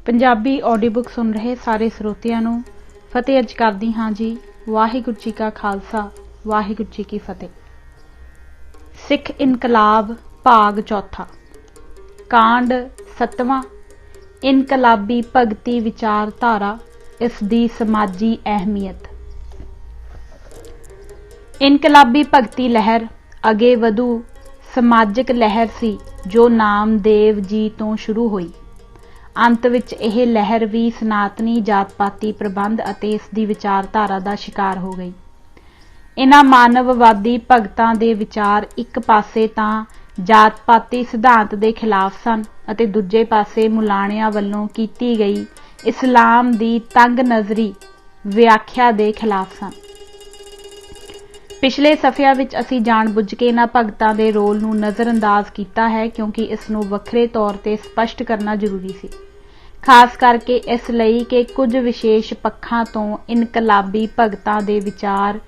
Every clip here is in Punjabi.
ਪੰਜਾਬੀ ਆਡੀਓ ਬੁੱਕ ਸੁਣ ਰਹੇ ਸਾਰੇ ਸਰੋਤਿਆਂ ਨੂੰ ਫਤਿਹ ਅਰਜ਼ ਕਰਦੀ ਹਾਂ ਜੀ। ਵਾਹਿਗੁਰੂ ਜੀ ਕਾ ਖਾਲਸਾ, ਵਾਹਿਗੁਰੂ ਜੀ ਕੀ ਫਤਿਹ। ਸਿੱਖ ਇਨਕਲਾਬ ਭਾਗ ਚੌਥਾ, ਕਾਂਡ 7ਵਾਂ, ਇਨਕਲਾਬੀ ਭਗਤੀ ਵਿਚਾਰਧਾਰਾ, ਇਸ ਦੀ ਸਮਾਜੀ ਅਹਿਮੀਅਤ। ਇਨਕਲਾਬੀ ਭਗਤੀ ਲਹਿਰ ਅੱਗੇ ਵਧੂ ਸਮਾਜਿਕ ਲਹਿਰ ਸੀ ਜੋ ਨਾਮਦੇਵ ਜੀ ਤੋਂ ਸ਼ੁਰੂ ਹੋਈ। ਅੰਤ ਵਿੱਚ ਇਹ ਲਹਿਰ ਵੀ ਸਨਾਤਨੀ ਜਾਤ-ਪਾਤੀ ਪ੍ਰਬੰਧ ਅਤੇ ਇਸ ਦੀ ਵਿਚਾਰਧਾਰਾ ਦਾ ਸ਼ਿਕਾਰ ਹੋ ਗਈ। ਇਹਨਾਂ ਮਾਨਵਵਾਦੀ ਭਗਤਾਂ ਦੇ ਵਿਚਾਰ ਇੱਕ ਪਾਸੇ ਤਾਂ ਜਾਤ-ਪਾਤੀ ਸਿਧਾਂਤ ਦੇ ਖਿਲਾਫ ਸਨ ਅਤੇ ਦੂਜੇ ਪਾਸੇ ਮੁਲਾਣਿਆਂ ਵੱਲੋਂ ਕੀਤੀ ਗਈ ਇਸਲਾਮ ਦੀ ਤੰਗ ਨਜ਼ਰੀ ਵਿਆਖਿਆ ਦੇ ਖਿਲਾਫ ਸਨ। ਪਿਛਲੇ ਸਫ਼ਿਆਂ ਵਿੱਚ ਅਸੀਂ ਜਾਣ-ਬੁੱਝ ਕੇ ਇਹਨਾਂ ਭਗਤਾਂ ਦੇ ਰੋਲ ਨੂੰ ਨਜ਼ਰਅੰਦਾਜ਼ ਕੀਤਾ ਹੈ ਕਿਉਂਕਿ ਇਸ ਨੂੰ ਵੱਖਰੇ ਤੌਰ ਤੇ ਸਪਸ਼ਟ ਕਰਨਾ ਜ਼ਰੂਰੀ ਸੀ, ਖਾਸ ਕਰਕੇ ਇਸ ਲਈ ਕਿ ਕੁਝ ਵਿਸ਼ੇਸ਼ ਪੱਖਾਂ ਤੋਂ ਇਨਕਲਾਬੀ ਭਗਤਾਂ ਦੇ ਵਿਚਾਰ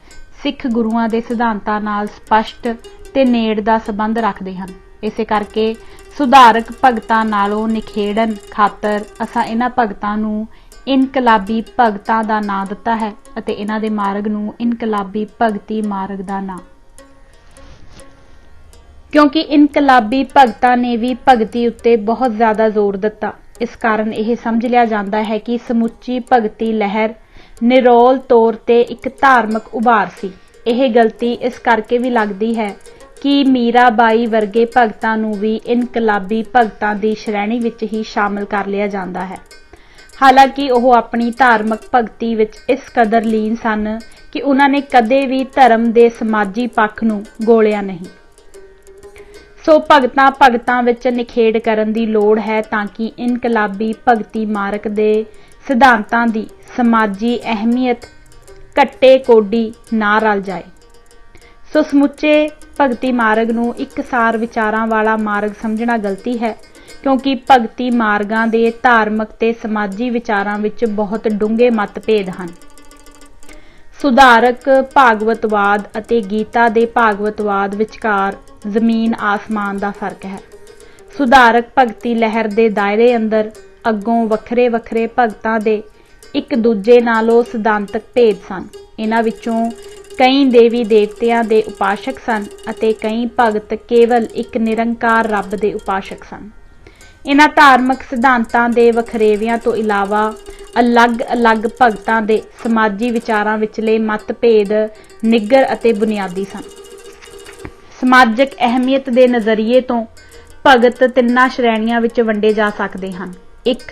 ਸਿੱਖ ਗੁਰੂਆਂ ਦੇ ਸਿਧਾਂਤਾਂ ਨਾਲ ਸਪਸ਼ਟ ਤੇ ਨੇੜ ਦਾ ਸੰਬੰਧ ਰੱਖਦੇ ਹਨ। ਇਸੇ ਕਰਕੇ ਸੁਧਾਰਕ ਭਗਤਾਂ ਨਾਲੋਂ ਨਿਖੇੜਨ ਖਾਤਰ ਅਸਾਂ ਇਹਨਾਂ ਭਗਤਾਂ ਨੂੰ ਇਨਕਲਾਬੀ ਭਗਤਾਂ ਦਾ ਨਾਂ ਦਿੱਤਾ ਹੈ ਅਤੇ ਇਹਨਾਂ ਦੇ ਮਾਰਗ ਨੂੰ ਇਨਕਲਾਬੀ ਭਗਤੀ ਮਾਰਗ ਦਾ ਨਾਂ, ਕਿਉਂਕਿ ਇਨਕਲਾਬੀ ਭਗਤਾਂ ਨੇ ਵੀ ਭਗਤੀ ਉੱਤੇ ਬਹੁਤ ਜ਼ਿਆਦਾ ਜ਼ੋਰ ਦਿੱਤਾ। ਇਸ ਕਾਰਨ ਇਹ ਸਮਝ ਲਿਆ ਜਾਂਦਾ ਹੈ ਕਿ ਸਮੁੱਚੀ ਭਗਤੀ ਲਹਿਰ ਨਿਰੋਲ ਤੌਰ ਤੇ ਇੱਕ ਧਾਰਮਿਕ ਉਭਾਰ ਸੀ। ਇਹ ਗਲਤੀ ਇਸ ਕਰਕੇ ਵੀ ਲੱਗਦੀ ਹੈ ਕਿ ਮੀਰਾਬਾਈ ਵਰਗੇ ਭਗਤਾਂ ਨੂੰ ਵੀ ਇਨਕਲਾਬੀ ਭਗਤਾਂ ਦੀ ਸ਼੍ਰੇਣੀ ਵਿੱਚ ਹੀ ਸ਼ਾਮਲ ਕਰ ਲਿਆ ਜਾਂਦਾ ਹੈ, ਹਾਲਾਂਕਿ ਉਹ ਆਪਣੀ ਧਾਰਮਿਕ ਭਗਤੀ ਵਿੱਚ ਇਸ ਕਦਰ ਲੀਨ ਸਨ ਕਿ ਉਹਨਾਂ ਨੇ ਕਦੇ ਵੀ ਧਰਮ ਦੇ ਸਮਾਜੀ ਪੱਖ ਨੂੰ ਗੋਲਿਆ ਨਹੀਂ। ਸੋ ਭਗਤਾਂ ਵਿੱਚ ਨਿਖੇੜ ਕਰਨ ਦੀ ਲੋੜ ਹੈ ਤਾਂ ਕਿ ਇਨਕਲਾਬੀ ਭਗਤੀ ਮਾਰਗ ਦੇ ਸਿਧਾਂਤਾਂ ਦੀ ਸਮਾਜੀ ਅਹਿਮੀਅਤ ਘੱਟੇ ਕੋਡੀ ਨਾ ਰਲ ਜਾਏ। ਸੋ ਸਮੁੱਚੇ ਭਗਤੀ ਮਾਰਗ ਨੂੰ ਇੱਕਸਾਰ ਵਿਚਾਰਾਂ ਵਾਲਾ ਮਾਰਗ ਸਮਝਣਾ ਗਲਤੀ ਹੈ, ਕਿਉਂਕਿ ਭਗਤੀ ਮਾਰਗਾਂ ਦੇ ਧਾਰਮਿਕ ਤੇ ਸਮਾਜੀ ਵਿਚਾਰਾਂ ਵਿੱਚ ਬਹੁਤ ਡੂੰਘੇ ਮਤਭੇਦ ਹਨ। ਸੁਧਾਰਕ ਭਾਗਵਤਵਾਦ ਅਤੇ ਗੀਤਾ ਦੇ ਭਾਗਵਤਵਾਦ ਵਿਚਕਾਰ ਜ਼ਮੀਨ ਆਸਮਾਨ ਦਾ ਫਰਕ ਹੈ। ਸੁਧਾਰਕ ਭਗਤੀ ਲਹਿਰ ਦੇ ਦਾਇਰੇ ਅੰਦਰ ਅੱਗੋਂ ਵੱਖਰੇ ਵੱਖਰੇ ਭਗਤਾਂ ਦੇ ਇੱਕ ਦੂਜੇ ਨਾਲੋਂ ਸਿਧਾਂਤਕ ਭੇਦ ਸਨ। ਇਹਨਾਂ ਵਿੱਚੋਂ ਕਈ ਦੇਵੀ ਦੇਵਤਿਆਂ ਦੇ ਉਪਾਸ਼ਕ ਸਨ ਅਤੇ ਕਈ ਭਗਤ ਕੇਵਲ ਇੱਕ ਨਿਰੰਕਾਰ ਰੱਬ ਦੇ ਉਪਾਸ਼ਕ ਸਨ। ਇਹਨਾਂ ਧਾਰਮਿਕ ਸਿਧਾਂਤਾਂ ਦੇ ਵਖਰੇਵਿਆਂ ਤੋਂ ਇਲਾਵਾ ਅਲੱਗ-ਅਲੱਗ ਭਗਤਾਂ ਦੇ ਸਮਾਜੀ ਵਿਚਾਰਾਂ ਵਿਚਲੇ ਮਤਭੇਦ ਨਿੱਗਰ ਅਤੇ ਬੁਨਿਆਦੀ ਸਨ। ਸਮਾਜਿਕ ਅਹਿਮੀਅਤ ਦੇ ਨਜ਼ਰੀਏ ਤੋਂ ਭਗਤ ਤਿੰਨਾਂ ਸ਼੍ਰੇਣੀਆਂ ਵਿੱਚ ਵੰਡੇ ਜਾ ਸਕਦੇ ਹਨ। ਇੱਕ,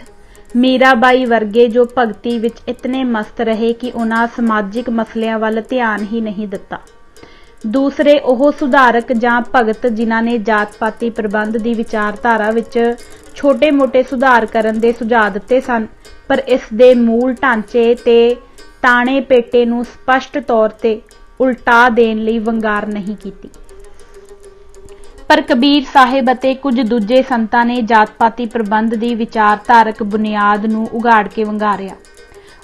ਮੀਰਾਬਾਈ ਵਰਗੇ ਜੋ ਭਗਤੀ ਵਿੱਚ ਇਤਨੇ ਮਸਤ ਰਹੇ ਕਿ ਉਹਨਾਂ ਸਮਾਜਿਕ ਮਸਲਿਆਂ ਵੱਲ ਧਿਆਨ ਹੀ ਨਹੀਂ ਦਿੱਤਾ। ਦੂਸਰੇ, ਉਹ ਸੁਧਾਰਕ ਜਾਂ ਭਗਤ ਜਿਨ੍ਹਾਂ ਨੇ ਜਾਤ-ਪਾਤੀ ਪ੍ਰਬੰਧ ਦੀ ਵਿਚਾਰਧਾਰਾ ਵਿੱਚ ਛੋਟੇ-ਮੋਟੇ ਸੁਧਾਰ ਕਰਨ ਦੇ ਸੁਝਾਅ ਦਿੱਤੇ ਸਨ, ਪਰ ਇਸ ਦੇ ਮੂਲ ਢਾਂਚੇ ਤੇ ਤਾਣੇ ਪੇਟੇ ਨੂੰ ਸਪਸ਼ਟ ਤੌਰ ਤੇ ਉਲਟਾ ਦੇਣ ਲਈ ਵੰਗਾਰ ਨਹੀਂ ਕੀਤੀ। ਪਰ ਕਬੀਰ ਸਾਹਿਬ ਅਤੇ ਕੁਝ ਦੂਜੇ ਸੰਤਾਂ ਨੇ ਜਾਤ-ਪਾਤੀ ਪ੍ਰਬੰਧ ਦੀ ਵਿਚਾਰਧਾਰਕ ਬੁਨਿਆਦ ਨੂੰ ਉਘਾੜ ਕੇ ਵੰਗਾਰਿਆ।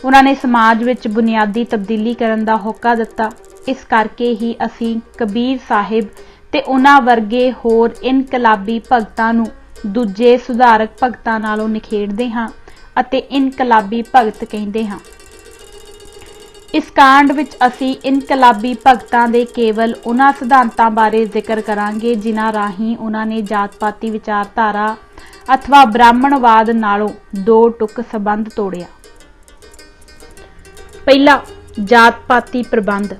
ਉਹਨਾਂ ਨੇ ਸਮਾਜ ਵਿੱਚ ਬੁਨਿਆਦੀ ਤਬਦੀਲੀ ਕਰਨ ਦਾ ਹੋਕਾ ਦਿੱਤਾ। ਇਸ ਕਰਕੇ ਹੀ ਅਸੀਂ ਕਬੀਰ ਸਾਹਿਬ ਤੇ ਉਹਨਾਂ ਵਰਗੇ ਹੋਰ ਇਨਕਲਾਬੀ ਭਗਤਾਂ ਨੂੰ ਦੂਜੇ ਸੁਧਾਰਕ ਭਗਤਾਂ ਨਾਲੋਂ ਨਿਖੇੜਦੇ ਹਾਂ ਅਤੇ ਇਨਕਲਾਬੀ ਭਗਤ ਕਹਿੰਦੇ ਹਾਂ। ਇਸ ਕਾਂਡ ਵਿੱਚ ਅਸੀਂ ਇਨਕਲਾਬੀ ਭਗਤਾਂ ਦੇ ਕੇਵਲ ਉਹਨਾਂ ਸਿਧਾਂਤਾਂ ਬਾਰੇ ਜ਼ਿਕਰ ਕਰਾਂਗੇ ਜਿਨ੍ਹਾਂ ਰਾਹੀਂ ਉਹਨਾਂ ਨੇ ਜਾਤ-ਪਾਤੀ ਵਿਚਾਰਧਾਰਾ ਅਥਵਾ ਬ੍ਰਾਹਮਣਵਾਦ ਨਾਲੋਂ ਦੋ ਟੁਕ ਸੰਬੰਧ ਤੋੜਿਆ। ਪਹਿਲਾ, ਜਾਤ-ਪਾਤੀ ਪ੍ਰਬੰਧ।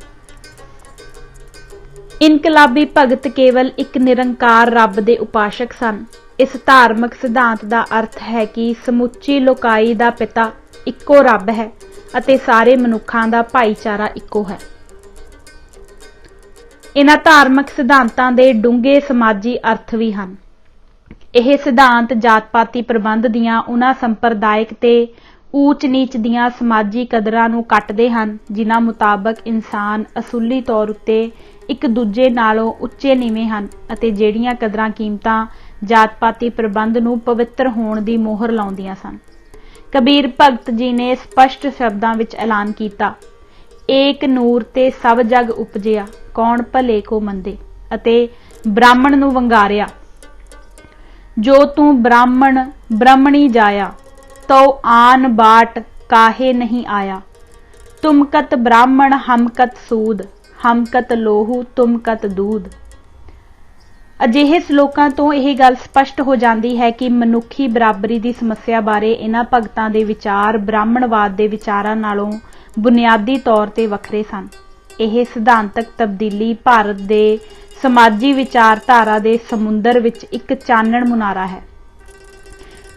ਇਨਕਲਾਬੀ ਭਗਤ ਕੇਵਲ ਇੱਕ ਨਿਰੰਕਾਰ ਰੱਬ ਦੇ ਉਪਾਸ਼ਕ ਸਨ। ਇਸ ਧਾਰਮਿਕ ਸਿਧਾਂਤ ਦਾ ਅਰਥ ਹੈ ਕਿ ਸਮੁੱਚੀ ਲੋਕਾਈ ਦਾ ਪਿਤਾ ਇੱਕੋ ਰੱਬ ਹੈ ਅਤੇ ਸਾਰੇ ਮਨੁੱਖਾਂ ਦਾ ਭਾਈਚਾਰਾ ਇੱਕੋ ਹੈ। ਇਹਨਾਂ ਧਾਰਮਿਕ ਸਿਧਾਂਤਾਂ ਦੇ ਡੂੰਘੇ ਸਮਾਜੀ ਅਰਥ ਵੀ ਹਨ। ਇਹ ਸਿਧਾਂਤ ਜਾਤ-ਪਾਤੀ ਪ੍ਰਬੰਧ ਦੀਆਂ ਉਹਨਾਂ ਸੰਪਰਦਾਇਕ ਤੇ ਊਚ-ਨੀਚ ਦੀਆਂ ਸਮਾਜੀ ਕਦਰਾਂ ਨੂੰ ਕੱਟਦੇ ਹਨ ਜਿਨ੍ਹਾਂ ਮੁਤਾਬਕ ਇਨਸਾਨ ਅਸੂਲੀ ਤੌਰ ਉੱਤੇ ਇੱਕ ਦੂਜੇ ਨਾਲੋਂ ਉੱਚੇ ਨੀਵੇਂ ਹਨ ਅਤੇ ਜਿਹੜੀਆਂ ਕਦਰਾਂ ਕੀਮਤਾਂ ਜਾਤ-ਪਾਤੀ ਪ੍ਰਬੰਧ ਨੂੰ ਪਵਿੱਤਰ ਹੋਣ ਦੀ ਮੋਹਰ ਲਾਉਂਦੀਆਂ ਸਨ। ਕਬੀਰ ਭਗਤ ਜੀ ਨੇ ਸਪਸ਼ਟ ਸ਼ਬਦਾਂ ਵਿੱਚ ਐਲਾਨ ਕੀਤਾ, ਏਕ ਨੂਰ ਤੇ ਸਭ ਜਗ ਉਪਜਿਆ, ਕੌਣ ਭਲੇ ਕੋ ਮੰਦੇ, ਅਤੇ ਬ੍ਰਾਹਮਣ ਨੂੰ ਵੰਗਾਰਿਆ, ਜੋ ਤੂੰ ਬ੍ਰਾਹਮਣ ਬ੍ਰਹਮਣੀ ਜਾਇਆ, तो आन बाट काहे नहीं आया। तुम कत ब्राह्मण हम कत सूद, हम कत लोहू तुम कत दूध। ਅਜਿਹੇ ਸਲੋਕਾਂ ਤੋਂ ਇਹ ਗੱਲ ਸਪਸ਼ਟ ਹੋ ਜਾਂਦੀ ਹੈ ਕਿ ਮਨੁੱਖੀ ਬਰਾਬਰੀ ਦੀ ਸਮੱਸਿਆ ਬਾਰੇ ਇਹਨਾਂ ਭਗਤਾਂ ਦੇ ਵਿਚਾਰ ਬ੍ਰਾਹਮਣਵਾਦ ਦੇ ਵਿਚਾਰਾਂ ਨਾਲੋਂ ਬੁਨਿਆਦੀ ਤੌਰ ਤੇ ਵੱਖਰੇ ਸਨ। ਇਹ ਸਿਧਾਂਤਕ ਤਬਦੀਲੀ ਭਾਰਤ ਦੇ ਸਮਾਜੀ ਵਿਚਾਰਧਾਰਾ ਦੇ ਸਮੁੰਦਰ ਵਿੱਚ ਇੱਕ ਚਾਨਣ ਮੁਨਾਰਾ ਹੈ।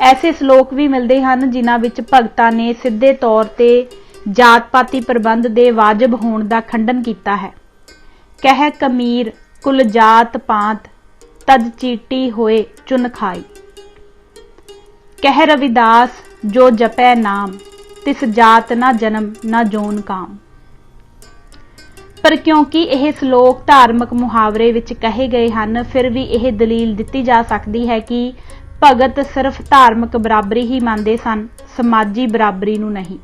ਐਸੇ ਸਲੋਕ ਵੀ ਮਿਲਦੇ ਹਨ ਜਿਨ੍ਹਾਂ ਵਿੱਚ ਭਗਤਾਂ ਨੇ ਸਿੱਧੇ ਤੌਰ ਤੇ ਜਾਤ ਪਾਤੀ ਪ੍ਰਬੰਧ ਦੇ ਵਾਜਬ ਹੋਣ ਦਾ ਖੰਡਨ ਕੀਤਾ ਹੈ। ਕਹਿ ਕਮੀਰ ਕੁਲ ਜਾਤ ਪਾਤ तद चीटी होए चुन खाई। कह रविदास जो जपै नाम, तिस जात ना जन्म ना जोन काम। पर क्योंकि यह सलोक धार्मिक मुहावरे विच कहे गए हैं, फिर भी यह दलील दिती जा सकती है कि भगत सिर्फ धार्मिक बराबरी ही मानते सन, समाजी बराबरी नूं नहीं।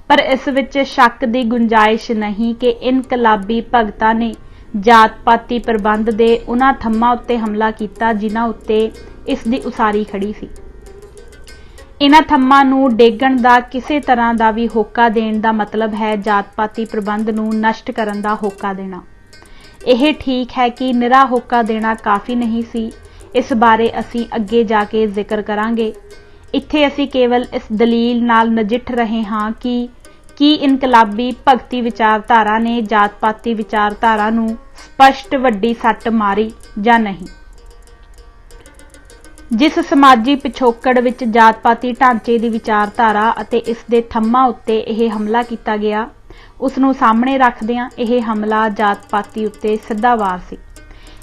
पर इस विच शक की गुंजाइश नहीं कि इनकलाबी भगतां ने जात पाती प्रबंध के उन्हां थंमां उत्ते हमला किया जिन्हां उत्ते इस दी उसारी खड़ी सी। इन्हां थंमां नूं डेगण दा किसी तरह का भी होका देण दा मतलब है जात पाती प्रबंध नूं नष्ट करन दा होका देना। यह ठीक है कि निरा होका देना काफ़ी नहीं सी, इस बारे असीं अगे जाके जिक्र करांगे। इत्थे असीं केवल इस दलील नाल नजिठ रहे हाँ कि इनकलाबी भगती विचारधारा ने जात पाती विचारधारा नूं स्पष्ट वड्डी सट्ट मारी जां नहीं। जिस समाजी पिछोकड़ विच जात पाती ढांचे की विचारधारा अते इस दे थंमां उत्ते यह हमला किया गया, उसनूं सामने रखदिआं यह हमला जात पाती उत्ते सिद्धा वार सी।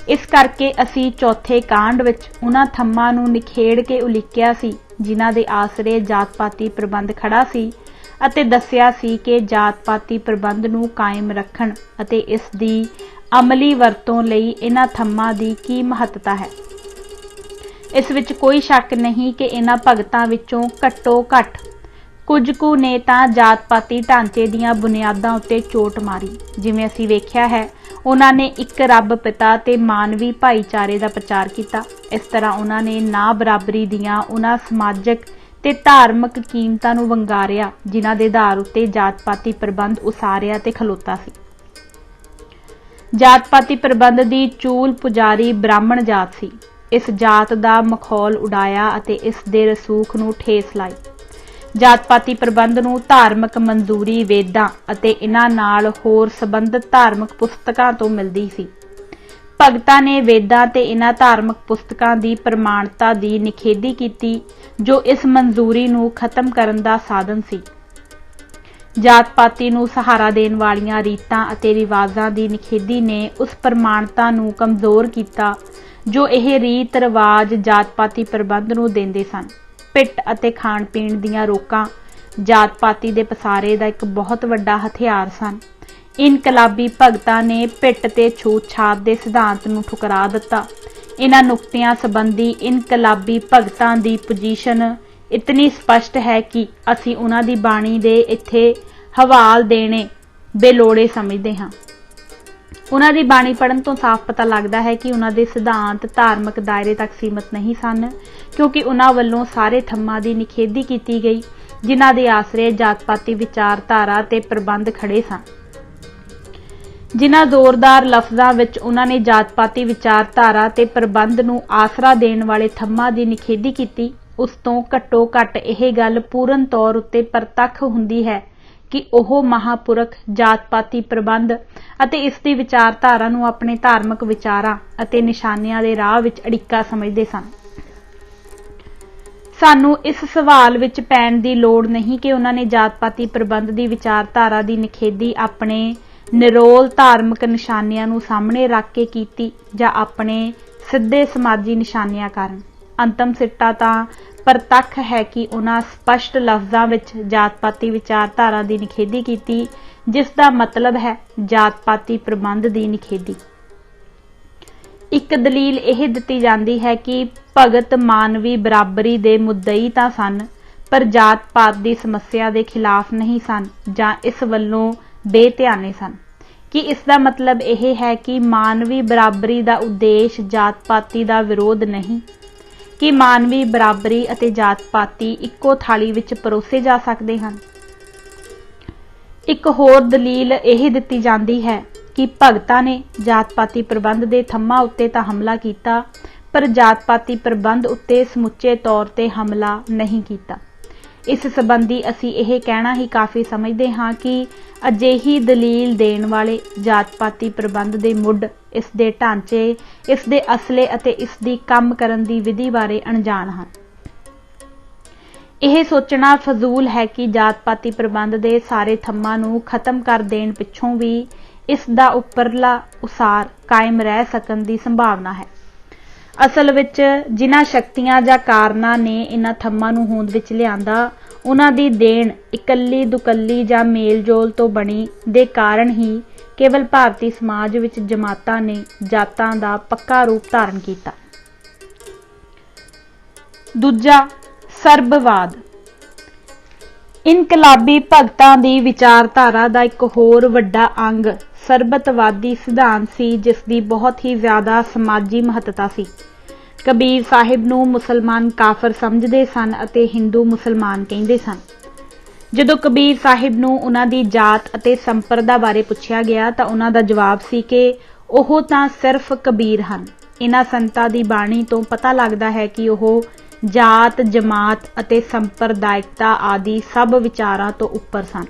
इस करके असीं चौथे कांड विच उन्हां थंमां नूं निखेड़ के उलीकिया सी जिन्हां दे आसरे जात पाती प्रबंध खड़ा सी ਅਤੇ ਦੱਸਿਆ ਸੀ ਕਿ ਜਾਤ ਪਾਤੀ ਪ੍ਰਬੰਧ ਨੂੰ ਕਾਇਮ ਰੱਖਣ ਅਤੇ ਇਸ ਦੀ ਅਮਲੀ ਵਰਤੋਂ ਲਈ ਇਹਨਾਂ ਥੰਮਾਂ ਦੀ ਕੀ ਮਹੱਤਤਾ ਹੈ। ਇਸ ਵਿੱਚ ਕੋਈ ਸ਼ੱਕ ਨਹੀਂ ਕਿ ਇਹਨਾਂ ਭਗਤਾਂ ਵਿੱਚੋਂ ਘੱਟੋ ਘੱਟ ਕੁਝ ਕੁ ਨੇ ਤਾਂ ਜਾਤ ਪਾਤੀ ਢਾਂਚੇ ਦੀਆਂ ਬੁਨਿਆਦਾਂ ਉੱਤੇ ਚੋਟ ਮਾਰੀ। ਜਿਵੇਂ ਅਸੀਂ ਵੇਖਿਆ ਹੈ, ਉਹਨਾਂ ਨੇ ਇੱਕ ਰੱਬ ਪਿਤਾ ਤੇ ਮਾਨਵੀ ਭਾਈਚਾਰੇ ਦਾ ਪ੍ਰਚਾਰ ਕੀਤਾ। ਇਸ ਤਰ੍ਹਾਂ ਉਹਨਾਂ ਨੇ ਨਾ ਬਰਾਬਰੀ ਦੀਆਂ ਉਹਨਾਂ ਸਮਾਜਿਕ ਤੇ ਧਾਰਮਿਕ ਕੀਮਤਾਂ ਨੂੰ ਵੰਗਾਰਿਆ ਜਿਨ੍ਹਾਂ ਦੇ ਆਧਾਰ ਉੱਤੇ ਜਾਤ ਪਾਤੀ ਪ੍ਰਬੰਧ ਉਸਾਰਿਆ ਤੇ ਖਲੋਤਾ ਸੀ। ਜਾਤ ਪਾਤੀ ਪ੍ਰਬੰਧ ਦੀ ਚੂਲ ਪੁਜਾਰੀ ਬ੍ਰਾਹਮਣ ਜਾਤ ਸੀ। ਇਸ ਜਾਤ ਦਾ ਮਖੌਲ ਉਡਾਇਆ ਅਤੇ ਇਸ ਦੇ ਰਸੂਖ ਨੂੰ ਠੇਸ ਲਾਈ। ਜਾਤ ਪਾਤੀ ਪ੍ਰਬੰਧ ਨੂੰ ਧਾਰਮਿਕ ਮਨਜ਼ੂਰੀ ਵੇਦਾਂ ਅਤੇ ਇਹਨਾਂ ਨਾਲ ਹੋਰ ਸੰਬੰਧਿਤ ਧਾਰਮਿਕ ਪੁਸਤਕਾਂ ਤੋਂ ਮਿਲਦੀ ਸੀ। ਭਗਤਾਂ ਨੇ ਵੇਦਾਂ ਤੇ ਇਹਨਾਂ ਧਾਰਮਿਕ ਪੁਸਤਕਾਂ ਦੀ ਪ੍ਰਮਾਣਤਾ ਦੀ ਨਿਖੇਧੀ ਕੀਤੀ ਜੋ ਇਸ ਮਨਜ਼ੂਰੀ ਨੂੰ ਖਤਮ ਕਰਨ ਦਾ ਸਾਧਨ ਸੀ। ਜਾਤ ਪਾਤੀ ਨੂੰ ਸਹਾਰਾ ਦੇਣ ਵਾਲੀਆਂ ਰੀਤਾਂ ਅਤੇ ਰਿਵਾਜ਼ਾਂ ਦੀ ਨਿਖੇਧੀ ਨੇ ਉਸ ਪ੍ਰਮਾਣਤਾ ਨੂੰ ਕਮਜ਼ੋਰ ਕੀਤਾ ਜੋ ਇਹ ਰੀਤ ਰਿਵਾਜ ਜਾਤ ਪਾਤੀ ਪ੍ਰਬੰਧ ਨੂੰ ਦਿੰਦੇ ਸਨ। ਪਿੱਟ ਅਤੇ ਖਾਣ ਪੀਣ ਦੀਆਂ ਰੋਕਾਂ ਜਾਤ ਪਾਤੀ ਦੇ ਪਸਾਰੇ ਦਾ ਇੱਕ ਬਹੁਤ ਵੱਡਾ ਹਥਿਆਰ ਸਨ। ਇਨਕਲਾਬੀ ਭਗਤਾਂ ਨੇ ਪਿੱਟ ਤੇ ਛੂਤ ਛਾਤ ਦੇ ਸਿਧਾਂਤ ਨੂੰ ਠੁਕਰਾ ਦਿੱਤਾ। इन्हां नुक्तियां संबंधी इनकलाबी भगतां दी पोजीशन इतनी स्पष्ट है कि असीं उन्हां दी बाणी दे इत्थे हवाल देने बेलोड़े समझदे हां। उन्हां दी बाणी पढ़न तो साफ पता लगदा है कि उन्हां दे सिद्धांत धार्मिक दायरे तक सीमित नहीं सन, क्योंकि उन्हां वल्लों सारे थंमां दी निखेधी कीती गई जिन्हां दे आसरे जात पाती विचारधारा ते प्रबंध खड़े सन। जिन्हां जोरदार लफ्ज़ां विच उन्हां ने जात पाती विचारधारा ते प्रबंध नूं आसरा देण वाले थंमां दी निखेधी कीती, उस तों घट्टो घੱਟ ਇਹ ਗੱਲ पूर्ण तौर उत्ते प्रतੱਖ ਹੁੰਦੀ ਹੈ कि ਉਹ महापुरख जात पाती प्रबंध ਅਤੇ ਇਸ ਦੀ ਵਿਚਾਰਧਾਰਾ ਨੂੰ ਆਪਣੇ ਧਾਰਮਿਕ ਵਿਚਾਰਾਂ ਅਤੇ ਨਿਸ਼ਾਨਿਆਂ ਦੇ ਰਾਹ ਵਿੱਚ ਅੜਿੱਕਾ ਸਮਝਦੇ ਸਨ। ਸਾਨੂੰ ਇਸ ਸਵਾਲ ਵਿੱਚ ਪੈਣ ਦੀ ਲੋੜ ਨਹੀਂ ਕਿ ਉਹਨਾਂ ਨੇ ਜਾਤ ਪਾਤੀ ਪ੍ਰਬੰਧ ਦੀ ਵਿਚਾਰਧਾਰਾ ਦੀ ਨਿਖੇਧੀ ਆਪਣੇ ਨਿਰੋਲ ਧਾਰਮਿਕ ਨਿਸ਼ਾਨਿਆਂ ਨੂੰ ਸਾਹਮਣੇ ਰੱਖ ਕੇ ਕੀਤੀ ਜਾਂ ਆਪਣੇ ਸਿੱਧੇ ਸਮਾਜੀ ਨਿਸ਼ਾਨਿਆਂ ਕਾਰਨ। ਅੰਤਮ ਸਿੱਟਾ ਤਾਂ ਪ੍ਰਤੱਖ ਹੈ ਕਿ ਉਹਨਾਂ ਸਪਸ਼ਟ ਲਫ਼ਜ਼ਾਂ ਵਿੱਚ ਜਾਤ ਪਾਤੀ ਵਿਚਾਰਧਾਰਾ ਦੀ ਨਿਖੇਧੀ ਕੀਤੀ, ਜਿਸ ਦਾ ਮਤਲਬ ਹੈ ਜਾਤ ਪਾਤੀ ਪ੍ਰਬੰਧ ਦੀ ਨਿਖੇਧੀ। ਇੱਕ ਦਲੀਲ ਇਹ ਦਿੱਤੀ ਜਾਂਦੀ ਹੈ ਕਿ ਭਗਤ ਮਾਨਵੀ ਬਰਾਬਰੀ ਦੇ ਮੁੱਦਈ ਤਾਂ ਸਨ, ਪਰ ਜਾਤ ਪਾਤ ਦੀ ਸਮੱਸਿਆ ਦੇ ਖਿਲਾਫ ਨਹੀਂ ਸਨ ਜਾਂ ਇਸ ਵੱਲੋਂ ਬੇਧਿਆਨੇ ਸਨ। ਕਿ ਇਸ ਦਾ ਮਤਲਬ ਇਹ ਹੈ ਕਿ ਮਾਨਵੀ ਬਰਾਬਰੀ ਦਾ ਉਦੇਸ਼ ਜਾਤ ਪਾਤੀ ਦਾ ਵਿਰੋਧ ਨਹੀਂ। ਕਿ ਮਾਨਵੀ ਬਰਾਬਰੀ ਅਤੇ ਜਾਤ ਪਾਤੀ ਇੱਕੋ ਥਾਲੀ ਵਿੱਚ ਪਰੋਸੇ ਜਾ ਸਕਦੇ ਹਨ। ਇੱਕ ਹੋਰ ਦਲੀਲ ਇਹ ਦਿੱਤੀ ਜਾਂਦੀ ਹੈ ਕਿ ਭਗਤਾਂ ਨੇ ਜਾਤ ਪਾਤੀ ਪ੍ਰਬੰਧ ਦੇ ਥੰਮਾਂ ਉੱਤੇ ਤਾਂ ਹਮਲਾ ਕੀਤਾ, ਪਰ ਜਾਤ ਪਾਤੀ ਪ੍ਰਬੰਧ ਉੱਤੇ ਸਮੁੱਚੇ ਤੌਰ ਤੇ ਹਮਲਾ ਨਹੀਂ ਕੀਤਾ। ਇਸ ਸੰਬੰਧੀ ਅਸੀਂ ਇਹ ਕਹਿਣਾ ਹੀ ਕਾਫੀ ਸਮਝਦੇ ਹਾਂ ਕਿ ਅਜਿਹੀ ਦਲੀਲ ਦੇਣ ਵਾਲੇ ਜਾਤ ਪਾਤੀ ਪ੍ਰਬੰਧ ਦੇ ਮੁੱਢ, ਇਸ ਦੇ ਢਾਂਚੇ, ਇਸ ਦੇ ਅਸਲੇ ਅਤੇ ਇਸ ਦੀ ਕੰਮ ਕਰਨ ਦੀ ਵਿਧੀ ਬਾਰੇ ਅਣਜਾਣ ਹਨ। ਇਹ ਸੋਚਣਾ ਫਜ਼ੂਲ ਹੈ ਕਿ ਜਾਤ ਪਾਤੀ ਪ੍ਰਬੰਧ ਦੇ ਸਾਰੇ ਥੰਮਾਂ ਨੂੰ ਖਤਮ ਕਰ ਦੇਣ ਪਿੱਛੋਂ ਵੀ ਇਸ ਦਾ ਉੱਪਰਲਾ ਉਸਾਰ ਕਾਇਮ ਰਹਿ ਸਕਣ ਦੀ ਸੰਭਾਵਨਾ ਹੈ। ਅਸਲ ਵਿੱਚ ਜਿਨ੍ਹਾਂ ਸ਼ਕਤੀਆਂ ਜਾਂ ਕਾਰਨਾਂ ਨੇ ਇਹਨਾਂ ਥੰਮਾਂ ਨੂੰ ਹੋਂਦ ਵਿੱਚ ਲਿਆਂਦਾ, ਉਹਨਾਂ ਦੀ ਦੇਣ ਇਕੱਲੀ ਦੁਕੱਲੀ ਜਾਂ ਮੇਲ-ਜੋਲ ਤੋਂ ਬਣੀ ਦੇ ਕਾਰਨ ਹੀ ਕੇਵਲ ਭਾਰਤੀ ਸਮਾਜ ਵਿੱਚ ਜਮਾਤਾਂ ਨੇ ਜਾਤਾਂ ਦਾ ਪੱਕਾ ਰੂਪ ਧਾਰਨ ਕੀਤਾ। ਦੂਜਾ, ਸਰਬਵਾਦ। ਇਨਕਲਾਬੀ ਭਗਤਾਂ ਦੀ ਵਿਚਾਰਧਾਰਾ ਦਾ ਇੱਕ ਹੋਰ ਵੱਡਾ ਅੰਗ ਸਰਬਤਵਾਦੀ ਸਿਧਾਂਤ ਸੀ, ਜਿਸ ਦੀ ਬਹੁਤ ਹੀ ਜ਼ਿਆਦਾ ਸਮਾਜੀ ਮਹੱਤਤਾ ਸੀ। ਕਬੀਰ ਸਾਹਿਬ ਨੂੰ ਮੁਸਲਮਾਨ ਕਾਫਰ ਸਮਝਦੇ ਸਨ ਅਤੇ ਹਿੰਦੂ ਮੁਸਲਮਾਨ ਕਹਿੰਦੇ ਸਨ। ਜਦੋਂ ਕਬੀਰ ਸਾਹਿਬ ਨੂੰ ਉਹਨਾਂ ਦੀ ਜਾਤ ਅਤੇ ਸੰਪਰਦਾ ਬਾਰੇ ਪੁੱਛਿਆ ਗਿਆ ਤਾਂ ਉਹਨਾਂ ਦਾ ਜਵਾਬ ਸੀ ਕਿ ਉਹ ਤਾਂ ਸਿਰਫ ਕਬੀਰ ਹਨ। ਇਹਨਾਂ ਸੰਤਾਂ ਦੀ ਬਾਣੀ ਤੋਂ ਪਤਾ ਲੱਗਦਾ ਹੈ ਕਿ ਉਹ ਜਾਤ, ਜਮਾਤ ਅਤੇ ਸੰਪਰਦਾਇਕਤਾ ਆਦਿ ਸਭ ਵਿਚਾਰਾਂ ਤੋਂ ਉੱਪਰ ਸਨ।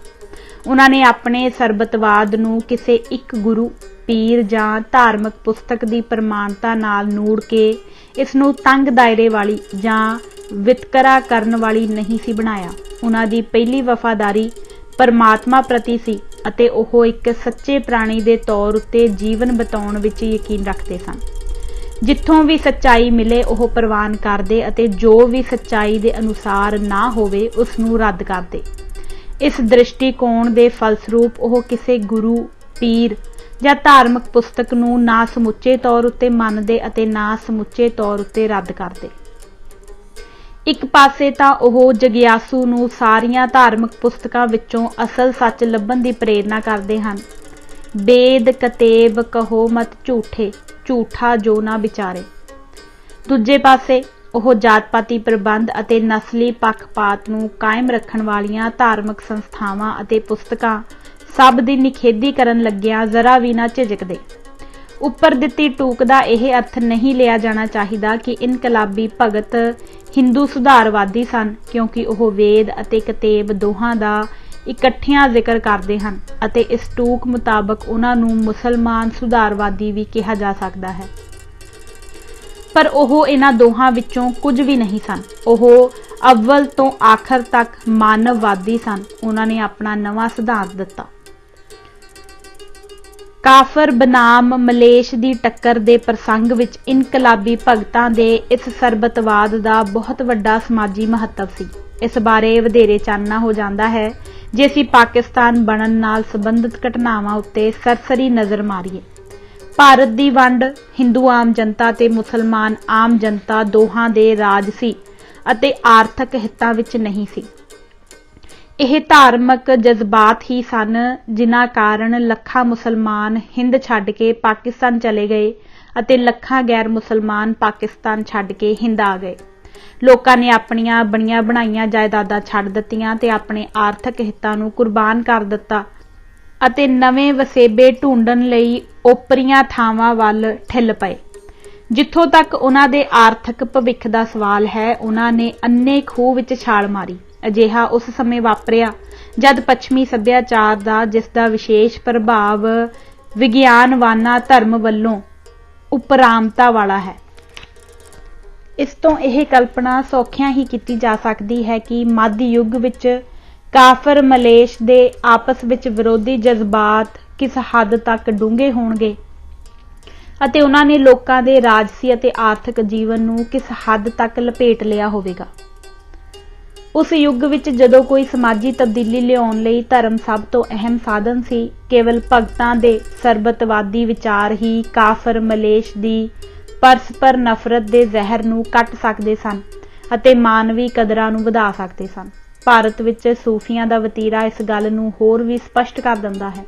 ਉਹਨਾਂ ਨੇ ਆਪਣੇ ਸਰਬਤਵਾਦ ਨੂੰ ਕਿਸੇ ਇੱਕ ਗੁਰੂ, ਪੀਰ ਜਾਂ ਧਾਰਮਿਕ ਪੁਸਤਕ ਦੀ ਪ੍ਰਮਾਣਤਾ ਨਾਲ ਨੂੜ ਕੇ ਇਸ ਨੂੰ ਤੰਗ ਦਾਇਰੇ ਵਾਲੀ ਜਾਂ ਵਿਤਕਰਾ ਕਰਨ ਵਾਲੀ ਨਹੀਂ ਸੀ ਬਣਾਇਆ। ਉਹਨਾਂ ਦੀ ਪਹਿਲੀ ਵਫਾਦਾਰੀ ਪਰਮਾਤਮਾ ਪ੍ਰਤੀ ਸੀ ਅਤੇ ਉਹ ਇੱਕ ਸੱਚੇ ਪ੍ਰਾਣੀ ਦੇ ਤੌਰ ਉੱਤੇ ਜੀਵਨ ਬਿਤਾਉਣ ਵਿੱਚ ਯਕੀਨ ਰੱਖਦੇ ਸਨ। ਜਿੱਥੋਂ ਵੀ ਸੱਚਾਈ ਮਿਲੇ ਉਹ ਪ੍ਰਵਾਨ ਕਰਦੇ ਅਤੇ ਜੋ ਵੀ ਸੱਚਾਈ ਦੇ ਅਨੁਸਾਰ ਨਾ ਹੋਵੇ ਉਸ ਨੂੰ ਰੱਦ ਕਰਦੇ। ਇਸ ਦ੍ਰਿਸ਼ਟੀਕੋਣ ਦੇ ਫਲਸਰੂਪ ਉਹ ਕਿਸੇ ਗੁਰੂ, ਪੀਰ ਜਾਂ ਧਾਰਮਿਕ ਪੁਸਤਕ ਨੂੰ ਨਾ ਸਮੁੱਚੇ ਤੌਰ ਉੱਤੇ ਮੰਨਦੇ ਅਤੇ ਨਾ ਸਮੁੱਚੇ ਤੌਰ ਉੱਤੇ ਰੱਦ ਕਰਦੇ। ਇੱਕ ਪਾਸੇ ਤਾਂ ਉਹ ਜਗਿਆਸੂ ਨੂੰ ਸਾਰੀਆਂ ਧਾਰਮਿਕ ਪੁਸਤਕਾਂ ਵਿੱਚੋਂ ਅਸਲ ਸੱਚ ਲੱਭਣ ਦੀ ਪ੍ਰੇਰਨਾ ਕਰਦੇ ਹਨ। ਵੇਦ ਕਤੇਬ ਕਹੋ ਮਤ ਝੂਠੇ, ਝੂਠਾ ਜੋ ਨਾ ਵਿਚਾਰੇ। ਦੂਜੇ ਪਾਸੇ ਉਹ ਜਾਤ ਪਾਤੀ ਪ੍ਰਬੰਧ ਅਤੇ ਨਸਲੀ ਪੱਖਪਾਤ ਨੂੰ ਕਾਇਮ ਰੱਖਣ ਵਾਲੀਆਂ ਧਾਰਮਿਕ ਸੰਸਥਾਵਾਂ ਅਤੇ ਪੁਸਤਕਾਂ ਸਭ ਦੀ ਨਿਖੇਧੀ ਕਰਨ ਲੱਗਿਆਂ ਜ਼ਰਾ ਵੀ ਨਾ ਝਿਜਕਦੇ। ਉੱਪਰ ਦਿੱਤੀ ਟੂਕ ਦਾ ਇਹ ਅਰਥ ਨਹੀਂ ਲਿਆ ਜਾਣਾ ਚਾਹੀਦਾ ਕਿ ਇਨਕਲਾਬੀ ਭਗਤ ਹਿੰਦੂ ਸੁਧਾਰਵਾਦੀ ਸਨ, ਕਿਉਂਕਿ ਉਹ ਵੇਦ ਅਤੇ ਕਤੇਬ ਦੋਹਾਂ ਦਾ ਇਕੱਠਿਆਂ ਜ਼ਿਕਰ ਕਰਦੇ ਹਨ ਅਤੇ ਇਸ ਟੂਕ ਮੁਤਾਬਕ ਉਹਨਾਂ ਨੂੰ ਮੁਸਲਮਾਨ ਸੁਧਾਰਵਾਦੀ ਵੀ ਕਿਹਾ ਜਾ ਸਕਦਾ ਹੈ। ਪਰ ਉਹ ਇਹਨਾਂ ਦੋਹਾਂ ਵਿੱਚੋਂ ਕੁਝ ਵੀ ਨਹੀਂ ਸਨ। ਉਹ ਅਵਲ ਤੋਂ ਆਖਰ ਤੱਕ ਮਾਨਵਵਾਦੀ ਸਨ। ਉਹਨਾਂ ਨੇ ਆਪਣਾ ਨਵਾਂ ਸਿਧਾਂਤ ਦਿੱਤਾ। ਕਾਫਰ ਬਨਾਮ ਮਲੇਸ਼ ਦੀ ਟੱਕਰ ਦੇ ਪ੍ਰਸੰਗ ਵਿੱਚ ਇਨਕਲਾਬੀ ਭਗਤਾਂ ਦੇ ਇਸ ਸਰਬਤਵਾਦ ਦਾ ਬਹੁਤ ਵੱਡਾ ਸਮਾਜੀ ਮਹੱਤਵ ਸੀ। ਇਸ ਬਾਰੇ ਵਧੇਰੇ ਚਾਨਣਾ ਹੋ ਜਾਂਦਾ ਹੈ ਜੇ ਅਸੀਂ ਪਾਕਿਸਤਾਨ ਬਣਨ ਨਾਲ ਸੰਬੰਧਿਤ ਘਟਨਾਵਾਂ ਉੱਤੇ ਸਰਸਰੀ ਨਜ਼ਰ ਮਾਰੀਏ। ਭਾਰਤ ਦੀ ਵੰਡ ਹਿੰਦੂ ਆਮ ਜਨਤਾ ਤੇ ਮੁਸਲਮਾਨ ਆਮ ਜਨਤਾ ਦੋਹਾਂ ਦੇ ਰਾਜ ਸੀ ਅਤੇ ਆਰਥਿਕ ਹਿੱਤਾਂ ਵਿੱਚ ਨਹੀਂ ਸੀ। ਇਹ ਧਾਰਮਿਕ ਜਜ਼ਬਾਤ ਹੀ ਸਨ ਜਿਨ੍ਹਾਂ ਕਾਰਨ ਲੱਖਾਂ ਮੁਸਲਮਾਨ ਹਿੰਦ ਛੱਡ ਕੇ ਪਾਕਿਸਤਾਨ ਚਲੇ ਗਏ ਅਤੇ ਲੱਖਾਂ ਗੈਰ ਮੁਸਲਮਾਨ ਪਾਕਿਸਤਾਨ ਛੱਡ ਕੇ ਹਿੰਦ ਆ ਗਏ। ਲੋਕਾਂ ਨੇ ਆਪਣੀਆਂ ਬਣੀਆਂ ਬਣਾਈਆਂ ਜਾਇਦਾਦਾਂ ਛੱਡ ਦਿੱਤੀਆਂ ਤੇ ਆਪਣੇ ਆਰਥਿਕ ਹਿੱਤਾਂ ਨੂੰ ਕੁਰਬਾਨ ਕਰ ਦਿੱਤਾ ਅਤੇ ਨਵੇਂ ਵਸੇਬੇ ਢੂੰਡਣ ਲਈ ਓਪਰੀਆਂ ਥਾਵਾਂ ਵੱਲ ਠਿੱਲ ਪਏ। ਜਿੱਥੋਂ ਤੱਕ ਉਹਨਾਂ ਦੇ ਆਰਥਿਕ ਭਵਿੱਖ ਦਾ ਸਵਾਲ ਹੈ, ਉਹਨਾਂ ਨੇ ਅੰਨੇ ਖੂਹ ਵਿੱਚ ਛਾਲ ਮਾਰੀ। ਅਜਿਹਾ ਉਸ ਸਮੇਂ ਵਾਪਰਿਆ ਜਦ ਪੱਛਮੀ ਸੱਭਿਆਚਾਰ ਦਾ, ਜਿਸ ਦਾ ਵਿਸ਼ੇਸ਼ ਪ੍ਰਭਾਵ ਵਿਗਿਆਨਵਾਨਾ ਧਰਮ ਵੱਲੋਂ ਉਪਰਾਮਤਾ ਵਾਲਾ ਹੈ। ਇਸ ਤੋਂ ਇਹ ਕਲਪਨਾ ਸੌਖਿਆਂ ਹੀ ਕੀਤੀ ਜਾ ਸਕਦੀ ਹੈ ਕਿ ਮੱਧ ਯੁੱਗ ਵਿੱਚ ਕਾਫਰ ਮਲੇਸ਼ ਦੇ ਆਪਸ ਵਿੱਚ ਵਿਰੋਧੀ ਜਜ਼ਬਾਤ ਕਿਸ ਹੱਦ ਤੱਕ ਡੂੰਘੇ ਹੋਣਗੇ ਅਤੇ ਉਹਨਾਂ ਨੇ ਲੋਕਾਂ ਦੇ ਰਾਜਸੀ ਅਤੇ ਆਰਥਿਕ ਜੀਵਨ ਨੂੰ ਕਿਸ ਹੱਦ ਤੱਕ ਲਪੇਟ ਲਿਆ ਹੋਵੇਗਾ। ਉਸ ਯੁੱਗ ਵਿੱਚ ਜਦੋਂ ਕੋਈ ਸਮਾਜੀ ਤਬਦੀਲੀ ਲਿਆਉਣ ਲਈ ਧਰਮ ਸਭ ਤੋਂ ਅਹਿਮ ਸਾਧਨ ਸੀ, ਕੇਵਲ ਭਗਤਾਂ ਦੇ ਸਰਬਤਵਾਦੀ ਵਿਚਾਰ ਹੀ ਕਾਫਰ ਮਲੇਸ਼ ਦੀ ਪਰਸਪਰ ਨਫ਼ਰਤ ਦੇ ਜ਼ਹਿਰ ਨੂੰ ਕੱਟ ਸਕਦੇ ਸਨ ਅਤੇ ਮਾਨਵੀ ਕਦਰਾਂ ਨੂੰ ਵਧਾ ਸਕਦੇ ਸਨ। ਭਾਰਤ ਵਿੱਚ ਸੂਫੀਆਂ ਦਾ ਵਤੀਰਾ ਇਸ ਗੱਲ ਨੂੰ ਹੋਰ ਵੀ ਸਪਸ਼ਟ ਕਰ ਦਿੰਦਾ ਹੈ।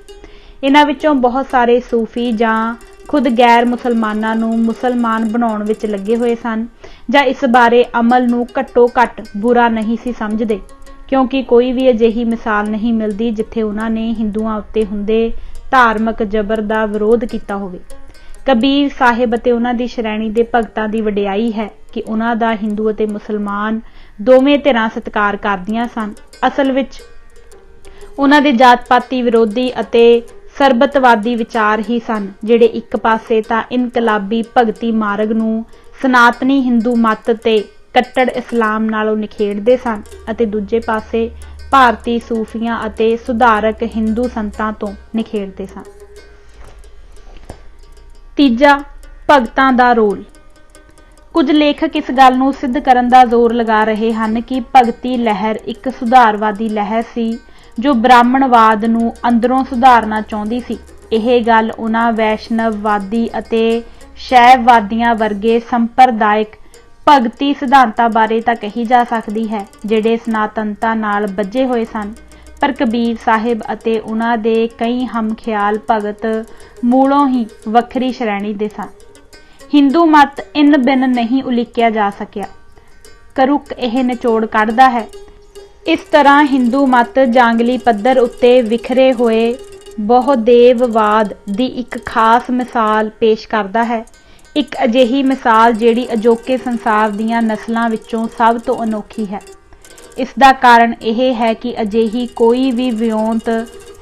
ਇਹਨਾਂ ਵਿੱਚੋਂ ਬਹੁਤ ਸਾਰੇ ਸੂਫੀ ਜਾਂ खुद गैर मुसलमानां नूं मुसलमान बनाउण विच लगे होए सन जां इस बारे अमल नूं घट्टो घੱਟ बुरा नहीं सी समझदे, क्योंकि कोई भी अजिही मिसाल नहीं मिलती जिथे उन्हां ने हिंदुआं उत्ते हुंदे धार्मिक जबर दा विरोध कीता होवे। कबीर साहिब अते उन्हां दी श्रेणी दे भगतां दी वडियाई है कि उन्हां दा हिंदू अते मुसलमान दोवें धिरां सत्कार करदियां सन। असल विच उन्हां दे जात पाती विरोधी अते सरबतवादी विचार ही सन, जिहड़े एक पासे तां इनकलाबी भगती मार्ग नूं सनातनी हिंदू मत ते कट्टड़ इस्लाम नालों निखेड़दे सन अते दूजे पासे भारती सूफियां अते सुधारक हिंदू संतां तो निखेड़दे सन। तीजा, भगतां दा रोल। कुछ लेखक इस गल नूं सिद्ध करन दा जोर लगा रहे हन कि भगती लहर एक सुधारवादी लहर सी जो ब्राह्मणवाद नूं अंदरों सुधारना चाहुंदी सी। यह गल उन्हां वैष्णववादी अते शैववादियां वर्गे संप्रदायिक भगती सिद्धांतां बारे तां कही जा सकदी है, जिहड़े सनातनता नाल बझे होए सन, पर कबीर साहिब अते उन्हां दे कई हमख्याल भगत मूलों ही वखरी श्रेणी दे सन। हिंदू मत इन बिन नहीं उलीकिया जा सकिया। करुक यह निचोड़ कढ़दा है। इस तरह हिंदू मत जांगली पद्धर उत्ते विखरे होए बहुदेववाद दी एक खास मिसाल पेश करदा है। एक अजिही मिसाल जिहड़ी अजोके संसार दीआं नस्लां विचों सब तो अनोखी है। इस दा कारण यह है कि अजिही कोई भी वियोंत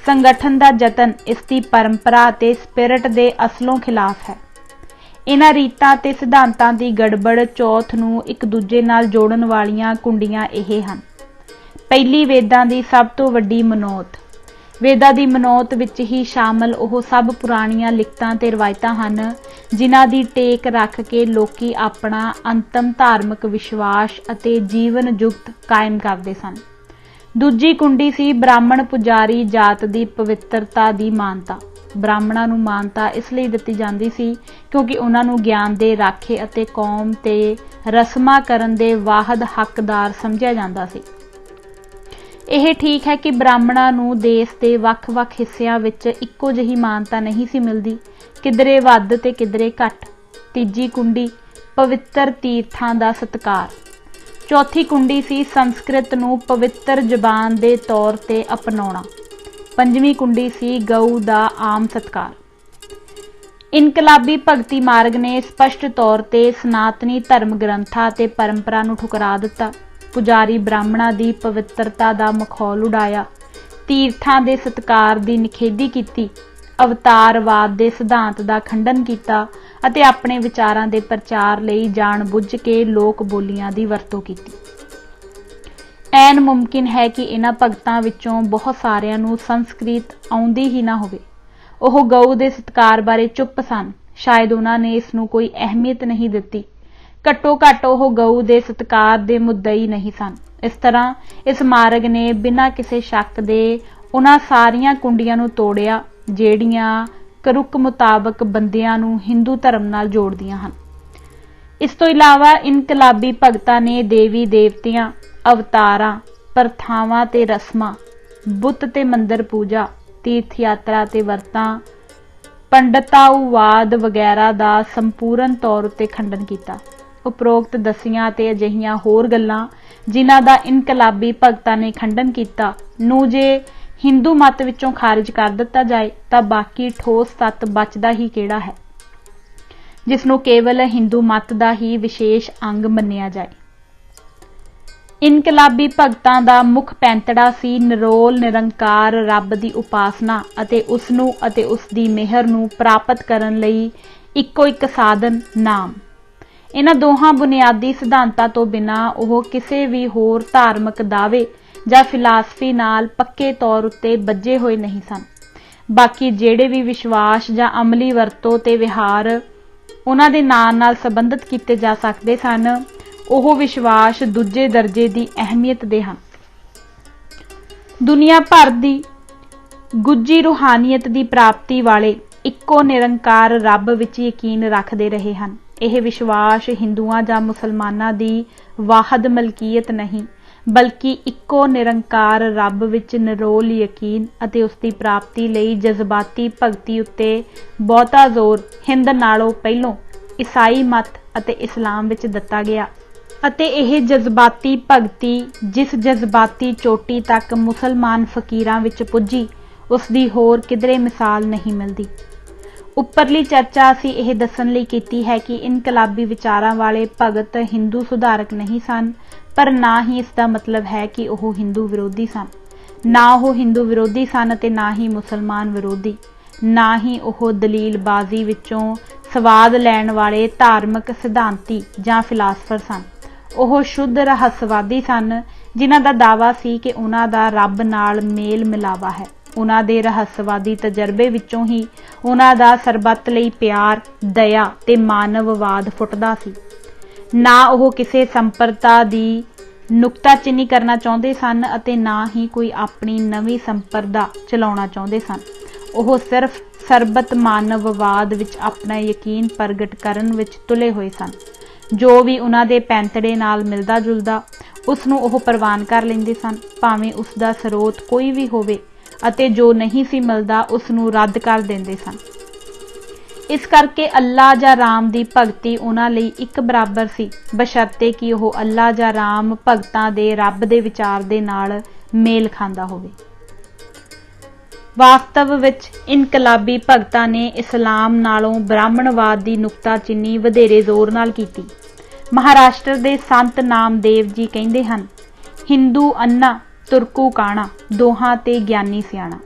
संगठन दा जतन इसकी परंपरा ते स्पिरिट दे असलों खिलाफ है। इन्हां रीतां ते सिद्धांतां दी गड़बड़ चौथ नूं एक दूजे नाल जोड़न वालियां कुंडियां यह हन। पहली वेदां दी सब तो वड्डी मनोत। वेदां दी मनोत विच ही शामिल ਉਹ सब पुराणियां लिखतां ते रवायतां हन जिन्हां दी टेक रख के लोकी अपना अंतम धार्मिक विश्वास अते जीवन जुगत कायम करदे सन। दूजी कुंडी सी ब्राह्मण पुजारी जात दी पवित्रता दी मानता। ब्राह्मणां नूं मानता इसलिए दित्ती जांदी सी क्योंकि उन्हां नूं ज्ञान दे राखे अते कौम ते रस्मां करन दे वाहद हकदार समझिया जांदा सी। यह ठीक है कि ब्राह्मणां नूं देश के ਵੱਖ-ਵੱਖ हिस्सिਆਂ विच इक्को जिही मानता नहीं सी मिलदी, किधरे वध ते किधरे घट। तीजी कुंडी पवित्र तीर्थां दा सत्कार। चौथी कुंडी सी संस्कृत नूं पवित्र जबान दे तौर ते अपनाउणा। पंजवीं कुंडी सी गऊ दा आम सत्कार। इनकलाबी भगती मार्ग ने स्पष्ट तौर ते सनातनी धर्म ग्रंथां ते परंपरा नूं ठुकरा दिता। पुजारी ब्राह्मणा दी पवित्रता दा मखौल उड़ाया, तीर्थां दे सत्कार दी निखेधी कीती, अवतारवाद दे सिद्धांत दा खंडन कीता अते अपने विचारां दे प्रचार लई जाण बुੱਝ के लोक बोलियां दी वरतों कीती। ऐन मुमकिन है कि इन्हां भगतां विचों बहुत सारिਆਂ नूं संस्कृत आउंदी ही ना होवे। ਉਹ गऊ दे सत्कार बारे चुप सन, शायद उन्हां ने इस नूं कोई अहमियत नहीं दित्ती। घट्टो घੱਟ ਉਹ गऊ दे सत्कार दे मुद्दई नहीं सन। इस तरह इस मार्ग ने बिना किसी शक दे उन्हां सारियां कुंडियां नूं तोड़िया ਜਿਹੜੀਆਂ करुक मुताबक बंदियां नूं हिंदू धर्म नाल जोड़दियां हन। इस तो इलावा इनकलाबी भगतां ने देवी देवतियां, अवतारां, प्रथावां ते रस्मां, बुत ते मंदिर पूजा, तीर्थ यात्रा ते वरतां, पंडिताऊवाद वगैरह दा संपूर्ण तौर उत्ते खंडन कीता। उपरोक्त दसियां ते अजिहियां होर गल्लां जिन्हां दा इनकलाबी भगतां ने खंडन कीता नूं जे हिंदू मत विचों खारिज कर दिता जाए तां बाकी ठोस तत्त बचदा ही किहड़ा है जिस नूं केवल हिंदू मत दा ही विशेष अंग मन्निया जाए। इनकलाबी भगतां दा मुख पैंतड़ा सी निरोल निरंकार रब दी उपासना अते उसनूं अते उसदी मेहर नूं प्राप्त करन लई इक्को एक साधन नाम। इन्हां दोहां बुनियादी सिद्धांतां तो बिना ਉਹ ਕਿਸੇ भी होर धार्मिक दावे ਜਾਂ फिलासफी नाल पक्के तौर उत्ते ਬੱਝੇ होए नहीं सन। बाकी ਜਿਹੜੇ भी विश्वास ਜਾਂ अमली ਵਰਤੋਂ ਤੇ ਵਿਹਾਰ ਉਹਨਾਂ ਦੇ ਨਾਲ ਸੰਬੰਧਿਤ ਕੀਤੇ ਜਾ ਸਕਦੇ ਸਨ, ਉਹ ਵਿਸ਼ਵਾਸ ਦੂਜੇ ਦਰਜੇ ਦੀ ਅਹਿਮੀਅਤ ਦੇ ਹਨ। ਦੁਨੀਆ ਭਰ ਦੀ ਗੁੱਜੀ ਰੂਹਾਨੀਅਤ ਦੀ ਪ੍ਰਾਪਤੀ ਵਾਲੇ ਇੱਕੋ ਨਿਰੰਕਾਰ ਰੱਬ ਵਿੱਚ ਯਕੀਨ ਰੱਖਦੇ ਰਹੇ ਹਨ। ਇਹ ਵਿਸ਼ਵਾਸ ਹਿੰਦੂਆਂ ਜਾਂ ਮੁਸਲਮਾਨਾਂ ਦੀ ਵਾਹਦ ਮਲਕੀਅਤ ਨਹੀਂ, ਬਲਕਿ ਇੱਕੋ ਨਿਰੰਕਾਰ ਰੱਬ ਵਿੱਚ ਨਿਰੋਲ ਯਕੀਨ ਅਤੇ ਉਸ ਦੀ ਪ੍ਰਾਪਤੀ ਲਈ ਜਜ਼ਬਾਤੀ ਭਗਤੀ ਉੱਤੇ ਬਹੁਤਾ ਜ਼ੋਰ ਹਿੰਦ ਨਾਲੋਂ ਪਹਿਲੋਂ ਈਸਾਈ ਮਤ ਅਤੇ ਇਸਲਾਮ ਵਿੱਚ ਦਿੱਤਾ ਗਿਆ ਅਤੇ ਇਹ ਜਜ਼ਬਾਤੀ ਭਗਤੀ ਜਿਸ ਜਜ਼ਬਾਤੀ ਚੋਟੀ ਤੱਕ ਮੁਸਲਮਾਨ ਫਕੀਰਾਂ ਵਿੱਚ ਪੁੱਜੀ ਉਸ ਦੀ ਹੋਰ ਕਿਧਰੇ ਮਿਸਾਲ ਨਹੀਂ ਮਿਲਦੀ। ਉੱਪਰਲੀ ਚਰਚਾ ਅਸੀਂ ਇਹ ਦੱਸਣ ਲਈ ਕੀਤੀ ਹੈ ਕਿ ਇਨਕਲਾਬੀ ਵਿਚਾਰਾਂ ਵਾਲੇ ਭਗਤ ਹਿੰਦੂ ਸੁਧਾਰਕ ਨਹੀਂ ਸਨ, ਪਰ ਨਾ ਹੀ ਇਸ ਦਾ ਮਤਲਬ ਹੈ ਕਿ ਉਹ ਹਿੰਦੂ ਵਿਰੋਧੀ ਸਨ। ਨਾ ਉਹ ਹਿੰਦੂ ਵਿਰੋਧੀ ਸਨ ਅਤੇ ਨਾ ਹੀ ਮੁਸਲਮਾਨ ਵਿਰੋਧੀ, ਨਾ ਹੀ ਉਹ ਦਲੀਲਬਾਜ਼ੀ ਵਿੱਚੋਂ ਸਵਾਦ ਲੈਣ ਵਾਲੇ ਧਾਰਮਿਕ ਸਿਧਾਂਤੀ ਜਾਂ ਫਿਲਾਸਫਰ ਸਨ। ਉਹ ਸ਼ੁੱਧ ਰਹੱਸਵਾਦੀ ਸਨ ਜਿਨ੍ਹਾਂ ਦਾ ਦਾਅਵਾ ਸੀ ਕਿ ਉਹਨਾਂ ਦਾ ਰੱਬ ਨਾਲ ਮੇਲ ਮਿਲਾਵਾ ਹੈ। ਉਹਨਾਂ ਦੇ ਰਹੱਸਵਾਦੀ ਤਜਰਬੇ ਵਿੱਚੋਂ ਹੀ ਉਹਨਾਂ ਦਾ ਸਰਬੱਤ ਲਈ ਪਿਆਰ, ਦਇਆ ਤੇ ਮਾਨਵਵਾਦ ਫੁੱਟਦਾ ਸੀ। ਨਾ ਉਹ ਕਿਸੇ ਸੰਪਰਦਾ ਦੀ ਨੁਕਤਾਚੀਨੀ ਕਰਨਾ ਚਾਹੁੰਦੇ ਸਨ ਅਤੇ ਨਾ ਹੀ ਕੋਈ ਆਪਣੀ ਨਵੀਂ ਸੰਪਰਦਾ ਚਲਾਉਣਾ ਚਾਹੁੰਦੇ ਸਨ। ਉਹ ਸਿਰਫ ਸਰਬਤ ਮਾਨਵਵਾਦ ਵਿੱਚ ਆਪਣਾ ਯਕੀਨ ਪ੍ਰਗਟ ਕਰਨ ਵਿੱਚ ਤੁਲੇ ਹੋਏ ਸਨ। ਜੋ ਵੀ ਉਹਨਾਂ ਦੇ ਪੈਂਤੜੇ ਨਾਲ ਮਿਲਦਾ ਜੁਲਦਾ ਉਸ ਨੂੰ ਉਹ ਪ੍ਰਵਾਨ ਕਰ ਲੈਂਦੇ ਸਨ, ਭਾਵੇਂ ਉਸ ਦਾ ਸਰੋਤ ਕੋਈ ਵੀ ਹੋਵੇ, ਅਤੇ ਜੋ ਨਹੀਂ ਸੀ ਮਿਲਦਾ ਉਸ ਨੂੰ ਰੱਦ ਕਰ ਦਿੰਦੇ ਸਨ। ਇਸ ਕਰਕੇ ਅੱਲਾ ਜਾਂ ਰਾਮ ਦੀ ਭਗਤੀ ਉਹਨਾਂ ਲਈ ਇੱਕ ਬਰਾਬਰ ਸੀ, ਬਸ਼ਰਤੇ ਕਿ ਉਹ ਅੱਲਾ ਜਾਂ ਰਾਮ ਭਗਤਾਂ ਦੇ ਰੱਬ ਦੇ ਵਿਚਾਰ ਦੇ ਨਾਲ ਮੇਲ ਖਾਂਦਾ ਹੋਵੇ। ਵਾਸਤਵ ਵਿੱਚ ਇਨਕਲਾਬੀ ਭਗਤਾਂ ਨੇ ਇਸਲਾਮ ਨਾਲੋਂ ਬ੍ਰਾਹਮਣਵਾਦ ਦੀ ਨੁਕਤਾਚੀਨੀ ਵਧੇਰੇ ਜ਼ੋਰ ਨਾਲ ਕੀਤੀ। ਮਹਾਰਾਸ਼ਟਰ ਦੇ ਸੰਤ ਨਾਮਦੇਵ ਜੀ ਕਹਿੰਦੇ ਹਨ, ਹਿੰਦੂ ਅੰਨਾ ਤੁਰਕੂ ਕਾਣਾ, ਦੋਹਾਂ ਤੇ ਗਿਆਨੀ ਸਿਆਣਾ।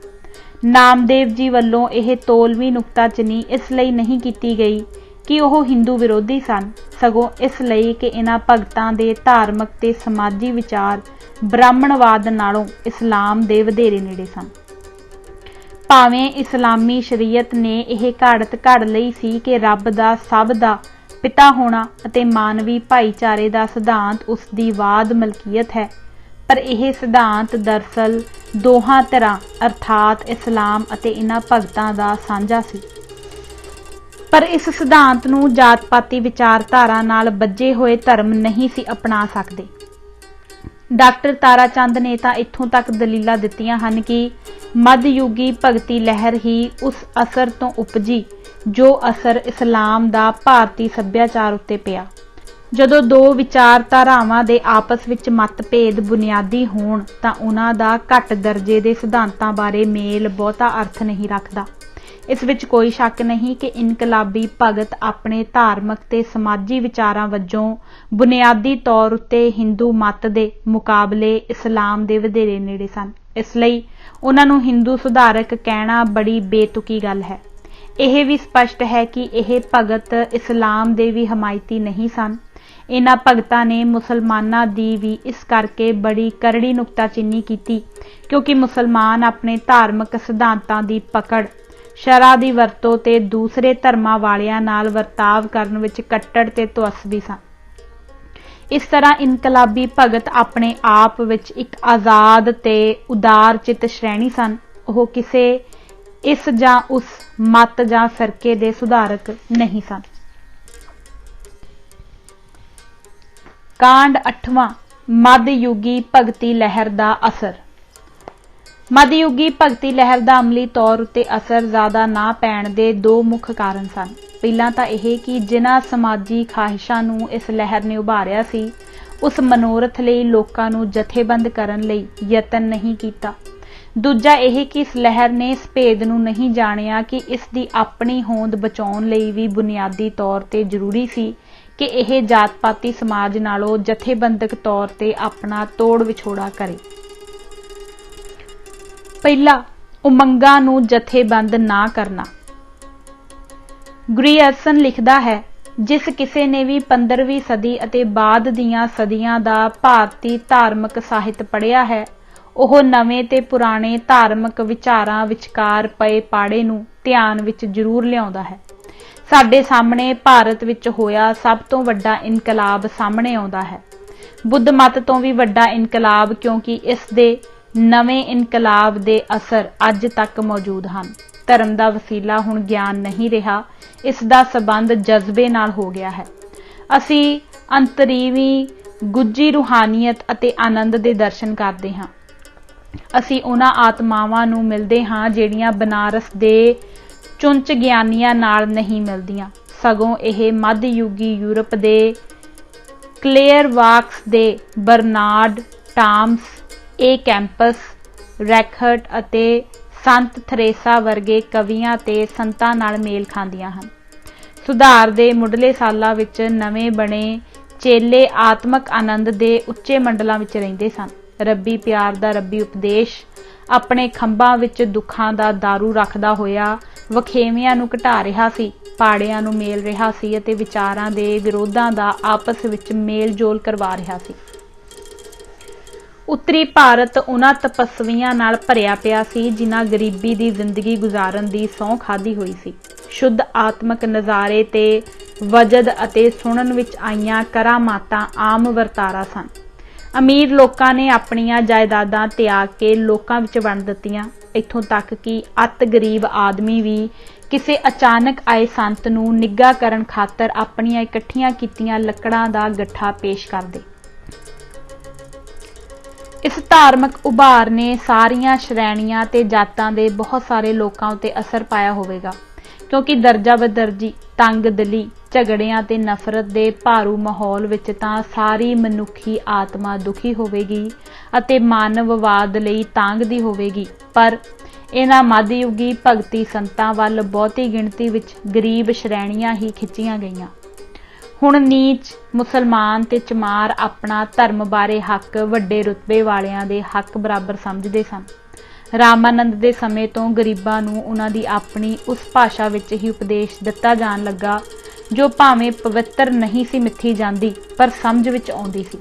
ਨਾਮਦੇਵ ਜੀ ਵੱਲੋਂ ਇਹ ਤੋਲਵੀਂ ਨੁਕਤਾਚੀਨੀ ਇਸ ਲਈ ਨਹੀਂ ਕੀਤੀ ਗਈ ਕਿ ਉਹ ਹਿੰਦੂ ਵਿਰੋਧੀ ਸਨ, ਸਗੋਂ ਇਸ ਲਈ ਕਿ ਇਹਨਾਂ ਭਗਤਾਂ ਦੇ ਧਾਰਮਿਕ ਤੇ ਸਮਾਜੀ ਵਿਚਾਰ ਬ੍ਰਾਹਮਣਵਾਦ ਨਾਲੋਂ ਇਸਲਾਮ ਦੇ ਵਧੇਰੇ ਨੇੜੇ ਸਨ। ਭਾਵੇਂ ਇਸਲਾਮੀ ਸ਼ਰੀਅਤ ਨੇ ਇਹ ਘਾੜਤ ਘੜ ਲਈ ਸੀ ਕਿ ਰੱਬ ਦਾ ਸਭ ਦਾ ਪਿਤਾ ਹੋਣਾ ਅਤੇ ਮਾਨਵੀ ਭਾਈਚਾਰੇ ਦਾ ਸਿਧਾਂਤ ਉਸ ਦੀ ਵਾਦ ਮਲਕੀਅਤ ਹੈ, ਪਰ ਇਹ ਸਿਧਾਂਤ ਦਰਅਸਲ ਦੋਹਾਂ ਧਿਰਾਂ ਅਰਥਾਤ ਇਸਲਾਮ ਅਤੇ ਇਹਨਾਂ ਭਗਤਾਂ ਦਾ ਸਾਂਝਾ ਸੀ। ਪਰ ਇਸ ਸਿਧਾਂਤ ਨੂੰ ਜਾਤ-ਪਾਤੀ ਵਿਚਾਰਧਾਰਾ ਨਾਲ ਬੱਝੇ ਹੋਏ ਧਰਮ ਨਹੀਂ ਸੀ ਅਪਣਾ ਸਕਦੇ। ਡਾਕਟਰ ਤਾਰਾ ਚੰਦ ਨੇ ਤਾਂ ਇੱਥੋਂ ਤੱਕ ਦਲੀਲਾਂ ਦਿੱਤੀਆਂ ਹਨ ਕਿ ਮੱਧਯੁਗੀ ਭਗਤੀ ਲਹਿਰ ਹੀ ਉਸ ਅਸਰ ਤੋਂ ਉਪਜੀ ਜੋ ਅਸਰ ਇਸਲਾਮ ਦਾ ਭਾਰਤੀ ਸੱਭਿਆਚਾਰ ਉੱਤੇ ਪਿਆ। ਜਦੋਂ ਦੋ ਵਿਚਾਰਧਾਰਾਵਾਂ ਦੇ ਆਪਸ ਵਿੱਚ ਮਤਭੇਦ ਬੁਨਿਆਦੀ ਹੋਣ ਤਾਂ ਉਹਨਾਂ ਦਾ ਘੱਟ ਦਰਜੇ ਦੇ ਸਿਧਾਂਤਾਂ ਬਾਰੇ ਮੇਲ ਬਹੁਤਾ ਅਰਥ ਨਹੀਂ ਰੱਖਦਾ। ਇਸ ਵਿੱਚ ਕੋਈ ਸ਼ੱਕ ਨਹੀਂ ਕਿ ਇਨਕਲਾਬੀ ਭਗਤ ਆਪਣੇ ਧਾਰਮਿਕ ਤੇ ਸਮਾਜੀ ਵਿਚਾਰਾਂ ਵਜੋਂ ਬੁਨਿਆਦੀ ਤੌਰ ਉੱਤੇ ਹਿੰਦੂ ਮਤ ਦੇ ਮੁਕਾਬਲੇ ਇਸਲਾਮ ਦੇ ਵਧੇਰੇ ਨੇੜੇ ਸਨ। ਇਸ ਲਈ ਉਹਨਾਂ ਨੂੰ ਹਿੰਦੂ ਸੁਧਾਰਕ ਕਹਿਣਾ ਬੜੀ ਬੇਤੁਕੀ ਗੱਲ ਹੈ। ਇਹ ਵੀ ਸਪਸ਼ਟ ਹੈ ਕਿ ਇਹ ਭਗਤ ਇਸਲਾਮ ਦੇ ਵੀ ਹਮਾਇਤੀ ਨਹੀਂ ਸਨ। ਇਹਨਾਂ ਭਗਤਾਂ ਨੇ ਮੁਸਲਮਾਨਾਂ ਦੀ ਵੀ ਇਸ ਕਰਕੇ ਬੜੀ ਕਰੜੀ ਨੁਕਤਾਚੀਨੀ ਕੀਤੀ ਕਿਉਂਕਿ ਮੁਸਲਮਾਨ ਆਪਣੇ ਧਾਰਮਿਕ ਸਿਧਾਂਤਾਂ ਦੀ ਪਕੜ, ਸ਼ਰ੍ਹਾ ਦੀ ਵਰਤੋਂ ਤੇ ਦੂਸਰੇ ਧਰਮਾਂ ਵਾਲਿਆਂ ਨਾਲ ਵਰਤਾਵ ਕਰਨ ਵਿੱਚ ਕੱਟੜ ਤੇ ਤਵੱਸਵੀ ਸਨ। ਇਸ ਤਰ੍ਹਾਂ ਇਨਕਲਾਬੀ ਭਗਤ ਆਪਣੇ ਆਪ ਵਿੱਚ ਇੱਕ ਆਜ਼ਾਦ ਤੇ ਉਦਾਰ ਚਿੱਤ ਸ਼੍ਰੇਣੀ ਸਨ। ਉਹ ਕਿਸੇ ਇਸ ਜਾਂ ਉਸ ਮਤ ਜਾਂ ਫਿਰਕੇ ਦੇ ਸੁਧਾਰਕ ਨਹੀਂ ਸਨ। ਕਾਂਡ 8ਵਾਂ ਮੱਧਯੁਗੀ ਭਗਤੀ ਲਹਿਰ ਦਾ ਅਸਰ। ਮੱਧਯੁਗੀ ਭਗਤੀ ਲਹਿਰ ਦਾ ਅਮਲੀ ਤੌਰ ਉੱਤੇ ਅਸਰ ਜ਼ਿਆਦਾ ਨਾ ਪੈਣ ਦੇ ਦੋ ਮੁੱਖ ਕਾਰਨ ਸਨ। ਪਹਿਲਾਂ ਤਾਂ ਇਹ ਕਿ ਜਿਨ੍ਹਾਂ ਸਮਾਜੀ ਖਾਹਿਸ਼ਾਂ ਨੂੰ ਇਸ ਲਹਿਰ ਨੇ ਉਭਾਰਿਆ ਸੀ ਉਸ ਮਨੋਰਥ ਲਈ ਲੋਕਾਂ ਨੂੰ ਜਥੇਬੰਦ ਕਰਨ ਲਈ ਯਤਨ ਨਹੀਂ ਕੀਤਾ। ਦੂਜਾ ਇਹ ਕਿ ਇਸ ਲਹਿਰ ਨੇ ਇਸ ਭੇਦ ਨੂੰ ਨਹੀਂ ਜਾਣਿਆ ਕਿ ਇਸ ਦੀ ਆਪਣੀ ਹੋਂਦ ਬਚਾਉਣ ਲਈ ਵੀ ਬੁਨਿਆਦੀ ਤੌਰ ਤੇ ਜ਼ਰੂਰੀ ਸੀ ਕਿ ਇਹ ਜਾਤ-ਪਾਤੀ ਸਮਾਜ ਨਾਲੋਂ ਜਥੇਬੰਦਕ ਤੌਰ ਤੇ ਆਪਣਾ ਤੋੜ ਵਿਛੋੜਾ ਕਰੇ। ਪਹਿਲਾ, ਉਮੰਗਾਂ ਨੂੰ ਜਥੇਬੰਦ ਨਾ ਕਰਨਾ। ਗ੍ਰੀਅਰਸਨ ਲਿਖਦਾ ਹੈ, ਜਿਸ ਕਿਸੇ ਨੇ ਵੀ 15ਵੀਂ ਸਦੀ ਅਤੇ ਬਾਅਦ ਦੀਆਂ ਸਦੀਆਂ ਦਾ ਭਾਰਤੀ ਧਾਰਮਿਕ ਸਾਹਿਤ ਪੜ੍ਹਿਆ ਹੈ, ਉਹ ਨਵੇਂ ਤੇ ਪੁਰਾਣੇ ਧਾਰਮਿਕ ਵਿਚਾਰਾਂ ਵਿਚਕਾਰ ਪਏ ਪਾੜੇ ਨੂੰ ਧਿਆਨ ਵਿੱਚ ਜ਼ਰੂਰ ਲਿਆਉਂਦਾ ਹੈ। ਸਾਡੇ ਸਾਹਮਣੇ ਭਾਰਤ ਵਿੱਚ ਹੋਇਆ ਸਭ ਤੋਂ ਵੱਡਾ ਇਨਕਲਾਬ ਸਾਹਮਣੇ ਆਉਂਦਾ ਹੈ। ਬੁੱਧ ਮਤ ਤੋਂ ਵੀ ਵੱਡਾ ਇਨਕਲਾਬ, ਕਿਉਂਕਿ ਇਸ ਦੇ ਨਵੇਂ ਇਨਕਲਾਬ ਦੇ ਅਸਰ ਅੱਜ ਤੱਕ ਮੌਜੂਦ ਹਨ। ਧਰਮ ਦਾ ਵਸੀਲਾ ਹੁਣ ਗਿਆਨ ਨਹੀਂ ਰਿਹਾ, ਇਸ ਦਾ ਸਬੰਧ ਜਜ਼ਬੇ ਨਾਲ ਹੋ ਗਿਆ ਹੈ। ਅਸੀਂ ਅੰਤਰੀਵੀ ਗੁੱਜੀ ਰੂਹਾਨੀਅਤ ਅਤੇ ਆਨੰਦ ਦੇ ਦਰਸ਼ਨ ਕਰਦੇ ਹਾਂ। ਅਸੀਂ ਉਹਨਾਂ ਆਤਮਾਵਾਂ ਨੂੰ ਮਿਲਦੇ ਹਾਂ ਜਿਹੜੀਆਂ ਬਨਾਰਸ ਦੇ ਚੁੰਚ ਗਿਆਨੀਆਂ ਨਾਲ ਨਹੀਂ ਮਿਲਦੀਆਂ, ਸਗੋਂ ਇਹ ਮੱਧਯੁਗੀ ਯੂਰਪ ਦੇ ਕਲੇਅਰਵਾਕਸ ਦੇ ਬਰਨਾਰਡ ਟਾਮਸ, ਏ ਕੈਂਪਸ, ਰੈਕਹਰਟ ਅਤੇ ਸੰਤ ਥਰੇਸਾ ਵਰਗੇ ਕਵੀਆਂ ਤੇ ਸੰਤਾਂ ਨਾਲ ਮੇਲ ਖਾਂਦੀਆਂ ਹਨ। ਸੁਧਾਰ ਦੇ ਮੁੱਢਲੇ ਸਾਲਾਂ ਵਿੱਚ ਨਵੇਂ ਬਣੇ ਚੇਲੇ ਆਤਮਕ ਆਨੰਦ ਦੇ ਉੱਚੇ ਮੰਡਲਾਂ ਵਿੱਚ ਰਹਿੰਦੇ ਸਨ। ਰੱਬੀ ਪਿਆਰ ਦਾ ਰੱਬੀ ਉਪਦੇਸ਼ ਆਪਣੇ ਖੰਭਾਂ ਵਿੱਚ ਦੁੱਖਾਂ ਦਾ ਦਾਰੂ ਰੱਖਦਾ ਹੋਇਆ ਵਖੇਵਿਆਂ ਨੂੰ ਘਟਾ ਰਿਹਾ ਸੀ, ਪਾੜਿਆਂ ਨੂੰ ਮੇਲ ਰਿਹਾ ਸੀ ਅਤੇ ਵਿਚਾਰਾਂ ਦੇ ਵਿਰੋਧਾਂ ਦਾ ਆਪਸ ਵਿੱਚ ਮੇਲ ਜੋਲ ਕਰਵਾ ਰਿਹਾ ਸੀ। ਉੱਤਰੀ ਭਾਰਤ ਉਹਨਾਂ ਤਪਸਵੀਆਂ ਨਾਲ ਭਰਿਆ ਪਿਆ ਸੀ ਜਿਨ੍ਹਾਂ ਗਰੀਬੀ ਦੀ ਜ਼ਿੰਦਗੀ ਗੁਜ਼ਾਰਨ ਦੀ ਸਹੁੰ ਖਾਧੀ ਹੋਈ ਸੀ। ਸ਼ੁੱਧ ਆਤਮਕ ਨਜ਼ਾਰੇ ਤੇ ਵਜਦ ਅਤੇ ਸੁਣਨ ਵਿੱਚ ਆਈਆਂ ਕਰਾਮਾਤਾਂ ਆਮ ਵਰਤਾਰਾ ਸਨ। ਅਮੀਰ ਲੋਕਾਂ ਨੇ ਆਪਣੀਆਂ ਜਾਇਦਾਦਾਂ ਤਿਆਗ ਕੇ ਲੋਕਾਂ ਵਿੱਚ ਵੰਡ ਦਿੱਤੀਆਂ, ਇੱਥੋਂ ਤੱਕ ਕਿ ਅਤ ਗਰੀਬ ਆਦਮੀ ਵੀ ਕਿਸੇ ਅਚਾਨਕ ਆਏ ਸੰਤ ਨੂੰ ਨਿੱਘਾ ਕਰਨ ਖਾਤਰ ਆਪਣੀਆਂ ਇਕੱਠੀਆਂ ਕੀਤੀਆਂ ਲੱਕੜਾਂ ਦਾ ਗੱਠਾ ਪੇਸ਼ ਕਰਦੇ। ਇਸ ਧਾਰਮਿਕ ਉਭਾਰ ਨੇ ਸਾਰੀਆਂ ਸ਼੍ਰੇਣੀਆਂ ਤੇ ਜਾਤਾਂ ਦੇ ਬਹੁਤ ਸਾਰੇ ਲੋਕਾਂ ਉੱਤੇ ਅਸਰ ਪਾਇਆ ਹੋਵੇਗਾ, ਕਿਉਂਕਿ ਦਰਜਾ ਬਦਰਜੀ, ਤੰਗ ਦਿਲੀ, ਝਗੜਿਆਂ ਤੇ ਨਫ਼ਰਤ ਦੇ ਭਾਰੂ ਮਾਹੌਲ ਵਿੱਚ ਤਾਂ ਸਾਰੀ ਮਨੁੱਖੀ ਆਤਮਾ ਦੁਖੀ ਹੋਵੇਗੀ ਅਤੇ ਮਾਨਵਵਾਦ ਲਈ ਤਾਂਘਦੀ ਹੋਵੇਗੀ। ਪਰ ਇਹਨਾਂ ਮੱਧਯੁਗੀ ਭਗਤੀ ਸੰਤਾਂ ਵੱਲ ਬਹੁਤੀ ਗਿਣਤੀ ਵਿੱਚ ਗਰੀਬ ਸ਼੍ਰੇਣੀਆਂ ਹੀ ਖਿੱਚੀਆਂ ਗਈਆਂ। ਹੁਣ ਨੀਚ, ਮੁਸਲਮਾਨ ਤੇ ਚਮਾਰ ਆਪਣਾ ਧਰਮ ਬਾਰੇ ਹੱਕ ਵੱਡੇ ਰੁਤਬੇ ਵਾਲਿਆਂ ਦੇ ਹੱਕ ਬਰਾਬਰ ਸਮਝਦੇ ਸਨ। ਰਾਮਾਨੰਦ ਦੇ ਸਮੇਂ ਤੋਂ ਗਰੀਬਾਂ ਨੂੰ ਉਹਨਾਂ ਦੀ ਆਪਣੀ ਉਸ ਭਾਸ਼ਾ ਵਿੱਚ ਹੀ ਉਪਦੇਸ਼ ਦਿੱਤਾ ਜਾਣ ਲੱਗਾ ਜੋ ਭਾਵੇਂ ਪਵਿੱਤਰ ਨਹੀਂ ਸੀ ਮਿੱਥੀ ਜਾਂਦੀ, ਪਰ ਸਮਝ ਵਿੱਚ ਆਉਂਦੀ ਸੀ।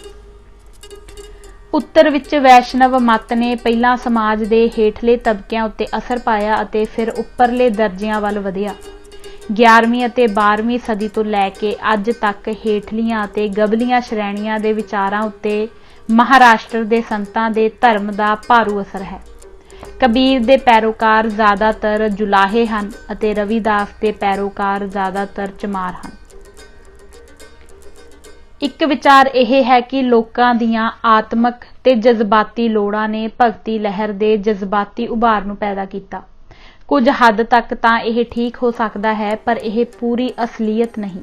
ਉੱਤਰ ਵਿੱਚ ਵੈਸ਼ਨਵ ਮੱਤ ਨੇ ਪਹਿਲਾਂ ਸਮਾਜ ਦੇ ਹੇਠਲੇ ਤਬਕਿਆਂ ਉੱਤੇ ਅਸਰ ਪਾਇਆ ਅਤੇ ਫਿਰ ਉੱਪਰਲੇ ਦਰਜਿਆਂ ਵੱਲ ਵਧਿਆ। 11ਵੀਂ ਅਤੇ 12ਵੀਂ ਸਦੀ ਤੋਂ ਲੈ ਕੇ ਅੱਜ ਤੱਕ ਹੇਠਲੀਆਂ ਅਤੇ ਗਬਲੀਆਂ ਸ਼੍ਰੇਣੀਆਂ ਦੇ ਵਿਚਾਰਾਂ ਉੱਤੇ ਮਹਾਰਾਸ਼ਟਰ ਦੇ ਸੰਤਾਂ ਦੇ ਧਰਮ ਦਾ ਭਾਰੂ ਅਸਰ ਹੈ। ਕਬੀਰ ਦੇ ਪੈਰੋਕਾਰ ਜ਼ਿਆਦਾਤਰ ਜੁਲਾਹੇ ਹਨ ਅਤੇ ਰਵਿਦਾਸ ਦੇ ਪੈਰੋਕਾਰ ਜ਼ਿਆਦਾਤਰ ਚਮਾਰ ਹਨ। ਇੱਕ ਵਿਚਾਰ ਇਹ ਹੈ ਕਿ ਲੋਕਾਂ ਦੀਆਂ ਆਤਮਕ ਤੇ ਜਜ਼ਬਾਤੀ ਲੋੜਾਂ ਨੇ ਭਗਤੀ ਲਹਿਰ ਦੇ ਜਜ਼ਬਾਤੀ ਉਭਾਰ ਨੂੰ ਪੈਦਾ ਕੀਤਾ। ਕੁਝ ਹੱਦ ਤੱਕ ਤਾਂ ਇਹ ਠੀਕ ਹੋ ਸਕਦਾ ਹੈ, ਪਰ ਇਹ ਪੂਰੀ ਅਸਲੀਅਤ ਨਹੀਂ।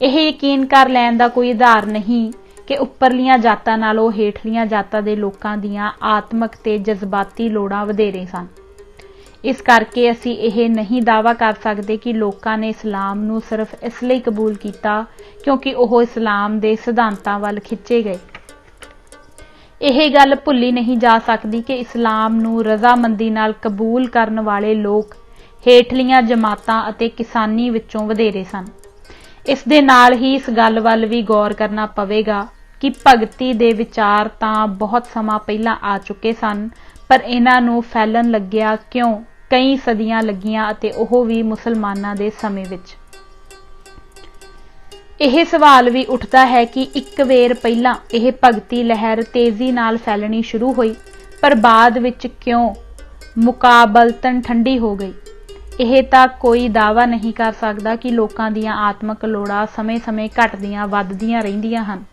ਇਹ ਯਕੀਨ ਕਰ ਲੈਣ ਦਾ ਕੋਈ ਆਧਾਰ ਨਹੀਂ ਕਿ ਉੱਪਰਲੀਆਂ ਜਾਤਾਂ ਨਾਲੋਂ ਹੇਠਲੀਆਂ ਜਾਤਾਂ ਦੇ ਲੋਕਾਂ ਦੀਆਂ ਆਤਮਕ ਤੇ ਜਜ਼ਬਾਤੀ ਲੋੜਾਂ ਵਧੇਰੇ ਸਨ। ਇਸ ਕਰਕੇ ਅਸੀਂ ਇਹ ਨਹੀਂ ਦਾਅਵਾ ਕਰ ਸਕਦੇ ਕਿ ਲੋਕਾਂ ਨੇ ਇਸਲਾਮ ਨੂੰ ਸਿਰਫ ਇਸ ਲਈ ਕਬੂਲ ਕੀਤਾ ਕਿਉਂਕਿ ਉਹ ਇਸਲਾਮ ਦੇ ਸਿਧਾਂਤਾਂ ਵੱਲ ਖਿੱਚੇ ਗਏ। ਇਹ ਗੱਲ ਭੁੱਲੀ ਨਹੀਂ ਜਾ ਸਕਦੀ ਕਿ ਇਸਲਾਮ ਨੂੰ ਰਜ਼ਾਮੰਦੀ ਨਾਲ ਕਬੂਲ ਕਰਨ ਵਾਲੇ ਲੋਕ ਹੇਠਲੀਆਂ ਜਮਾਤਾਂ ਅਤੇ ਕਿਸਾਨੀ ਵਿੱਚੋਂ ਵਧੇਰੇ ਸਨ। ਇਸ ਦੇ ਨਾਲ ਹੀ ਇਸ ਗੱਲ ਵੱਲ ਵੀ ਗੌਰ ਕਰਨਾ ਪਵੇਗਾ ਕਿ ਭਗਤੀ ਦੇ ਵਿਚਾਰ ਤਾਂ ਬਹੁਤ ਸਮਾਂ ਪਹਿਲਾਂ ਆ ਚੁੱਕੇ ਸਨ, ਪਰ ਇਹਨਾਂ ਨੂੰ ਫੈਲਣ ਲੱਗਿਆ ਕਿਉਂ ਕਈ ਸਦੀਆਂ ਲੱਗੀਆਂ ਅਤੇ ਉਹ ਵੀ ਮੁਸਲਮਾਨਾਂ ਦੇ ਸਮੇਂ ਵਿੱਚ। ਇਹ ਸਵਾਲ ਵੀ ਉੱਠਦਾ ਹੈ ਕਿ ਇੱਕ ਵੇਰ ਪਹਿਲਾਂ ਇਹ ਭਗਤੀ ਲਹਿਰ ਤੇਜ਼ੀ ਨਾਲ ਫੈਲਣੀ ਸ਼ੁਰੂ ਹੋਈ, ਪਰ ਬਾਅਦ ਵਿੱਚ ਕਿਉਂ ਮੁਕਾਬਲਤਨ ਠੰਡੀ ਹੋ ਗਈ। ਇਹ ਤਾਂ ਕੋਈ ਦਾਅਵਾ ਨਹੀਂ ਕਰ ਸਕਦਾ ਕਿ ਲੋਕਾਂ ਦੀਆਂ ਆਤਮਕ ਲੋੜਾਂ ਸਮੇਂ-ਸਮੇਂ ਘਟਦੀਆਂ ਵੱਧਦੀਆਂ ਰਹਿੰਦੀਆਂ ਹਨ।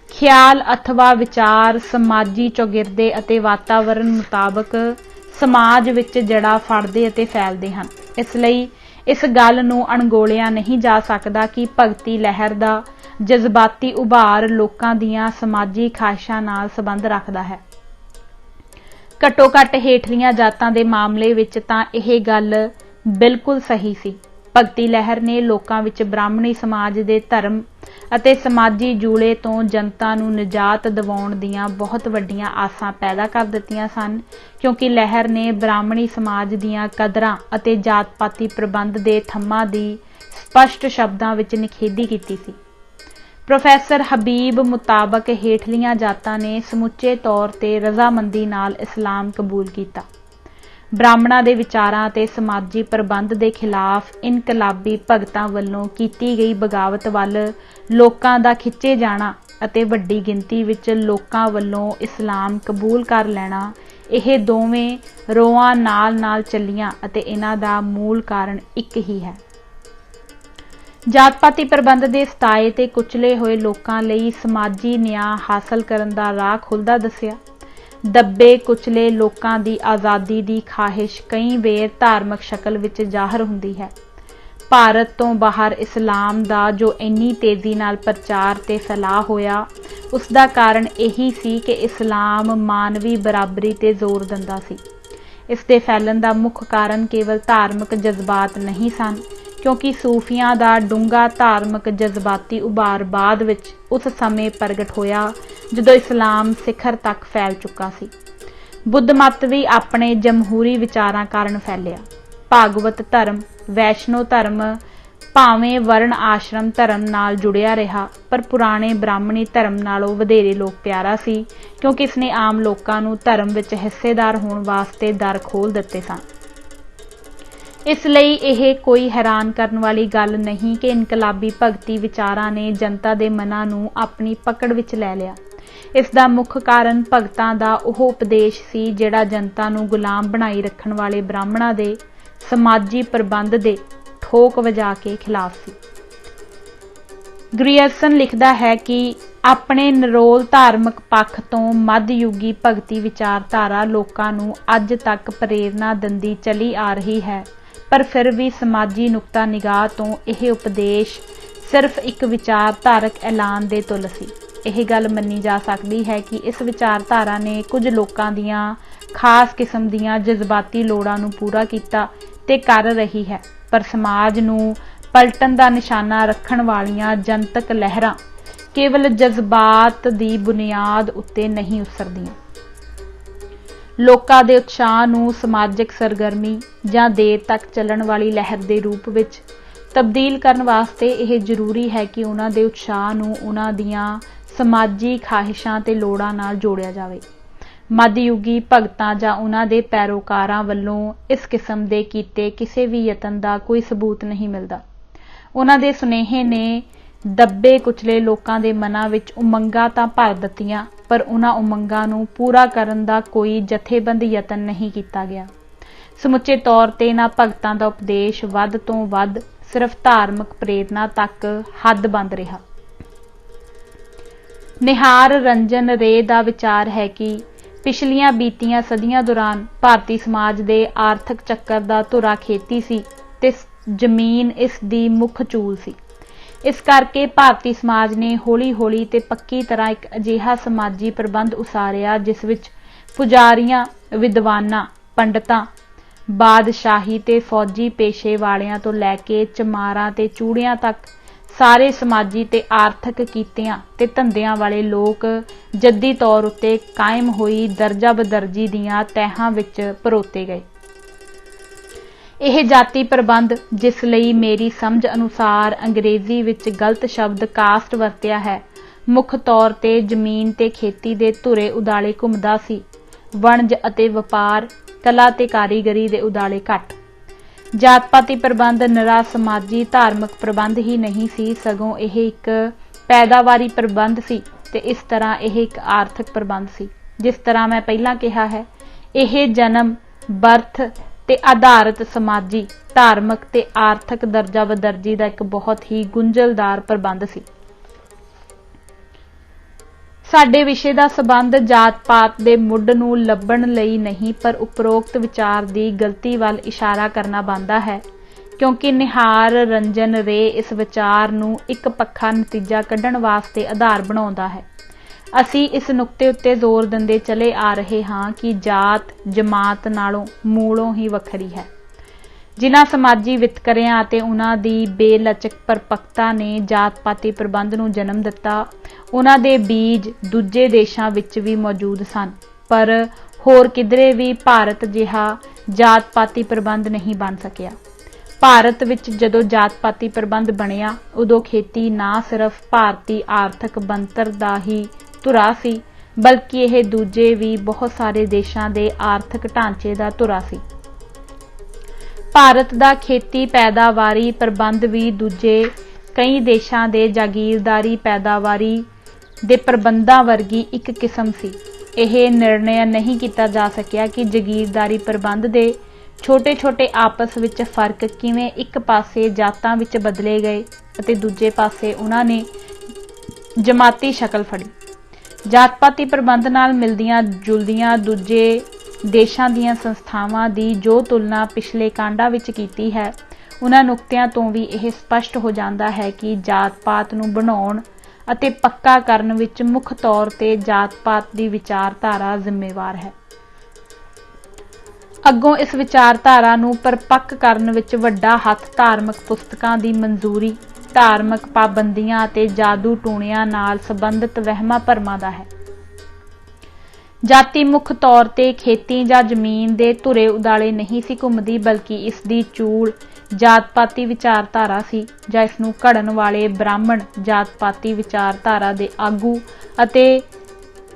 ਖਿਆਲ ਅਥਵਾ ਵਿਚਾਰ ਸਮਾਜੀ ਚੌਗਿਰਦੇ ਅਤੇ ਵਾਤਾਵਰਣ ਮੁਤਾਬਕ ਸਮਾਜ ਵਿੱਚ ਜੜ੍ਹਾਂ ਫੜਦੇ ਅਤੇ ਫੈਲਦੇ ਹਨ। ਇਸ ਲਈ ਇਸ ਗੱਲ ਨੂੰ ਅਣਗੌਲਿਆ ਨਹੀਂ ਜਾ ਸਕਦਾ ਕਿ ਭਗਤੀ ਲਹਿਰ ਦਾ ਜਜ਼ਬਾਤੀ ਉਭਾਰ ਲੋਕਾਂ ਦੀਆਂ ਸਮਾਜੀ ਖਾਹਿਸ਼ਾਂ ਨਾਲ ਸੰਬੰਧ ਰੱਖਦਾ ਹੈ। ਘੱਟੋ ਘੱਟ ਹੇਠਲੀਆਂ ਜਾਤਾਂ ਦੇ ਮਾਮਲੇ ਵਿੱਚ ਤਾਂ ਇਹ ਗੱਲ ਬਿਲਕੁਲ ਸਹੀ ਸੀ। ਭਗਤੀ ਲਹਿਰ ਨੇ ਲੋਕਾਂ ਵਿੱਚ ਬ੍ਰਾਹਮਣੀ ਸਮਾਜ ਦੇ ਧਰਮ ਅਤੇ ਸਮਾਜੀ ਜੂਲੇ ਤੋਂ ਜਨਤਾ ਨੂੰ ਨਿਜਾਤ ਦਿਵਾਉਣ ਦੀਆਂ ਬਹੁਤ ਵੱਡੀਆਂ ਆਸਾਂ ਪੈਦਾ ਕਰ ਦਿੱਤੀਆਂ ਸਨ, ਕਿਉਂਕਿ ਲਹਿਰ ਨੇ ਬ੍ਰਾਹਮਣੀ ਸਮਾਜ ਦੀਆਂ ਕਦਰਾਂ ਅਤੇ ਜਾਤ-ਪਾਤੀ ਪ੍ਰਬੰਧ ਦੇ ਥੰਮਾਂ ਦੀ ਸਪਸ਼ਟ ਸ਼ਬਦਾਂ ਵਿੱਚ ਨਿਖੇਧੀ ਕੀਤੀ ਸੀ। ਪ੍ਰੋਫੈਸਰ ਹਬੀਬ ਮੁਤਾਬਕ ਹੇਠਲੀਆਂ ਜਾਤਾਂ ਨੇ ਸਮੁੱਚੇ ਤੌਰ ਤੇ ਰਜ਼ਾਮੰਦੀ ਨਾਲ ਇਸਲਾਮ ਕਬੂਲ ਕੀਤਾ। ਬ੍ਰਾਹਮਣਾਂ ਦੇ ਵਿਚਾਰਾਂ ਅਤੇ ਸਮਾਜੀ ਪ੍ਰਬੰਧ ਦੇ ਖਿਲਾਫ ਇਨਕਲਾਬੀ ਭਗਤਾਂ ਵੱਲੋਂ ਕੀਤੀ ਗਈ ਬਗਾਵਤ ਵੱਲ ਲੋਕਾਂ ਦਾ ਖਿੱਚੇ ਜਾਣਾ ਅਤੇ ਵੱਡੀ ਗਿਣਤੀ ਵਿੱਚ ਲੋਕਾਂ ਵੱਲੋਂ ਇਸਲਾਮ ਕਬੂਲ ਕਰ ਲੈਣਾ, ਇਹ ਦੋਵੇਂ ਰੋਆਂ ਨਾਲ-ਨਾਲ ਚੱਲੀਆਂ ਅਤੇ ਇਹਨਾਂ ਦਾ ਮੂਲ ਕਾਰਨ ਇੱਕ ਹੀ ਹੈ। ਜਾਤ-ਪਾਤੀ ਪ੍ਰਬੰਧ ਦੇ ਸਤਾਏ ਤੇ ਕੁਚਲੇ ਹੋਏ ਲੋਕਾਂ ਲਈ ਸਮਾਜੀ ਨਿਆਂ ਹਾਸਲ ਕਰਨ ਦਾ ਰਾਹ ਖੁੱਲ੍ਹਦਾ ਦੱਸਿਆ। ਦੱਬੇ ਕੁਚਲੇ ਲੋਕਾਂ ਦੀ ਆਜ਼ਾਦੀ ਦੀ ਖਾਹਿਸ਼ ਕਈ ਵੇਰ ਧਾਰਮਿਕ ਸ਼ਕਲ ਵਿੱਚ ਜ਼ਾਹਰ ਹੁੰਦੀ ਹੈ। ਭਾਰਤ ਤੋਂ ਬਾਹਰ ਇਸਲਾਮ ਦਾ ਜੋ ਇੰਨੀ ਤੇਜ਼ੀ ਨਾਲ ਪ੍ਰਚਾਰ ਤੇ ਫੈਲਾਅ ਹੋਇਆ, ਉਸ ਦਾ ਕਾਰਨ ਇਹੀ ਸੀ ਕਿ ਇਸਲਾਮ ਮਾਨਵੀ ਬਰਾਬਰੀ ਤੇ ਜ਼ੋਰ ਦਿੰਦਾ ਸੀ। ਇਸ ਦੇ ਫੈਲਣ ਦਾ ਮੁੱਖ ਕਾਰਨ ਕੇਵਲ ਧਾਰਮਿਕ ਜਜ਼ਬਾਤ ਨਹੀਂ ਸਨ, ਕਿਉਂਕਿ ਸੂਫੀਆਂ ਦਾ ਡੂੰਘਾ ਧਾਰਮਿਕ ਜਜ਼ਬਾਤੀ ਉਭਾਰ ਬਾਅਦ ਵਿੱਚ ਉਸ ਸਮੇਂ ਪ੍ਰਗਟ ਹੋਇਆ ਜਦੋਂ ਇਸਲਾਮ ਸਿਖਰ ਤੱਕ ਫੈਲ ਚੁੱਕਾ ਸੀ। ਬੁੱਧ ਮਤ ਵੀ ਆਪਣੇ ਜਮਹੂਰੀ ਵਿਚਾਰਾਂ ਕਾਰਨ ਫੈਲਿਆ। ਭਾਗਵਤ ਧਰਮ, ਵੈਸ਼ਨੋ ਧਰਮ ਭਾਵੇਂ ਵਰਣ ਆਸ਼ਰਮ ਧਰਮ ਨਾਲ ਜੁੜਿਆ ਰਿਹਾ, ਪਰ ਪੁਰਾਣੇ ਬ੍ਰਾਹਮਣੀ ਧਰਮ ਨਾਲੋਂ ਵਧੇਰੇ ਲੋਕ ਪਿਆਰਾ ਸੀ, ਕਿਉਂਕਿ ਇਸਨੇ ਆਮ ਲੋਕਾਂ ਨੂੰ ਧਰਮ ਵਿੱਚ ਹਿੱਸੇਦਾਰ ਹੋਣ ਵਾਸਤੇ ਦਰ ਖੋਲ੍ਹ ਦਿੱਤੇ ਸਨ। ਇਸ ਲਈ ਇਹ ਕੋਈ ਹੈਰਾਨ ਕਰਨ ਵਾਲੀ ਗੱਲ ਨਹੀਂ ਕਿ ਇਨਕਲਾਬੀ ਭਗਤੀ ਵਿਚਾਰਾਂ ਨੇ ਜਨਤਾ ਦੇ ਮਨਾਂ ਨੂੰ ਆਪਣੀ ਪਕੜ ਵਿੱਚ ਲੈ ਲਿਆ। ਇਸ ਦਾ ਮੁੱਖ ਕਾਰਨ ਭਗਤਾਂ ਦਾ ਉਹ ਉਪਦੇਸ਼ ਸੀ ਜਿਹੜਾ ਜਨਤਾ ਨੂੰ ਗੁਲਾਮ ਬਣਾਈ ਰੱਖਣ ਵਾਲੇ ਬ੍ਰਾਹਮਣਾਂ ਦੇ ਸਮਾਜੀ ਪ੍ਰਬੰਧ ਦੇ ਠੋਕ ਵਜਾ ਕੇ ਖਿਲਾਫ ਸੀ। ਗ੍ਰੀਅਰਸਨ ਲਿਖਦਾ ਹੈ ਕਿ ਆਪਣੇ ਨਿਰੋਲ ਧਾਰਮਿਕ ਪੱਖ ਤੋਂ ਮੱਧਯੁਗੀ ਭਗਤੀ ਵਿਚਾਰਧਾਰਾ ਲੋਕਾਂ ਨੂੰ ਅੱਜ ਤੱਕ ਪ੍ਰੇਰਨਾ ਦਿੰਦੀ ਚਲੀ ਆ ਰਹੀ ਹੈ, ਪਰ ਫਿਰ ਵੀ ਸਮਾਜੀ ਨੁਕਤਾ ਨਿਗਾਹ ਤੋਂ ਇਹ ਉਪਦੇਸ਼ ਸਿਰਫ ਇੱਕ ਵਿਚਾਰਧਾਰਕ ਐਲਾਨ ਦੇ ਤੁੱਲ ਸੀ। ਇਹ ਗੱਲ ਮੰਨੀ ਜਾ ਸਕਦੀ ਹੈ ਕਿ ਇਸ ਵਿਚਾਰਧਾਰਾ ਨੇ ਕੁਝ ਲੋਕਾਂ ਦੀਆਂ ਖਾਸ ਕਿਸਮ ਦੀਆਂ ਜਜ਼ਬਾਤੀ ਲੋੜਾਂ ਨੂੰ ਪੂਰਾ ਕੀਤਾ ਤੇ ਕਰ ਰਹੀ ਹੈ, ਪਰ ਸਮਾਜ ਨੂੰ ਪਲਟਣ ਦਾ ਨਿਸ਼ਾਨਾ ਰੱਖਣ ਵਾਲੀਆਂ ਜਨਤਕ ਲਹਿਰਾਂ ਕੇਵਲ ਜਜ਼ਬਾਤ ਦੀ ਬੁਨਿਆਦ ਉੱਤੇ ਨਹੀਂ ਉਸਰਦੀਆਂ। ਲੋਕਾਂ ਦੇ ਉਤਸ਼ਾਹ ਨੂੰ ਸਮਾਜਿਕ ਸਰਗਰਮੀ ਜਾਂ ਦੇਰ ਤੱਕ ਚੱਲਣ ਵਾਲੀ ਲਹਿਰ ਦੇ ਰੂਪ ਵਿੱਚ ਤਬਦੀਲ ਕਰਨ ਵਾਸਤੇ ਇਹ ਜ਼ਰੂਰੀ ਹੈ ਕਿ ਉਹਨਾਂ ਦੇ ਉਤਸ਼ਾਹ ਨੂੰ ਉਹਨਾਂ ਦੀਆਂ ਸਮਾਜੀ ਖਾਹਿਸ਼ਾਂ ਤੇ ਲੋੜਾਂ ਨਾਲ ਜੋੜਿਆ ਜਾਵੇ। ਮੱਧਯੁਗੀ ਭਗਤਾਂ ਜਾਂ ਉਹਨਾਂ ਦੇ ਪੈਰੋਕਾਰਾਂ ਵੱਲੋਂ ਇਸ ਕਿਸਮ ਦੇ ਕੀਤੇ ਕਿਸੇ ਵੀ ਯਤਨ ਦਾ ਕੋਈ ਸਬੂਤ ਨਹੀਂ ਮਿਲਦਾ। ਉਹਨਾਂ ਦੇ ਸੁਨੇਹੇ ਨੇ ਦੱਬੇ ਕੁਚਲੇ ਲੋਕਾਂ ਦੇ ਮਨਾਂ ਵਿੱਚ ਉਮੰਗਾਂ ਤਾਂ ਭਰ ਦਿੱਤੀਆਂ, ਪਰ ਉਹਨਾਂ ਉਮੰਗਾਂ ਨੂੰ ਪੂਰਾ ਕਰਨ ਦਾ ਕੋਈ ਜਥੇਬੰਦ ਯਤਨ ਨਹੀਂ ਕੀਤਾ ਗਿਆ। ਸਮੁੱਚੇ ਤੌਰ ਤੇ ਇਹਨਾਂ ਭਗਤਾਂ ਦਾ ਉਪਦੇਸ਼ ਵੱਧ ਤੋਂ ਵੱਧ ਸਿਰਫ ਧਾਰਮਿਕ ਪ੍ਰੇਰਨਾ ਤੱਕ ਹੱਦਬੰਦ ਰਿਹਾ। ਨਿਹਾਰ ਰੰਜਨ ਰੇ ਦਾ ਵਿਚਾਰ ਹੈ ਕਿ ਪਿਛਲੀਆਂ ਬੀਤੀਆਂ ਸਦੀਆਂ ਦੌਰਾਨ ਭਾਰਤੀ ਸਮਾਜ ਦੇ ਆਰਥਿਕ ਚੱਕਰ ਦਾ ਧੁਰਾ ਖੇਤੀ ਸੀ ਤੇ ਜ਼ਮੀਨ ਇਸ ਦੀ ਮੁੱਖ ਚੂਲ ਸੀ। ਇਸ ਕਰਕੇ ਭਾਰਤੀ ਸਮਾਜ ਨੇ ਹੌਲੀ-ਹੌਲੀ ਤੇ ਪੱਕੀ ਤਰ੍ਹਾਂ ਇੱਕ ਅਜਿਹਾ ਸਮਾਜੀ ਪ੍ਰਬੰਧ ਉਸਾਰਿਆ ਜਿਸ ਵਿੱਚ ਪੁਜਾਰੀਆਂ, ਵਿਦਵਾਨਾਂ, ਪੰਡਤਾਂ, ਬਾਦਸ਼ਾਹੀ ਤੇ ਫੌਜੀ ਪੇਸ਼ੇ ਵਾਲਿਆਂ ਤੋਂ ਲੈ ਕੇ ਚਮਾਰਾਂ ਤੇ ਚੂੜਿਆਂ ਤੱਕ ਸਾਰੇ ਸਮਾਜੀ ਤੇ ਆਰਥਿਕ ਕੀਤਿਆਂ ਤੇ ਧੰਦਿਆਂ ਵਾਲੇ ਲੋਕ ਜੱਦੀ ਤੌਰ ਉੱਤੇ ਕਾਇਮ ਹੋਈ ਦਰਜਾ ਬਦਰਜੀ ਦੀਆਂ ਤਹਿਾਂ ਵਿੱਚ ਪਰੋਤੇ ਗਏ। ਇਹ ਜਾਤੀ ਪ੍ਰਬੰਧ, ਜਿਸ ਲਈ ਮੇਰੀ ਸਮਝ ਅਨੁਸਾਰ ਅੰਗਰੇਜ਼ੀ ਵਿੱਚ ਗਲਤ ਸ਼ਬਦ ਕਾਸਟ ਵਰਤਿਆ ਹੈ, ਮੁੱਖ ਤੌਰ ਤੇ ਜ਼ਮੀਨ ਤੇ ਖੇਤੀ ਦੇ ਧੁਰੇ ਉਦਾਲੇ ਘੁੰਮਦਾ ਸੀ। ਵਣਜ ਅਤੇ ਵਪਾਰ, ਕਲਾ ਤੇ ਕਾਰੀਗਰੀ ਦੇ ਉਦਾਲੇ ਘੱਟ। ਜਾਤ-ਪਾਤੀ ਪ੍ਰਬੰਧ ਨਿਰਾ ਸਮਾਜੀ ਧਾਰਮਿਕ ਪ੍ਰਬੰਧ ਹੀ ਨਹੀਂ ਸੀ, ਸਗੋਂ ਇਹ ਇੱਕ ਪੈਦਾਵਾਰੀ ਪ੍ਰਬੰਧ ਸੀ ਤੇ ਇਸ ਤਰ੍ਹਾਂ ਇਹ ਇੱਕ ਆਰਥਿਕ ਪ੍ਰਬੰਧ ਸੀ। ਜਿਸ ਤਰ੍ਹਾਂ ਮੈਂ ਪਹਿਲਾਂ ਕਿਹਾ ਹੈ, ਇਹ ਜਨਮ, ਬਰਥ ਤੇ ਆਧਾਰਿਤ ਸਮਾਜੀ, ਧਾਰਮਿਕ ਤੇ ਆਰਥਿਕ ਦਰਜਾ ਬਦਰਜੀ ਦਾ ਇੱਕ ਬਹੁਤ ਹੀ ਗੁੰਝਲਦਾਰ ਪ੍ਰਬੰਧ ਸੀ। ਸਾਡੇ ਵਿਸ਼ੇ ਦਾ ਸਬੰਧ ਜਾਤ-ਪਾਤ ਦੇ ਮੁੱਢ ਨੂੰ ਲੱਭਣ ਲਈ ਨਹੀਂ, ਪਰ ਉਪਰੋਕਤ ਵਿਚਾਰ ਦੀ ਗਲਤੀ ਵੱਲ ਇਸ਼ਾਰਾ ਕਰਨਾ ਬਣਦਾ ਹੈ, ਕਿਉਂਕਿ ਨਿਹਾਰ ਰੰਜਨ ਰੇ ਇਸ ਵਿਚਾਰ ਨੂੰ ਇੱਕ ਪੱਖਾ ਨਤੀਜਾ ਕੱਢਣ ਵਾਸਤੇ ਆਧਾਰ ਬਣਾਉਂਦਾ ਹੈ। ਅਸੀਂ ਇਸ ਨੁਕਤੇ ਉੱਤੇ ਜ਼ੋਰ ਦਿੰਦੇ ਚਲੇ ਆ ਰਹੇ ਹਾਂ ਕਿ ਜਾਤ ਜਮਾਤ ਨਾਲੋਂ ਮੂਲੋਂ ਹੀ ਵੱਖਰੀ ਹੈ। ਜਿਨ੍ਹਾਂ ਸਮਾਜੀ ਵਿਤਕਰਿਆਂ ਅਤੇ ਉਹਨਾਂ ਦੀ ਬੇਲਚਕ ਪਰਪੱਕਤਾ ਨੇ ਜਾਤ-ਪਾਤੀ ਪ੍ਰਬੰਧ ਨੂੰ ਜਨਮ ਦਿੱਤਾ, ਉਹਨਾਂ ਦੇ ਬੀਜ ਦੂਜੇ ਦੇਸ਼ਾਂ ਵਿੱਚ ਵੀ ਮੌਜੂਦ ਸਨ, ਪਰ ਹੋਰ ਕਿਧਰੇ ਵੀ ਭਾਰਤ ਜਿਹਾ ਜਾਤ-ਪਾਤੀ ਪ੍ਰਬੰਧ ਨਹੀਂ ਬਣ ਸਕਿਆ। ਭਾਰਤ ਵਿੱਚ ਜਦੋਂ ਜਾਤ-ਪਾਤੀ ਪ੍ਰਬੰਧ ਬਣਿਆ, ਉਦੋਂ ਖੇਤੀ ਨਾ ਸਿਰਫ ਭਾਰਤੀ ਆਰਥਿਕ ਬਣਤਰ ਦਾ ਹੀ ਧੁਰਾ ਸੀ, ਬਲਕਿ ਇਹ ਦੂਜੇ ਵੀ ਬਹੁਤ ਸਾਰੇ ਦੇਸ਼ਾਂ ਦੇ ਆਰਥਿਕ ਢਾਂਚੇ ਦਾ ਧੁਰਾ ਸੀ। ਭਾਰਤ ਦਾ ਖੇਤੀ ਪੈਦਾਵਾਰੀ ਪ੍ਰਬੰਧ ਵੀ ਦੂਜੇ ਕਈ ਦੇਸ਼ਾਂ ਦੇ ਜਾਗੀਰਦਾਰੀ ਪੈਦਾਵਾਰੀ ਦੇ ਪ੍ਰਬੰਧਾਂ ਵਰਗੀ ਇੱਕ ਕਿਸਮ ਸੀ। ਇਹ ਨਿਰਣੈ ਨਹੀਂ ਕੀਤਾ ਜਾ ਸਕਿਆ ਕਿ ਜਾਗੀਰਦਾਰੀ ਪ੍ਰਬੰਧ ਦੇ ਛੋਟੇ ਛੋਟੇ ਆਪਸ ਵਿੱਚ ਫਰਕ ਕਿਵੇਂ ਇੱਕ ਪਾਸੇ ਜਾਤਾਂ ਵਿੱਚ ਬਦਲੇ ਗਏ ਅਤੇ ਦੂਜੇ ਪਾਸੇ ਉਹਨਾਂ ਨੇ ਜਮਾਤੀ ਸ਼ਕਲ ਫੜੀ। ਜਾਤ ਪਾਤੀ ਪ੍ਰਬੰਧ ਨਾਲ ਮਿਲਦੀਆਂ ਜੁਲਦੀਆਂ ਦੂਜੇ ਦੇਸ਼ਾਂ ਦੀਆਂ ਸੰਸਥਾਵਾਂ ਦੀ ਜੋ ਤੁਲਨਾ ਪਿਛਲੇ ਕਾਂਡਾਂ ਵਿੱਚ ਕੀਤੀ ਹੈ, ਉਹਨਾਂ ਨੁਕਤਿਆਂ ਤੋਂ ਵੀ ਇਹ ਸਪਸ਼ਟ ਹੋ ਜਾਂਦਾ ਹੈ ਕਿ ਜਾਤ ਪਾਤ ਨੂੰ ਬਣਾਉਣ ਅਤੇ ਪੱਕਾ ਕਰਨ ਵਿੱਚ ਮੁੱਖ ਤੌਰ ਤੇ ਜਾਤ ਪਾਤ ਦੀ ਵਿਚਾਰਧਾਰਾ ਜ਼ਿੰਮੇਵਾਰ ਹੈ। ਅੱਗੋਂ ਇਸ ਵਿਚਾਰਧਾਰਾ ਨੂੰ ਪਰਪੱਕ ਕਰਨ ਵਿੱਚ ਵੱਡਾ ਹੱਥ ਧਾਰਮਿਕ ਪੁਸਤਕਾਂ ਦੀ ਮਨਜ਼ੂਰੀ, ਧਾਰਮਿਕ ਪਾਬੰਦੀਆਂ ਅਤੇ ਜਾਦੂ ਟੂਣਿਆਂ ਨਾਲ ਸੰਬੰਧਿਤ ਵਹਿਮਾਂ ਭਰਮਾਂ ਦਾ ਹੈ। ਜਾਤੀ ਮੁੱਖ ਤੌਰ ਤੇ ਖੇਤੀ ਜਾਂ ਜ਼ਮੀਨ ਦੇ ਧੁਰੇ ਉਦਾਲੇ ਨਹੀਂ ਸੀ ਘੁੰਮਦੀ, ਬਲਕਿ ਇਸ ਦੀ ਚੂਲ ਜਾਤ ਪਾਤੀ ਵਿਚਾਰਧਾਰਾ ਸੀ, ਜਾਂ ਇਸ ਨੂੰ ਘੜਨ ਵਾਲੇ ਬ੍ਰਾਹਮਣ ਜਾਤ ਪਾਤੀ ਵਿਚਾਰਧਾਰਾ ਦੇ ਆਗੂ ਅਤੇ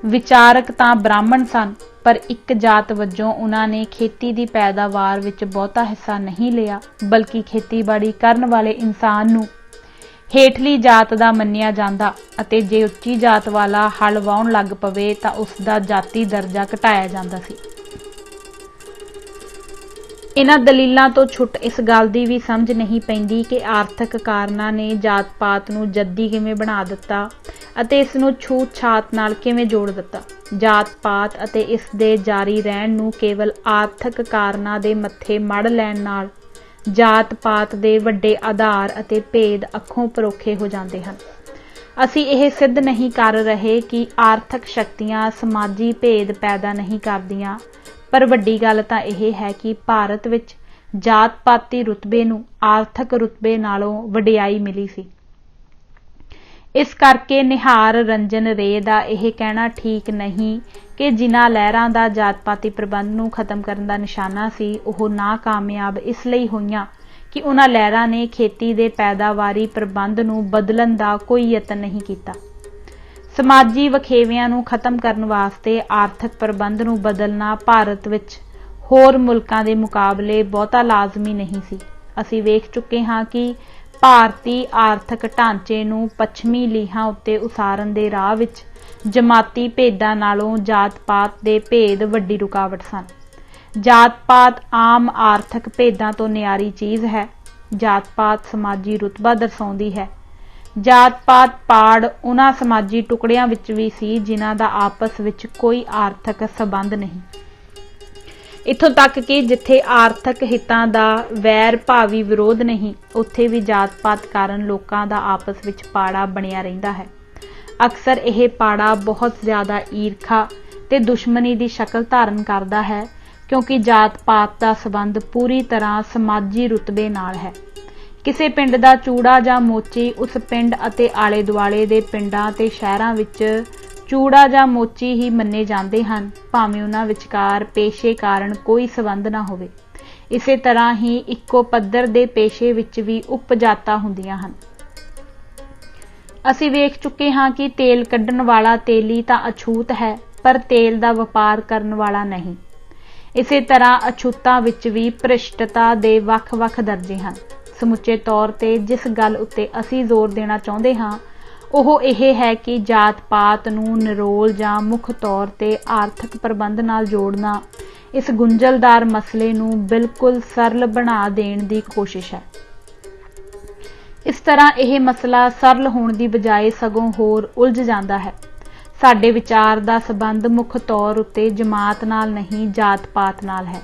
ਵਿਚਾਰਕ ਤਾਂ ਬ੍ਰਾਹਮਣ ਸਨ, ਪਰ ਇੱਕ ਜਾਤ ਵਜੋਂ ਉਹਨਾਂ ਨੇ ਖੇਤੀ ਦੀ ਪੈਦਾਵਾਰ ਵਿੱਚ ਬਹੁਤਾ ਹਿੱਸਾ ਨਹੀਂ ਲਿਆ, ਬਲਕਿ ਖੇਤੀਬਾੜੀ ਕਰਨ ਵਾਲੇ ਇਨਸਾਨ ਨੂੰ ਹੇਠਲੀ ਜਾਤ ਦਾ ਮੰਨਿਆ ਜਾਂਦਾ ਅਤੇ ਜੇ ਉੱਚੀ ਜਾਤ ਵਾਲਾ ਹਲ ਵਾਹੁਣ ਲੱਗ ਪਵੇ ਤਾਂ ਉਸ ਦਾ ਜਾਤੀ ਦਰਜਾ ਘਟਾਇਆ ਜਾਂਦਾ ਸੀ। ਇਹਨਾਂ ਦਲੀਲਾਂ ਤੋਂ ਛੁੱਟ ਇਸ ਗੱਲ ਦੀ ਵੀ ਸਮਝ ਨਹੀਂ ਪੈਂਦੀ ਕਿ ਆਰਥਿਕ ਕਾਰਨਾਂ ਨੇ ਜਾਤ ਪਾਤ ਨੂੰ ਜੱਦੀ ਕਿਵੇਂ ਬਣਾ ਦਿੱਤਾ ਅਤੇ ਇਸ ਨੂੰ ਛੂਤ ਛਾਤ ਨਾਲ ਕਿਵੇਂ ਜੋੜ ਦਿੱਤਾ। ਜਾਤ ਪਾਤ ਅਤੇ ਇਸ ਦੇ ਜਾਰੀ ਰਹਿਣ ਨੂੰ ਕੇਵਲ ਆਰਥਿਕ ਕਾਰਨਾਂ ਦੇ ਮੱਥੇ ਮੜ ਲੈਣ ਨਾਲ ਜਾਤ ਪਾਤ ਦੇ ਵੱਡੇ ਆਧਾਰ ਅਤੇ ਭੇਦ ਅੱਖੋਂ ਪਰੋਖੇ ਹੋ ਜਾਂਦੇ ਹਨ। ਅਸੀਂ ਇਹ ਸਿੱਧ ਨਹੀਂ ਕਰ ਰਹੇ ਕਿ ਆਰਥਿਕ ਸ਼ਕਤੀਆਂ ਸਮਾਜੀ ਭੇਦ ਪੈਦਾ ਨਹੀਂ ਕਰਦੀਆਂ, ਪਰ ਵੱਡੀ ਗੱਲ ਤਾਂ ਇਹ ਹੈ ਕਿ ਭਾਰਤ ਵਿੱਚ ਜਾਤ ਪਾਤੀ ਰੁਤਬੇ ਨੂੰ ਆਰਥਿਕ ਰੁਤਬੇ ਨਾਲੋਂ ਵਡਿਆਈ ਮਿਲੀ ਸੀ। ਇਸ ਕਰਕੇ ਨਿਹਾਰ ਰੰਜਨ ਰੇ ਦਾ ਇਹ ਕਹਿਣਾ ਠੀਕ ਨਹੀਂ ਕਿ ਜਿਨ੍ਹਾਂ ਲਹਿਰਾਂ ਦਾ ਜਾਤ ਪਾਤੀ ਪ੍ਰਬੰਧ ਨੂੰ ਖਤਮ ਕਰਨ ਦਾ ਨਿਸ਼ਾਨਾ ਸੀ, ਉਹ ਨਾਕਾਮਯਾਬ ਇਸ ਲਈ ਹੋਈਆਂ ਕਿ ਉਹਨਾਂ ਲਹਿਰਾਂ ਨੇ ਖੇਤੀ ਦੇ ਪੈਦਾਵਾਰੀ ਪ੍ਰਬੰਧ ਨੂੰ ਬਦਲਣ ਦਾ ਕੋਈ ਯਤਨ ਨਹੀਂ ਕੀਤਾ। ਸਮਾਜੀ ਵਖੇਵਿਆਂ ਨੂੰ ਖਤਮ ਕਰਨ ਵਾਸਤੇ ਆਰਥਿਕ ਪ੍ਰਬੰਧ ਨੂੰ ਬਦਲਣਾ ਭਾਰਤ ਵਿੱਚ ਹੋਰ ਮੁਲਕਾਂ ਦੇ ਮੁਕਾਬਲੇ ਬਹੁਤਾ ਲਾਜ਼ਮੀ ਨਹੀਂ ਸੀ। ਅਸੀਂ ਵੇਖ ਚੁੱਕੇ ਹਾਂ ਕਿ ਭਾਰਤੀ ਆਰਥਿਕ ਢਾਂਚੇ ਨੂੰ ਪੱਛਮੀ ਲੀਹਾਂ ਉੱਤੇ ਉਸਾਰਨ ਦੇ ਰਾਹ ਵਿੱਚ ਜਮਾਤੀ ਭੇਦਾਂ ਨਾਲੋਂ ਜਾਤ ਪਾਤ ਦੇ ਭੇਦ ਵੱਡੀ ਰੁਕਾਵਟ ਸਨ। ਜਾਤ ਪਾਤ ਆਮ ਆਰਥਿਕ ਭੇਦਾਂ ਤੋਂ ਨਿਆਰੀ ਚੀਜ਼ ਹੈ। ਜਾਤ ਪਾਤ ਸਮਾਜੀ ਰੁਤਬਾ ਦਰਸਾਉਂਦੀ ਹੈ। ਜਾਤ ਪਾਤ ਪਾੜ ਉਹਨਾਂ ਸਮਾਜੀ ਟੁਕੜਿਆਂ ਵਿੱਚ ਵੀ ਸੀ ਜਿਨ੍ਹਾਂ ਦਾ ਆਪਸ ਵਿੱਚ ਕੋਈ ਆਰਥਿਕ ਸੰਬੰਧ ਨਹੀਂ। ਇੱਥੋਂ ਤੱਕ ਕਿ ਜਿੱਥੇ ਆਰਥਿਕ ਹਿੱਤਾਂ ਦਾ ਵੈਰ ਭਾਵੀ ਵਿਰੋਧ ਨਹੀਂ, ਉੱਥੇ ਵੀ ਜਾਤ ਪਾਤ ਕਾਰਨ ਲੋਕਾਂ ਦਾ ਆਪਸ ਵਿੱਚ ਪਾੜਾ ਬਣਿਆ ਰਹਿੰਦਾ ਹੈ। ਅਕਸਰ ਇਹ ਪਾੜਾ ਬਹੁਤ ਜ਼ਿਆਦਾ ਈਰਖਾ ਤੇ ਦੁਸ਼ਮਣੀ ਦੀ ਸ਼ਕਲ ਧਾਰਨ ਕਰਦਾ ਹੈ, ਕਿਉਂਕਿ ਜਾਤ ਪਾਤ ਦਾ ਸੰਬੰਧ ਪੂਰੀ ਤਰ੍ਹਾਂ ਸਮਾਜੀ ਰੁਤਬੇ ਨਾਲ ਹੈ। ਕਿਸੇ ਪਿੰਡ ਦਾ ਚੂੜਾ ਜਾਂ ਮੋਚੀ ਉਸ ਪਿੰਡ ਅਤੇ ਆਲੇ ਦੁਆਲੇ ਦੇ ਪਿੰਡਾਂ ਤੇ ਸ਼ਹਿਰਾਂ ਵਿੱਚ ਚੂੜਾ ਜਾਂ ਮੋਚੀ ਹੀ ਮੰਨੇ ਜਾਂਦੇ ਹਨ, ਭਾਵੇਂ ਉਹਨਾਂ ਵਿਚਕਾਰ ਪੇਸ਼ੇ ਕਾਰਨ ਕੋਈ ਸੰਬੰਧ ਨਾ ਹੋਵੇ। ਇਸੇ ਤਰ੍ਹਾਂ ਹੀ ਇੱਕੋ ਪੱਧਰ ਦੇ ਪੇਸ਼ੇ ਵਿੱਚ ਵੀ ਉਪਜਾਤਾਂ ਹੁੰਦੀਆਂ ਹਨ। ਅਸੀਂ ਵੇਖ ਚੁੱਕੇ ਹਾਂ ਕਿ ਤੇਲ ਕੱਢਣ ਵਾਲਾ ਤੇਲੀ ਤਾਂ ਅਛੂਤ ਹੈ, ਪਰ ਤੇਲ ਦਾ ਵਪਾਰ ਕਰਨ ਵਾਲਾ ਨਹੀਂ। ਇਸੇ ਤਰ੍ਹਾਂ ਅਛੂਤਾਂ ਵਿੱਚ ਵੀ ਭ੍ਰਿਸ਼ਟਤਾ ਦੇ ਵੱਖ-ਵੱਖ ਦਰਜੇ ਹਨ। ਸਮੁੱਚੇ ਤੌਰ ਤੇ ਜਿਸ ਗੱਲ ਉੱਤੇ ਅਸੀਂ ਜ਼ੋਰ ਦੇਣਾ ਚਾਹੁੰਦੇ ਹਾਂ ਉਹ ਇਹ ਹੈ ਕਿ ਜਾਤ ਪਾਤ ਨੂੰ ਨਿਰੋਲ ਜਾਂ ਮੁੱਖ ਤੌਰ ਤੇ ਆਰਥਿਕ ਪ੍ਰਬੰਧ ਨਾਲ ਜੋੜਨਾ ਇਸ ਗੁੰਝਲਦਾਰ ਮਸਲੇ ਨੂੰ ਬਿਲਕੁਲ ਸਰਲ ਬਣਾ ਦੇਣ ਦੀ ਕੋਸ਼ਿਸ਼ ਹੈ। ਇਸ ਤਰ੍ਹਾਂ ਇਹ ਮਸਲਾ ਸਰਲ ਹੋਣ ਦੀ ਬਜਾਏ ਸਗੋਂ ਹੋਰ ਉਲਝ ਜਾਂਦਾ ਹੈ। ਸਾਡੇ ਵਿਚਾਰ ਦਾ ਸੰਬੰਧ ਮੁੱਖ ਤੌਰ ਉੱਤੇ ਜਮਾਤ ਨਾਲ ਨਹੀਂ, ਜਾਤ ਪਾਤ ਨਾਲ ਹੈ।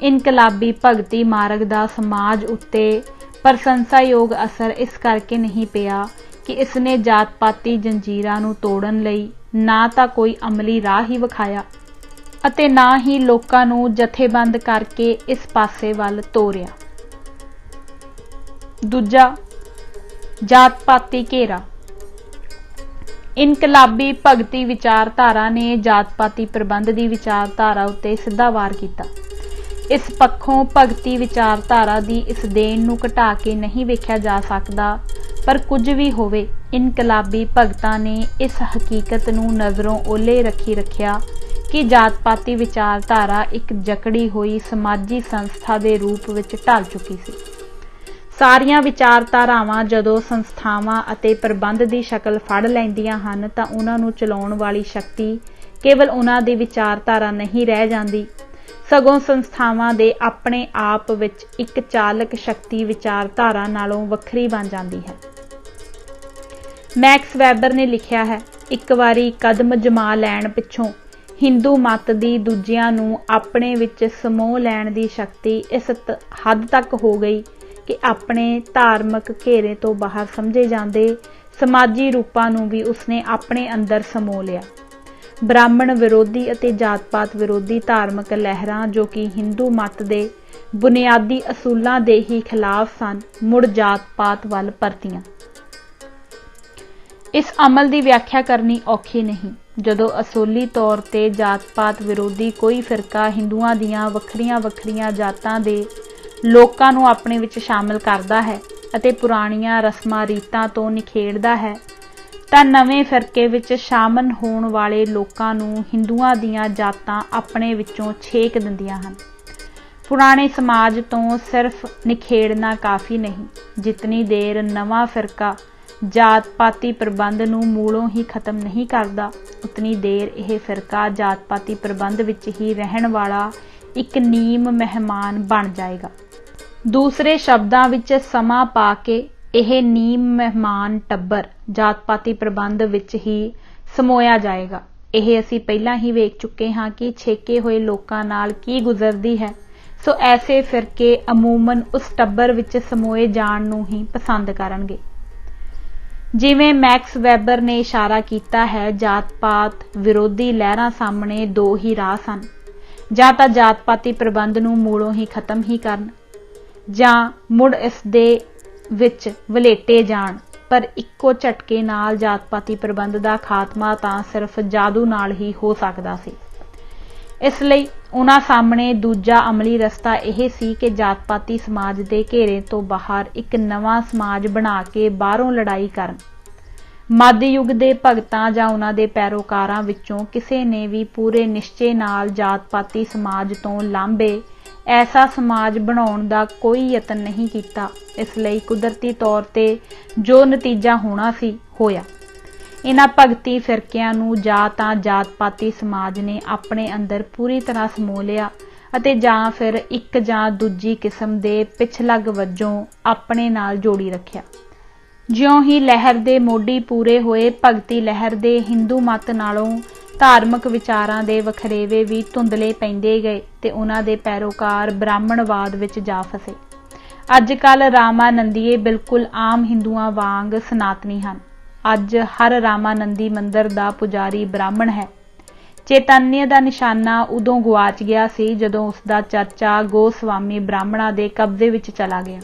ਇਨਕਲਾਬੀ ਭਗਤੀ ਮਾਰਗ ਦਾ ਸਮਾਜ ਉੱਤੇ ਪ੍ਰਸ਼ੰਸਾਯੋਗ ਅਸਰ ਇਸ ਕਰਕੇ ਨਹੀਂ ਪਿਆ ਕਿ ਇਸ ਨੇ ਜਾਤ ਪਾਤੀ ਜੰਜੀਰਾਂ ਨੂੰ ਤੋੜਨ ਲਈ ਨਾ ਤਾਂ ਕੋਈ ਅਮਲੀ ਰਾਹ ਹੀ ਵਿਖਾਇਆ ਅਤੇ ਨਾ ਹੀ ਲੋਕਾਂ ਨੂੰ ਜਥੇਬੰਦ ਕਰਕੇ ਇਸ ਪਾਸੇ ਵੱਲ ਤੋਰਿਆ। ਦੂਜਾ, ਜਾਤ ਪਾਤੀ ਘੇਰਾ। ਇਨਕਲਾਬੀ ਭਗਤੀ ਵਿਚਾਰਧਾਰਾ ਨੇ ਜਾਤ ਪਾਤੀ ਪ੍ਰਬੰਧ ਦੀ ਵਿਚਾਰਧਾਰਾ ਉੱਤੇ ਸਿੱਧਾ ਵਾਰ ਕੀਤਾ। ਇਸ ਪੱਖੋਂ ਭਗਤੀ ਵਿਚਾਰਧਾਰਾ ਦੀ ਇਸ ਦੇਣ ਨੂੰ ਘਟਾ ਕੇ ਨਹੀਂ ਵੇਖਿਆ ਜਾ ਸਕਦਾ, ਪਰ ਕੁਝ ਵੀ ਹੋਵੇ, ਇਨਕਲਾਬੀ ਭਗਤਾਂ ਨੇ ਇਸ ਹਕੀਕਤ ਨੂੰ ਨਜ਼ਰੋਂ ਓਲੇ ਰੱਖਿਆ ਕਿ ਜਾਤ ਪਾਤੀ ਵਿਚਾਰਧਾਰਾ ਇੱਕ ਜਕੜੀ ਹੋਈ ਸਮਾਜੀ ਸੰਸਥਾ ਦੇ ਰੂਪ ਵਿੱਚ ਢਲ ਚੁੱਕੀ ਸੀ। ਸਾਰੀਆਂ ਵਿਚਾਰਧਾਰਾਵਾਂ ਜਦੋਂ ਸੰਸਥਾਵਾਂ ਅਤੇ ਪ੍ਰਬੰਧ ਦੀ ਸ਼ਕਲ ਫੜ ਲੈਂਦੀਆਂ ਹਨ ਤਾਂ ਉਹਨਾਂ ਨੂੰ ਚਲਾਉਣ ਵਾਲੀ ਸ਼ਕਤੀ ਕੇਵਲ ਉਹਨਾਂ ਦੀ ਵਿਚਾਰਧਾਰਾ ਨਹੀਂ ਰਹਿ ਜਾਂਦੀ, ਸਗੋਂ ਸੰਸਥਾਵਾਂ ਦੇ ਆਪਣੇ ਆਪ ਵਿੱਚ ਇੱਕ ਚਾਲਕ ਸ਼ਕਤੀ ਵਿਚਾਰਧਾਰਾ ਨਾਲੋਂ ਵੱਖਰੀ ਬਣ ਜਾਂਦੀ ਹੈ। ਮੈਕਸ ਵੈਬਰ ਨੇ ਲਿਖਿਆ ਹੈ, ਇੱਕ ਵਾਰੀ ਕਦਮ ਜਮਾ ਲੈਣ ਪਿੱਛੋਂ ਹਿੰਦੂ ਮਤ ਦੀ ਦੂਜਿਆਂ ਨੂੰ ਆਪਣੇ ਵਿੱਚ ਸਮੋਹ ਲੈਣ ਦੀ ਸ਼ਕਤੀ ਇਸ ਹੱਦ ਤੱਕ ਹੋ ਗਈ ਕਿ ਆਪਣੇ ਧਾਰਮਿਕ ਘੇਰੇ ਤੋਂ ਬਾਹਰ ਸਮਝੇ ਜਾਂਦੇ ਸਮਾਜੀ ਰੂਪਾਂ ਨੂੰ ਵੀ ਉਸਨੇ ਆਪਣੇ ਅੰਦਰ ਸਮੋ ਲਿਆ। ਬ੍ਰਾਹਮਣ ਵਿਰੋਧੀ ਅਤੇ ਜਾਤ-ਪਾਤ ਵਿਰੋਧੀ ਧਾਰਮਿਕ ਲਹਿਰਾਂ ਜੋ ਕਿ ਹਿੰਦੂ ਮਤ ਦੇ ਬੁਨਿਆਦੀ ਅਸੂਲਾਂ ਦੇ ਹੀ ਖਿਲਾਫ ਸਨ, ਮੁੜ ਜਾਤ-ਪਾਤ ਵੱਲ ਪਰਤੀਆਂ। ਇਸ ਅਮਲ ਦੀ ਵਿਆਖਿਆ ਕਰਨੀ ਔਖੀ ਨਹੀਂ। ਜਦੋਂ ਅਸੂਲੀ ਤੌਰ ਤੇ ਜਾਤ-ਪਾਤ ਵਿਰੋਧੀ ਕੋਈ ਫਿਰਕਾ ਹਿੰਦੂਆਂ ਦੀਆਂ ਵੱਖਰੀਆਂ ਜਾਤਾਂ ਦੇ ਲੋਕਾਂ ਨੂੰ ਆਪਣੇ ਵਿੱਚ ਸ਼ਾਮਲ ਕਰਦਾ ਹੈ ਅਤੇ ਪੁਰਾਣੀਆਂ ਰਸਮਾਂ ਰੀਤਾਂ ਤੋਂ ਨਿਖੇੜਦਾ ਹੈ, ਤਾਂ ਨਵੇਂ ਫਿਰਕੇ ਵਿੱਚ ਸ਼ਾਮਲ ਹੋਣ ਵਾਲੇ ਲੋਕਾਂ ਨੂੰ ਹਿੰਦੂਆਂ ਦੀਆਂ ਜਾਤਾਂ ਆਪਣੇ ਵਿੱਚੋਂ ਛੇਕ ਦਿੰਦੀਆਂ ਹਨ। ਪੁਰਾਣੇ ਸਮਾਜ ਤੋਂ ਸਿਰਫ ਨਿਖੇੜਨਾ ਕਾਫੀ ਨਹੀਂ, ਜਿਤਨੀ ਦੇਰ ਨਵਾਂ ਫਿਰਕਾ ਜਾਤ-ਪਾਤੀ ਪ੍ਰਬੰਧ ਨੂੰ ਮੂਲੋਂ ਹੀ ਖਤਮ ਨਹੀਂ ਕਰਦਾ, ਉਤਨੀ ਦੇਰ ਇਹ ਫਿਰਕਾ ਜਾਤ-ਪਾਤੀ ਪ੍ਰਬੰਧ ਵਿੱਚ ਹੀ ਰਹਿਣ ਵਾਲਾ ਇੱਕ ਨੀਮ ਮਹਿਮਾਨ ਬਣ ਜਾਏਗਾ। ਦੂਸਰੇ ਸ਼ਬਦਾਂ ਵਿੱਚ ਸਮਾਂ ਪਾ ਕੇ ਇਹ ਨੀਮ ਮਹਿਮਾਨ ਟੱਬਰ ਜਾਤ-ਪਾਤੀ ਪ੍ਰਬੰਧ ਵਿੱਚ ਹੀ ਸਮੋਇਆ ਜਾਏਗਾ। ਇਹ ਅਸੀਂ ਪਹਿਲਾਂ ਹੀ ਵੇਖ ਚੁੱਕੇ ਹਾਂ ਕਿ ਛੇਕੇ ਹੋਏ ਲੋਕਾਂ ਨਾਲ ਕੀ ਗੁਜ਼ਰਦੀ ਹੈ, ਸੋ ਐਸੇ ਫਿਰਕੇ ਅਮੂਮਨ ਉਸ ਟੱਬਰ ਵਿੱਚ ਸਮੋਏ ਜਾਣ ਨੂੰ ਹੀ ਪਸੰਦ ਕਰਨਗੇ। ਜਿਵੇਂ ਮੈਕਸ ਵੈਬਰ ਨੇ ਇਸ਼ਾਰਾ ਕੀਤਾ ਹੈ, ਜਾਤ-ਪਾਤ ਵਿਰੋਧੀ ਲਹਿਰਾਂ ਸਾਹਮਣੇ ਦੋ ਹੀ ਰਾਹ ਸਨ, ਜਾਂ ਤਾਂ ਜਾਤ-ਪਾਤੀ ਪ੍ਰਬੰਧ ਨੂੰ ਮੂਲੋਂ ਹੀ ਖਤਮ ਹੀ ਕਰਨ, ਜਾਂ ਮੁੜ ਇਸ ਦੇ ਵਿੱਚ ਵਲੇਟੇ ਜਾਣ। ਪਰ ਇੱਕੋ ਝਟਕੇ ਨਾਲ ਜਾਤ-ਪਾਤੀ ਪ੍ਰਬੰਧ ਦਾ ਖਾਤਮਾ ਤਾਂ ਸਿਰਫ ਜਾਦੂ ਨਾਲ ਹੀ ਹੋ ਸਕਦਾ ਸੀ। ਇਸ ਲਈ ਉਹਨਾਂ ਸਾਹਮਣੇ ਦੂਜਾ ਅਮਲੀ ਰਸਤਾ ਇਹ ਸੀ ਕਿ ਜਾਤ-ਪਾਤੀ ਸਮਾਜ ਦੇ ਘੇਰੇ ਤੋਂ ਬਾਹਰ ਇੱਕ ਨਵਾਂ ਸਮਾਜ ਬਣਾ ਕੇ ਬਾਹਰੋਂ ਲੜਾਈ ਕਰਨ। ਮੱਧ ਯੁੱਗ ਦੇ ਭਗਤਾਂ ਜਾਂ ਉਹਨਾਂ ਦੇ ਪੈਰੋਕਾਰਾਂ ਵਿੱਚੋਂ ਕਿਸੇ ਨੇ ਵੀ ਪੂਰੇ ਨਿਸ਼ਚੇ ਨਾਲ ਜਾਤ-ਪਾਤੀ ਸਮਾਜ ਤੋਂ ਲਾਂਭੇ ਐਸਾ ਸਮਾਜ ਬਣਾਉਣ ਦਾ ਕੋਈ ਯਤਨ ਨਹੀਂ ਕੀਤਾ। ਇਸ ਲਈ ਕੁਦਰਤੀ ਤੌਰ ਤੇ ਜੋ ਨਤੀਜਾ ਹੋਣਾ ਸੀ, ਹੋਇਆ। ਇਹਨਾਂ ਭਗਤੀ ਫਿਰਕਿਆਂ ਨੂੰ ਜਾਂ ਤਾਂ ਜਾਤ-ਪਾਤੀ ਸਮਾਜ ਨੇ ਆਪਣੇ ਅੰਦਰ ਪੂਰੀ ਤਰ੍ਹਾਂ ਸਮੋ ਲਿਆ ਅਤੇ ਜਾਂ ਫਿਰ ਇੱਕ ਜਾਂ ਦੂਜੀ ਕਿਸਮ ਦੇ ਪਿਛਲੱਗ ਵਜੋਂ ਆਪਣੇ ਨਾਲ ਜੋੜੀ ਰੱਖਿਆ। ਜਿਉਂ ਹੀ ਲਹਿਰ ਦੇ ਮੋਢੀ ਪੂਰੇ ਹੋਏ, ਭਗਤੀ ਲਹਿਰ ਦੇ ਹਿੰਦੂ ਮਤ ਨਾਲੋਂ ਧਾਰਮਿਕ ਵਿਚਾਰਾਂ ਦੇ ਵਖਰੇਵੇ ਵੀ ਧੁੰਦਲੇ ਪੈਂਦੇ ਗਏ ਤੇ ਉਹਨਾਂ ਦੇ ਪੈਰੋਕਾਰ ਬ੍ਰਾਹਮਣਵਾਦ ਵਿੱਚ ਜਾ ਫਸੇ। ਅੱਜ ਕੱਲ੍ਹ ਰਾਮਾਨੰਦੀਏ ਬਿਲਕੁਲ ਆਮ ਹਿੰਦੂਆਂ ਵਾਂਗ ਸਨਾਤਨੀ ਹਨ। ਅੱਜ ਹਰ ਰਾਮਾਨੰਦੀ ਮੰਦਰ ਦਾ ਪੁਜਾਰੀ ਬ੍ਰਾਹਮਣ ਹੈ। ਚੈਤਨਯ ਦਾ ਨਿਸ਼ਾਨਾ ਉਦੋਂ ਗੁਆਚ ਗਿਆ ਸੀ ਜਦੋਂ ਉਸਦਾ ਚਰਚਾ ਗੋਸਵਾਮੀ ਬ੍ਰਾਹਮਣਾਂ ਦੇ ਕਬਜ਼ੇ ਵਿੱਚ ਚਲਾ ਗਿਆ।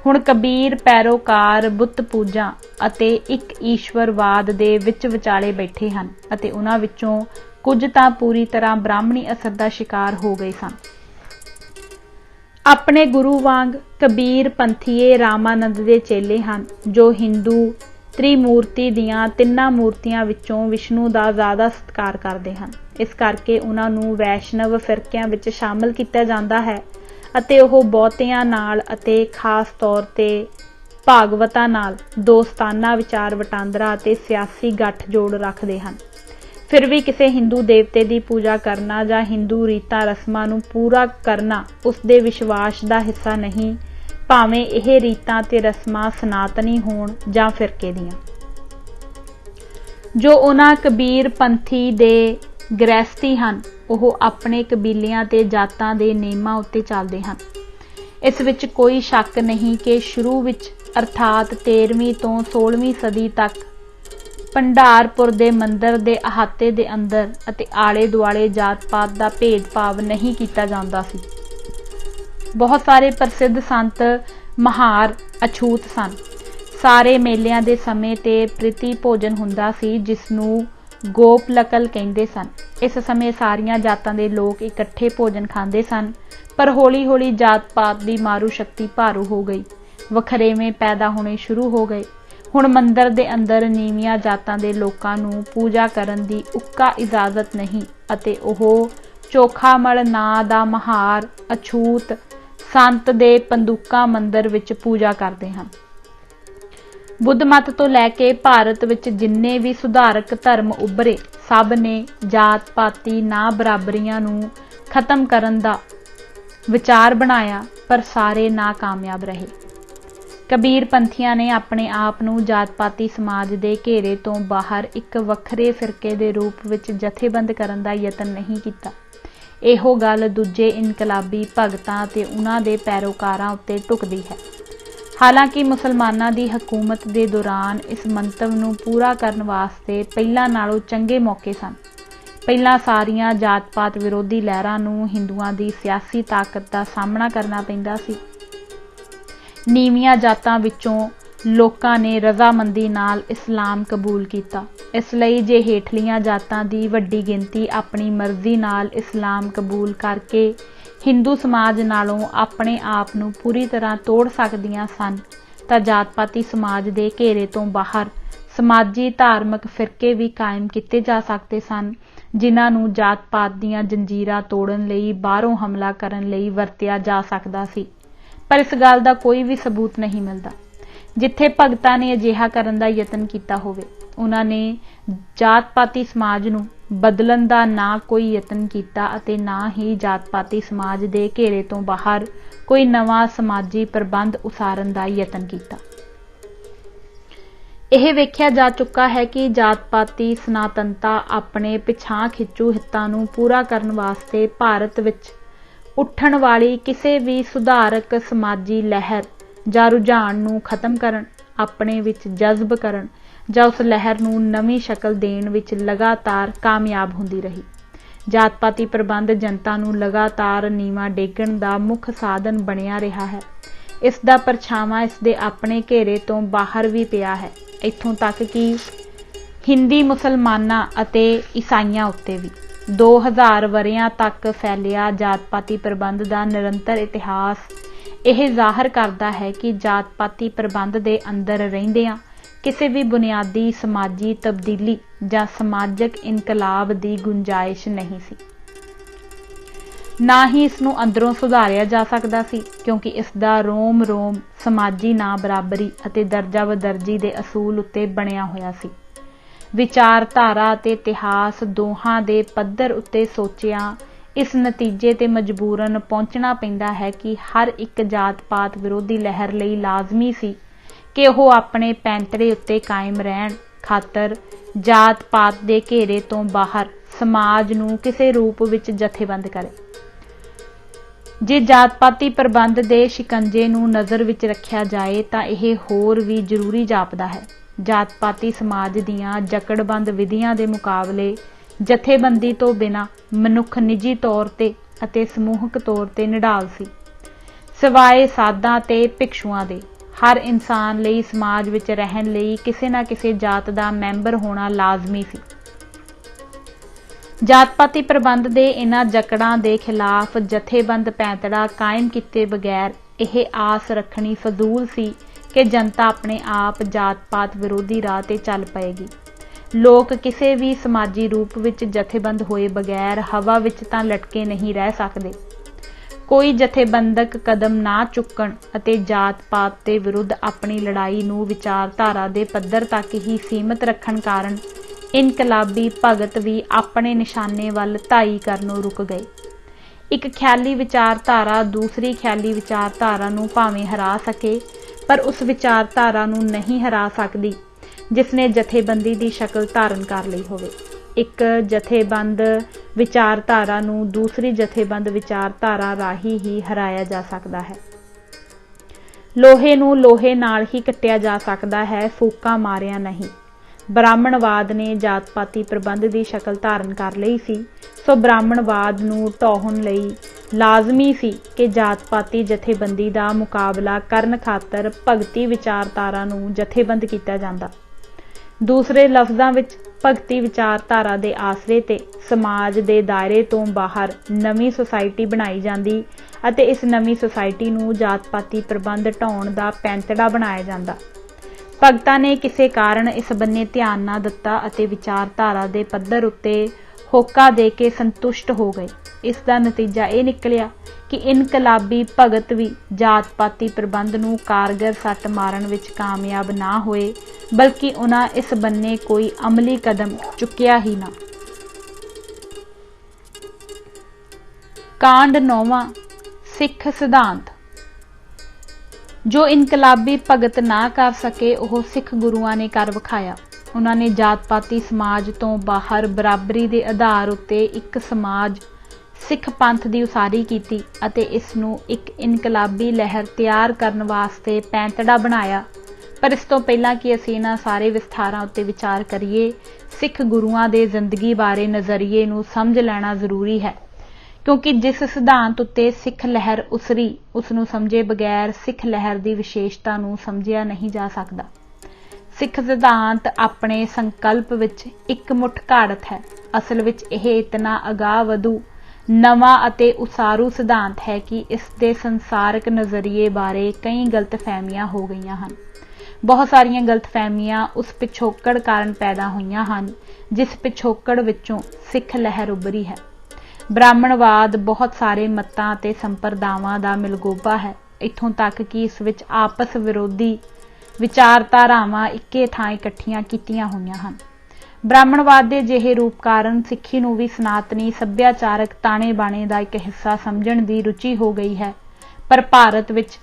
ਹੁਣ ਕਬੀਰ ਪੈਰੋਕਾਰ ਬੁੱਤ ਪੂਜਾ ਅਤੇ ਇੱਕ ਈਸ਼ਵਰਵਾਦ ਦੇ ਵਿੱਚ ਵਿਚਾਲੇ ਬੈਠੇ ਹਨ ਅਤੇ ਉਹਨਾਂ ਵਿੱਚੋਂ ਕੁਝ ਤਾਂ ਪੂਰੀ ਤਰ੍ਹਾਂ ਬ੍ਰਾਹਮਣੀ ਅਸਰ ਦਾ ਸ਼ਿਕਾਰ ਹੋ ਗਏ ਸਨ। ਆਪਣੇ ਗੁਰੂ ਵਾਂਗ ਕਬੀਰ ਪੰਥੀਏ ਰਾਮਾਨੰਦ ਦੇ ਚੇਲੇ ਹਨ, ਜੋ ਹਿੰਦੂ ਤ੍ਰਿਮੂਰਤੀ ਦੀਆਂ ਤਿੰਨਾਂ ਮੂਰਤੀਆਂ ਵਿੱਚੋਂ ਵਿਸ਼ਨੂੰ ਦਾ ਜ਼ਿਆਦਾ ਸਤਿਕਾਰ ਕਰਦੇ ਹਨ। ਇਸ ਕਰਕੇ ਉਹਨਾਂ ਨੂੰ ਵੈਸ਼ਨਵ ਫਿਰਕਿਆਂ ਵਿੱਚ ਸ਼ਾਮਲ ਕੀਤਾ ਜਾਂਦਾ ਹੈ ਅਤੇ ਉਹ ਬਹੁਤਿਆਂ ਨਾਲ ਅਤੇ ਖਾਸ ਤੌਰ ਤੇ ਭਾਗਵਤਾਂ ਨਾਲ ਦੋਸਤਾਨਾ ਵਿਚਾਰ ਵਟਾਂਦਰਾ ਅਤੇ ਸਿਆਸੀ ਗੱਠਜੋੜ ਰੱਖਦੇ ਹਨ। ਫਿਰ ਵੀ ਕਿਸੇ ਹਿੰਦੂ ਦੇਵਤੇ ਦੀ ਪੂਜਾ ਕਰਨਾ ਜਾਂ ਹਿੰਦੂ ਰੀਤਾਂ ਰਸਮਾਂ ਨੂੰ ਪੂਰਾ ਕਰਨਾ ਉਸ ਦੇ ਵਿਸ਼ਵਾਸ ਦਾ ਹਿੱਸਾ ਨਹੀਂ, ਭਾਵੇਂ ਇਹ ਰੀਤਾਂ ਤੇ ਰਸਮਾਂ ਸਨਾਤਨੀ ਹੋਣ ਜਾਂ ਫਿਰਕੇ ਦੀਆਂ। ਜੋ ਉਹਨਾਂ ਕਬੀਰ ਪੰਥੀ ਦੇ ਗ੍ਰਹਿਸਥੀ ਹਨ, ਉਹ ਆਪਣੇ ਕਬੀਲਿਆਂ ਤੇ ਜਾਤਾਂ ਦੇ ਨਿਯਮਾਂ ਉੱਤੇ ਚੱਲਦੇ ਹਨ। ਇਸ ਵਿੱਚ ਕੋਈ ਸ਼ੱਕ ਨਹੀਂ ਕਿ ਸ਼ੁਰੂ ਵਿੱਚ ਅਰਥਾਤ 13ਵੀਂ ਤੋਂ 16ਵੀਂ ਸਦੀ ਤੱਕ ਭੰਡਾਰਪੁਰ ਦੇ ਮੰਦਰ ਦੇ ਅਹਾਤੇ ਦੇ ਅੰਦਰ ਅਤੇ ਆਲੇ ਦੁਆਲੇ ਜਾਤ-ਪਾਤ ਦਾ ਭੇਦਭਾਵ ਨਹੀਂ ਕੀਤਾ ਜਾਂਦਾ ਸੀ। ਬਹੁਤ ਸਾਰੇ ਪ੍ਰਸਿੱਧ ਸੰਤ ਮਹਾਰ ਅਛੂਤ ਸਨ। ਸਾਰੇ ਮੇਲਿਆਂ ਦੇ ਸਮੇਂ ਤੇ ਪ੍ਰੀਤੀ ਭੋਜਨ ਹੁੰਦਾ ਸੀ, ਜਿਸ ਨੂੰ ਗੋਪਲਕਲ ਕਹਿੰਦੇ ਸਨ। ਇਸ ਸਮੇਂ ਸਾਰੀਆਂ ਜਾਤਾਂ ਦੇ ਲੋਕ ਇਕੱਠੇ ਭੋਜਨ ਖਾਂਦੇ ਸਨ, ਪਰ ਹੌਲੀ-ਹੌਲੀ ਜਾਤ-ਪਾਤ ਦੀ ਮਾਰੂ ਸ਼ਕਤੀ ਭਾਰੂ ਹੋ ਗਈ। ਵਖਰੇਵੇਂ ਪੈਦਾ ਹੋਣੇ ਸ਼ੁਰੂ ਹੋ ਗਏ। ਹੁਣ ਮੰਦਰ ਦੇ ਅੰਦਰ ਨੀਵੀਆਂ ਜਾਤਾਂ ਦੇ ਲੋਕਾਂ ਨੂੰ ਪੂਜਾ ਕਰਨ ਦੀ ਉੱਕਾ ਇਜਾਜ਼ਤ ਨਹੀਂ ਅਤੇ ਉਹ ਚੋਖਾਮਲ ਨਾਂ ਦਾ ਮਹਾਰ ਅਛੂਤ ਸੰਤ ਦੇ ਪੰਦੂਕਾ ਮੰਦਰ ਵਿੱਚ ਪੂਜਾ ਕਰਦੇ ਹਨ। ਬੁੱਧ ਮਤ ਤੋਂ ਲੈ ਕੇ ਭਾਰਤ ਵਿੱਚ ਜਿੰਨੇ ਵੀ ਸੁਧਾਰਕ ਧਰਮ ਉੱਭਰੇ, ਸਭ ਨੇ ਜਾਤ ਪਾਤੀ ਨਾ ਬਰਾਬਰੀਆਂ ਨੂੰ ਖਤਮ ਕਰਨ ਦਾ ਵਿਚਾਰ ਬਣਾਇਆ, ਪਰ ਸਾਰੇ ਨਾਕਾਮਯਾਬ ਰਹੇ। ਕਬੀਰ ਪੰਥੀਆਂ ਨੇ ਆਪਣੇ ਆਪ ਨੂੰ ਜਾਤ ਪਾਤੀ ਸਮਾਜ ਦੇ ਘੇਰੇ ਤੋਂ ਬਾਹਰ ਇੱਕ ਵੱਖਰੇ ਫਿਰਕੇ ਦੇ ਰੂਪ ਵਿੱਚ ਜਥੇਬੰਦ ਕਰਨ ਦਾ ਯਤਨ ਨਹੀਂ ਕੀਤਾ। ਇਹੋ ਗੱਲ ਦੂਜੇ ਇਨਕਲਾਬੀ ਭਗਤਾਂ ਤੇ ਉਹਨਾਂ ਦੇ ਪੈਰੋਕਾਰਾਂ ਉੱਤੇ ਢੁਕਦੀ ਹੈ। ਹਾਲਾਂਕਿ ਮੁਸਲਮਾਨਾਂ ਦੀ ਹਕੂਮਤ ਦੇ ਦੌਰਾਨ ਇਸ ਮੰਤਵ ਨੂੰ ਪੂਰਾ ਕਰਨ ਵਾਸਤੇ ਪਹਿਲਾਂ ਨਾਲੋਂ ਚੰਗੇ ਮੌਕੇ ਸਨ। ਪਹਿਲਾਂ ਸਾਰੀਆਂ ਜਾਤ-ਪਾਤ ਵਿਰੋਧੀ ਲਹਿਰਾਂ ਨੂੰ ਹਿੰਦੂਆਂ ਦੀ ਸਿਆਸੀ ਤਾਕਤ ਦਾ ਸਾਹਮਣਾ ਕਰਨਾ ਪੈਂਦਾ ਸੀ। ਨੀਵੀਆਂ ਜਾਤਾਂ ਵਿੱਚੋਂ ਲੋਕਾਂ ਨੇ ਰਜ਼ਾਮੰਦੀ ਨਾਲ ਇਸਲਾਮ ਕਬੂਲ ਕੀਤਾ। ਇਸ ਲਈ ਜੇ ਹੇਠਲੀਆਂ ਜਾਤਾਂ ਦੀ ਵੱਡੀ ਗਿਣਤੀ ਆਪਣੀ ਮਰਜ਼ੀ ਨਾਲ ਇਸਲਾਮ ਕਬੂਲ ਕਰਕੇ ਹਿੰਦੂ ਸਮਾਜ ਨਾਲੋਂ ਆਪਣੇ ਆਪ ਨੂੰ ਪੂਰੀ ਤਰ੍ਹਾਂ ਤੋੜ ਸਕਦੀਆਂ ਸਨ, ਤਾਂ ਜਾਤ-ਪਾਤੀ ਸਮਾਜ ਦੇ ਘੇਰੇ ਤੋਂ ਬਾਹਰ ਸਮਾਜੀ ਧਾਰਮਿਕ ਫਿਰਕੇ ਵੀ ਕਾਇਮ ਕੀਤੇ ਜਾ ਸਕਦੇ ਸਨ, ਜਿਨ੍ਹਾਂ ਨੂੰ ਜਾਤ-ਪਾਤ ਦੀਆਂ ਜੰਜੀਰਾਂ ਤੋੜਨ ਲਈ ਬਾਹਰੋਂ ਹਮਲਾ ਕਰਨ ਲਈ ਵਰਤਿਆ ਜਾ ਸਕਦਾ ਸੀ। ਪਰ ਇਸ ਗੱਲ ਦਾ ਕੋਈ ਵੀ ਸਬੂਤ ਨਹੀਂ ਮਿਲਦਾ। ਜਿੱਥੇ ਭਗਤਾਂ ਨੇ ਅਜਿਹਾ ਕਰਨ ਦਾ ਯਤਨ ਕੀਤਾ ਹੋਵੇ, ਉਹਨਾਂ ਨੇ ਜਾਤ-ਪਾਤੀ ਸਮਾਜ ਨੂੰ ਬਦਲਣ ਦਾ ਨਾ ਕੋਈ ਯਤਨ ਕੀਤਾ ਅਤੇ ਨਾ ਹੀ ਜਾਤ-ਪਾਤੀ ਸਮਾਜ ਦੇ ਘੇਰੇ ਤੋਂ ਬਾਹਰ ਕੋਈ ਨਵਾਂ ਸਮਾਜੀ ਪ੍ਰਬੰਧ ਉਸਾਰਨ ਦਾ ਯਤਨ ਕੀਤਾ। ਇਹ ਵੇਖਿਆ ਜਾ ਚੁੱਕਾ ਹੈ ਕਿ ਜਾਤ-ਪਾਤੀ ਸਨਾਤਨਤਾ ਆਪਣੇ ਪਿਛਾਂਹ ਖਿੱਚੂ ਹਿੱਤਾਂ ਨੂੰ ਪੂਰਾ ਕਰਨ ਵਾਸਤੇ ਭਾਰਤ ਵਿੱਚ ਉੱਠਣ ਵਾਲੀ ਕਿਸੇ ਵੀ ਸੁਧਾਰਕ ਸਮਾਜੀ ਲਹਿਰ ਜਾਂ ਰੁਝਾਨ ਨੂੰ ਖਤਮ ਕਰਨ, ਆਪਣੇ ਵਿੱਚ ਜਜ਼ਬ ਕਰਨ ਜਾਂ ਉਸ ਲਹਿਰ ਨੂੰ ਨਵੀਂ ਸ਼ਕਲ ਦੇਣ ਵਿੱਚ ਲਗਾਤਾਰ ਕਾਮਯਾਬ ਹੁੰਦੀ ਰਹੀ। ਜਾਤ-ਪਾਤੀ ਪ੍ਰਬੰਧ ਜਨਤਾ ਨੂੰ ਲਗਾਤਾਰ ਨੀਵਾਂ ਡੇਗਣ ਦਾ ਮੁੱਖ ਸਾਧਨ ਬਣਿਆ ਰਿਹਾ ਹੈ। ਇਸ ਦਾ ਪਰਛਾਵਾਂ ਇਸ ਦੇ ਆਪਣੇ ਘੇਰੇ ਤੋਂ ਬਾਹਰ ਵੀ ਪਿਆ ਹੈ, ਇੱਥੋਂ ਤੱਕ ਕਿ ਹਿੰਦੀ ਮੁਸਲਮਾਨਾਂ ਅਤੇ ਈਸਾਈਆਂ ਉੱਤੇ ਵੀ। 2000 ਵਰ੍ਹਿਆਂ ਤੱਕ ਫੈਲਿਆ ਜਾਤ-ਪਾਤੀ ਪ੍ਰਬੰਧ ਦਾ ਨਿਰੰਤਰ ਇਤਿਹਾਸ ਇਹ ਜ਼ਾਹਰ ਕਰਦਾ ਹੈ ਕਿ ਜਾਤ-ਪਾਤੀ ਪ੍ਰਬੰਧ ਦੇ ਅੰਦਰ ਰਹਿੰਦਿਆਂ ਕਿਸੇ ਵੀ ਬੁਨਿਆਦੀ ਸਮਾਜੀ ਤਬਦੀਲੀ ਜਾਂ ਸਮਾਜਿਕ ਇਨਕਲਾਬ ਦੀ ਗੁੰਜਾਇਸ਼ ਨਹੀਂ ਸੀ। ਨਾ ਹੀ ਇਸ ਨੂੰ ਅੰਦਰੋਂ ਸੁਧਾਰਿਆ ਜਾ ਸਕਦਾ ਸੀ, ਕਿਉਂਕਿ ਇਸ ਦਾ ਰੋਮ-ਰੋਮ ਸਮਾਜੀ ਨਾ ਬਰਾਬਰੀ ਅਤੇ ਦਰਜਾ ਬਦਰਜੀ ਦੇ ਅਸੂਲ ਉੱਤੇ ਬਣਿਆ ਹੋਇਆ ਸੀ। ਵਿਚਾਰਧਾਰਾ ਅਤੇ ਇਤਿਹਾਸ ਦੋਹਾਂ ਦੇ ਪੱਧਰ ਉੱਤੇ ਸੋਚਿਆ ਇਸ ਨਤੀਜੇ ਤੇ ਮਜਬੂਰਨ ਪਹੁੰਚਣਾ ਪੈਂਦਾ ਹੈ ਕਿ ਹਰ ਇੱਕ ਜਾਤ-ਪਾਤ ਵਿਰੋਧੀ ਲਹਿਰ ਲਈ ਲਾਜ਼ਮੀ ਸੀ ਕਿ ਉਹ ਆਪਣੇ ਪੈਂਤੜੇ ਉੱਤੇ ਕਾਇਮ ਰਹਿਣ ਖਾਤਰ ਜਾਤ-ਪਾਤ ਦੇ ਘੇਰੇ ਤੋਂ ਬਾਹਰ ਸਮਾਜ ਨੂੰ ਕਿਸੇ ਰੂਪ ਵਿੱਚ ਜਥੇਬੰਦ ਕਰੇ। ਜੇ ਜਾਤ-ਪਾਤੀ ਪ੍ਰਬੰਧ ਦੇ ਸ਼ਿਕੰਜੇ ਨੂੰ ਨਜ਼ਰ ਵਿੱਚ ਰੱਖਿਆ ਜਾਏ ਤਾਂ ਇਹ ਹੋਰ ਵੀ ਜ਼ਰੂਰੀ ਜਾਪਦਾ ਹੈ। ਜਾਤ-ਪਾਤੀ ਸਮਾਜ ਦੀਆਂ ਜਕੜਬੰਦ ਵਿਧੀਆਂ ਦੇ ਮੁਕਾਬਲੇ ਜਥੇਬੰਦੀ ਤੋਂ ਬਿਨਾਂ ਮਨੁੱਖ ਨਿੱਜੀ ਤੌਰ ਤੇ ਅਤੇ ਸਮੂਹਕ ਤੌਰ ਤੇ ਨਿਢਾਲ ਸੀ। ਸਿਵਾਏ ਸਾਧਾਂ ਤੇ ਭਿਕਸ਼ੂਆਂ ਦੇ ਹਰ ਇਨਸਾਨ ਲਈ ਸਮਾਜ ਵਿੱਚ ਰਹਿਣ ਲਈ ਕਿਸੇ ਨਾ ਕਿਸੇ ਜਾਤ ਦਾ ਮੈਂਬਰ ਹੋਣਾ ਲਾਜ਼ਮੀ ਸੀ। ਜਾਤ-ਪਾਤੀ ਪ੍ਰਬੰਧ ਦੇ ਇਹਨਾਂ ਜਕੜਾਂ ਦੇ ਖਿਲਾਫ ਜਥੇਬੰਦ ਪੈਂਤੜਾ ਕਾਇਮ ਕੀਤੇ ਬਗੈਰ ਇਹ ਆਸ ਰੱਖਣੀ ਫਜ਼ੂਲ ਸੀ ਕਿ ਜਨਤਾ ਆਪਣੇ ਆਪ ਜਾਤ-ਪਾਤ ਵਿਰੋਧੀ ਰਾਹ ਤੇ ਚੱਲ ਪਏਗੀ। ਲੋਕ ਕਿਸੇ ਵੀ ਸਮਾਜੀ ਰੂਪ ਵਿੱਚ ਜਥੇਬੰਦ ਹੋਏ ਬਗੈਰ ਹਵਾ ਵਿੱਚ ਤਾਂ ਲਟਕੇ ਨਹੀਂ ਰਹਿ ਸਕਦੇ। ਕੋਈ ਜਥੇਬੰਦਕ ਕਦਮ ਨਾ ਚੁੱਕਣ ਅਤੇ ਜਾਤ-ਪਾਤ ਦੇ ਵਿਰੁੱਧ ਆਪਣੀ ਲੜਾਈ ਨੂੰ ਵਿਚਾਰਧਾਰਾ ਦੇ ਪੱਧਰ ਤੱਕ ਹੀ ਸੀਮਿਤ ਰੱਖਣ ਕਾਰਨ ਇਨਕਲਾਬੀ ਭਗਤ ਵੀ ਆਪਣੇ ਨਿਸ਼ਾਨੇ ਵੱਲ ਧਾਈ ਕਰਨੋਂ ਰੁਕ ਗਏ। ਇੱਕ ਖਿਆਲੀ ਵਿਚਾਰਧਾਰਾ ਦੂਸਰੀ ਖਿਆਲੀ ਵਿਚਾਰਧਾਰਾ ਨੂੰ ਭਾਵੇਂ ਹਰਾ ਸਕੇ, ਪਰ ਉਸ ਵਿਚਾਰਧਾਰਾ ਨੂੰ ਨਹੀਂ ਹਰਾ ਸਕਦੀ ਜਿਸ ਨੇ ਜਥੇਬੰਦੀ ਦੀ ਸ਼ਕਲ ਧਾਰਨ ਕਰ ਲਈ ਹੋਵੇ। ਇੱਕ ਜਥੇਬੰਦ ਵਿਚਾਰਧਾਰਾ ਨੂੰ ਦੂਸਰੀ ਜਥੇਬੰਦ ਵਿਚਾਰਧਾਰਾ ਰਾਹੀਂ ਹੀ ਹਰਾਇਆ ਜਾ ਸਕਦਾ ਹੈ। ਲੋਹੇ ਨੂੰ ਲੋਹੇ ਨਾਲ ਹੀ ਕੱਟਿਆ ਜਾ ਸਕਦਾ ਹੈ, ਫੂਕਾਂ ਮਾਰਿਆ ਨਹੀਂ। ਬ੍ਰਾਹਮਣਵਾਦ ਨੇ ਜਾਤ-ਪਾਤੀ ਪ੍ਰਬੰਧ ਦੀ ਸ਼ਕਲ ਧਾਰਨ ਕਰ ਲਈ ਸੀ, ਸੋ ਬ੍ਰਾਹਮਣਵਾਦ ਨੂੰ ਢਾਹੁਣ ਲਈ ਲਾਜ਼ਮੀ ਸੀ ਕਿ ਜਾਤ-ਪਾਤੀ ਜਥੇਬੰਦੀ ਦਾ ਮੁਕਾਬਲਾ ਕਰਨ ਖਾਤਰ ਭਗਤੀ ਵਿਚਾਰਧਾਰਾ ਨੂੰ ਜਥੇਬੰਦ ਕੀਤਾ ਜਾਂਦਾ। ਦੂਸਰੇ ਲਫ਼ਜ਼ਾਂ ਵਿੱਚ ਭਗਤੀ ਵਿਚਾਰਧਾਰਾ ਦੇ ਆਸਰੇ ਤੇ ਸਮਾਜ ਦੇ ਦਾਇਰੇ ਤੋਂ ਬਾਹਰ ਨਵੀਂ ਸੁਸਾਇਟੀ ਬਣਾਈ ਜਾਂਦੀ ਅਤੇ ਇਸ ਨਵੀਂ ਸੁਸਾਇਟੀ ਨੂੰ ਜਾਤ-ਪਾਤੀ ਪ੍ਰਬੰਧ ਢਾਉਣ ਦਾ ਪੈਂਤੜਾ ਬਣਾਇਆ ਜਾਂਦਾ। ਭਗਤਾਂ ਨੇ ਕਿਸੇ ਕਾਰਨ ਇਸ ਬੰਨੇ ਧਿਆਨ ਨਾ ਦਿੱਤਾ ਅਤੇ ਵਿਚਾਰਧਾਰਾ ਦੇ ਪੱਧਰ ਉੱਤੇ ਹੋਕਾ ਦੇ ਕੇ ਸੰਤੁਸ਼ਟ ਹੋ गए। इस दा नतीजा ये निकलिया कि इनकलाबी भगत भी जात पाती प्रबंध नूं कारगर सੱਟ मारन विच कामयाब ना होए, बल्कि उन्हां इस बन्ने कोई अमली कदम चुकिया ही ना। कांड 9वां सिख सिद्धांत। जो इनकलाबी भगत ना कर सके वह सिख गुरुआं ने कर विखाया। उन्होंने जात पाती समाज तो बाहर बराबरी के आधार उत्ते एक समाज सिख पंथ की उसारी की अते इसनूं एक इनकलाबी लहर तैयार करने वास्ते पैंतड़ा बनाया। पर इस तो पहला कि असीं इन्हां सारे विस्तारां उत्ते विचार करिए, सिख गुरुआं दे जिंदगी बारे नज़रिए नूं समझ लेना जरूरी है, क्योंकि जिस सिद्धांत उत्ते सिख लहर उसरी उसनूं समझे बगैर सिख लहर की विशेषता नूं समझिया नहीं जा सकता। सिख सिद्धांत अपने संकल्प विच एक मुठ घाड़त है। असल विच यह इतना अगाह वधू नवां अते उसारू सिद्धांत है कि इस दे संसारक नज़रिए बारे कई गलतफहमियां हो गईयां हन। बहुत सारियां गलतफहमियां उस पिछोकड़ कारण पैदा हुईयां हन जिस पिछोकड़ विचों सिख लहर उभरी है। ब्राह्मणवाद बहुत सारे मतां ते संप्रदावां दा मिलगोबा है, इत्थों तक कि इस विच आपस विरोधी विचारधारावां इक्के थां इकट्ठियां कीतियां होईयां हन। ब्राह्मणवाद के अजिहे रूप कारण सिੱਖੀ नूं भी सनातनी सभ्याचारक ताणे बाणे का एक हिस्सा समझण की रुचि हो गई है। पर भारत विच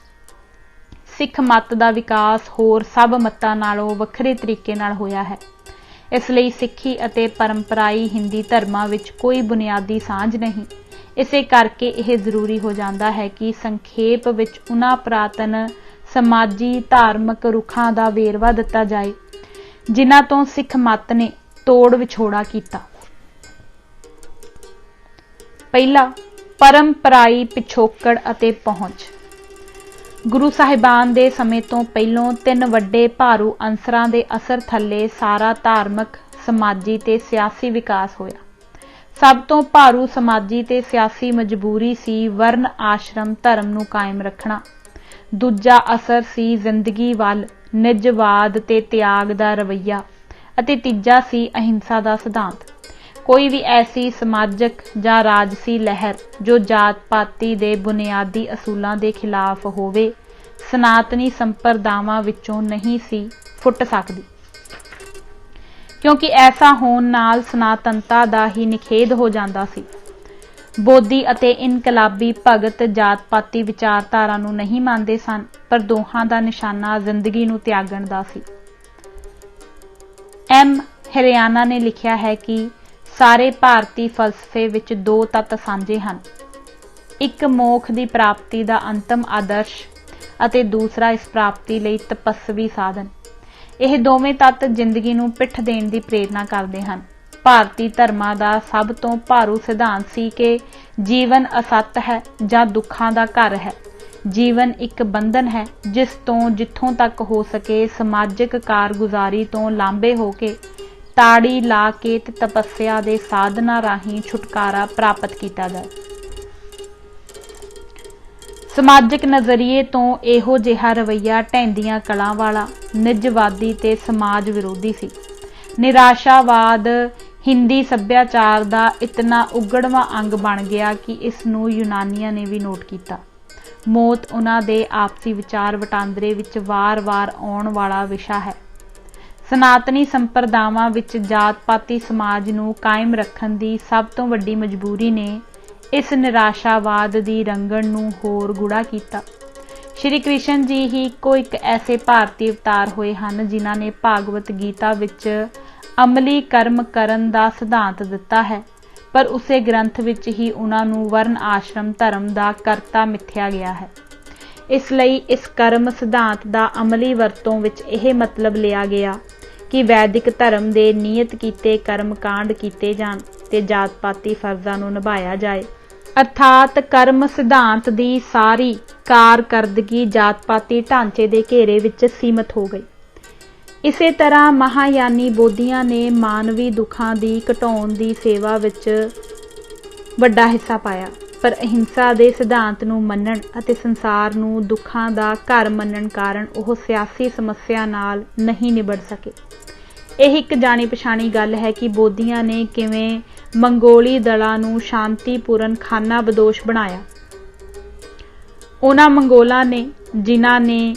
सिख मत का विकास होर सब मतां नालों वखरे तरीके नाल होया है। इसलिए सिੱਖੀ अते परंपराई हिंदी धर्मां विच कोई बुनियादी सांझ नहीं। इसे करके यह जरूरी हो जाता है कि संखेप विच उन्हां पुरातन समाजी धार्मिक रुखां दा वेरवा दिता जाए जिन्हां तों सिख मत ने तोड़ विछोड़ा कीता। पहला, परंपराई पिछोकड़ अते पहुंच। गुरु साहिबान दे समय तो पहलों 3 वड्डे भारू अंसरां दे असर थल्ले सारा धार्मिक समाजी ते सियासी विकास होया। सब तो भारू समाजी ते सियासी मजबूरी सी वर्ण आश्रम धर्म नूं कायम रखना। दूजा असर सी जिंदगी वल निजवाद ते त्याग दा रवैया अते तीजा सी अहिंसा दा सिद्धांत। कोई भी ऐसी समाजक जां राजसी लहर जो जात पाती दे बुनियादी असूलों के खिलाफ होवे सनातनी संप्रदावां विचों नहीं सी फुट सकदी, क्योंकि ऐसा होण नाल सनातनता दा ही निखेध हो जांदा सी। बोधी अते इनकलाबी भगत जात पाती विचारधारा नूं नहीं मानते सन, पर दोहां दा निशाना जिंदगी नूं त्यागण दा सी। एम हरियाणा ने लिखिया है कि सारे भारतीय फलसफे विच 2 तत्त सांझे हन, एक मोख की प्राप्ति का अंतिम आदर्श अते दूसरा इस प्राप्ति लई तपस्वी साधन। यह दोवें तत्त जिंदगी नूं पिठ देण दी प्रेरणा करते हैं। भारतीय धर्मां दा सब तो भारू सिद्धांत सी कि जीवन असत है जां दुखां दा घर है। जीवन एक बंधन है जिस तो जिथों तक हो सके समाजिक कारगुजारी तो लांबे होके ताड़ी ला के ते तपस्या दे साधना राही छुटकारा प्राप्त किया जाए। समाजिक नज़रिए तो इहो जिहा रवैया ढैंदियां कलां वाला निजवादी ते समाज विरोधी सी। निराशावाद हिंदी सभ्याचार का इतना उगड़वां अंग बन गया कि इसनूं यूनानियां ने भी नोट किया। मौत उन्हां दे आपसी विचार वटांदरे विच वार-वार आउण वाला विषा है। सनातनी संप्रदावां विच जात पाती समाज नूं कायम रखण दी सब तो वड्डी मजबूरी ने इस निराशावाद दी रंगण नूं होर गूढ़ा कीता। श्री कृष्ण जी ही को एक ऐसे भारतीय अवतार होए हन जिन्हां ने भागवत गीता विच अमली कर्म करन दा सिद्धांत दिता है, पर उसे ग्रंथ विच ही उन्हां नूं वर्ण आश्रम धर्म दा करता मिथ्या गया है। इसलिए इस कर्म सिद्धांत दा अमली वरतों विच यह मतलब लिया गया कि वैदिक धर्म दे नियत कीते कर्म कांड कीते जाण ते जात पाती फर्जां नूं निभाया जाए। अर्थात कर्म सिद्धांत दी सारी कारकरदगी जात पाती ढांचे दे घेरे विच सीमित हो गई। इसे तरह महायानी बोधियां ने मानवी दुखां दी घटाउण दी सेवा विच वड्डा हिस्सा पाया, पर अहिंसा दे सिद्धांत नूं मन्नण अते संसार नूं दुखां दा घर मन्नण कारण ओह सियासी समस्या नाल नहीं निबड़ सके। यह एक जानी पछाणी गल है कि बोधियां ने किवें ਮੰਗੋਲੀ ਦਲਾਂ ਨੂੰ ਸ਼ਾਂਤੀਪੂਰਨ ਖਾਨਾ ਬਦੋਸ਼ ਬਣਾਇਆ। ਉਹਨਾਂ ਮੰਗੋਲਾਂ ਨੇ ਜਿਨ੍ਹਾਂ ਨੇ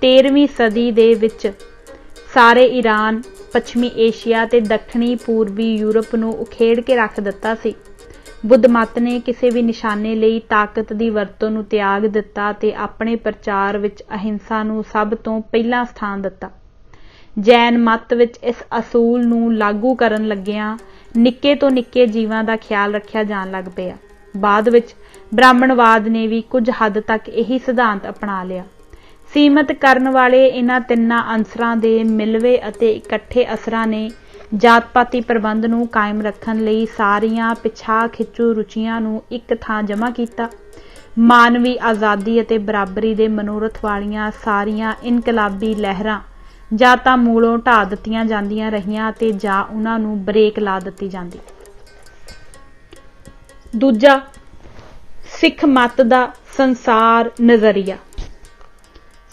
13ਵੀਂ ਸਦੀ ਦੇ ਵਿੱਚ ਸਾਰੇ ਈਰਾਨ, ਪੱਛਮੀ ਏਸ਼ੀਆ ਤੇ ਦੱਖਣੀ ਪੂਰਬੀ ਯੂਰਪ ਨੂੰ ਉਖੇੜ ਕੇ ਰੱਖ ਦਿੱਤਾ ਸੀ। ਬੁੱਧ ਮੱਤ ਨੇ ਕਿਸੇ ਵੀ ਨਿਸ਼ਾਨੇ ਲਈ ਤਾਕਤ ਦੀ ਵਰਤੋਂ ਨੂੰ ਤਿਆਗ ਦਿੱਤਾ ਤੇ ਆਪਣੇ ਪ੍ਰਚਾਰ ਵਿੱਚ ਅਹਿੰਸਾ ਨੂੰ ਸਭ ਤੋਂ ਪਹਿਲਾਂ ਸਥਾਨ ਦਿੱਤਾ। ਜੈਨ ਮੱਤ ਵਿੱਚ ਇਸ ਅਸੂਲ ਨੂੰ ਲਾਗੂ ਕਰਨ ਲੱਗਿਆਂ ਨਿੱਕੇ ਤੋਂ ਨਿੱਕੇ ਜੀਵਾਂ ਦਾ ਖਿਆਲ ਰੱਖਿਆ ਜਾਣ ਲੱਗ ਪਿਆ। ਬਾਅਦ ਵਿੱਚ ਬ੍ਰਾਹਮਣਵਾਦ ਨੇ ਵੀ ਕੁਝ ਹੱਦ ਤੱਕ ਇਹੀ ਸਿਧਾਂਤ ਅਪਣਾ ਲਿਆ। ਸੀਮਤ ਕਰਨ ਵਾਲੇ ਇਹਨਾਂ ਤਿੰਨਾਂ ਅੰਸਰਾਂ ਦੇ ਮਿਲਵੇਂ ਅਤੇ ਇਕੱਠੇ ਅਸਰਾਂ ਨੇ ਜਾਤ-ਪਾਤੀ ਪ੍ਰਬੰਧ ਨੂੰ ਕਾਇਮ ਰੱਖਣ ਲਈ ਸਾਰੀਆਂ ਪਿਛਾਂਹ ਖਿੱਚੂ ਰੁਚੀਆਂ ਨੂੰ ਇੱਕ ਥਾਂ ਜਮ੍ਹਾਂ ਕੀਤਾ। ਮਾਨਵੀ ਆਜ਼ਾਦੀ ਅਤੇ ਬਰਾਬਰੀ ਦੇ ਮਨੋਰਥ ਵਾਲੀਆਂ ਸਾਰੀਆਂ ਇਨਕਲਾਬੀ ਲਹਿਰਾਂ ਜਾਂ ਤਾਂ ਮੂਲੋਂ ਢਾਹ ਦਿੱਤੀਆਂ ਜਾਂਦੀਆਂ ਰਹੀਆਂ ਅਤੇ ਜਾਂ ਉਹਨਾਂ ਨੂੰ ਬ੍ਰੇਕ ਲਾ ਦਿੱਤੀ ਜਾਂਦੀ। ਦੂਜਾ, ਸਿੱਖ ਮੱਤ ਦਾ ਸੰਸਾਰ ਨਜ਼ਰੀਆ।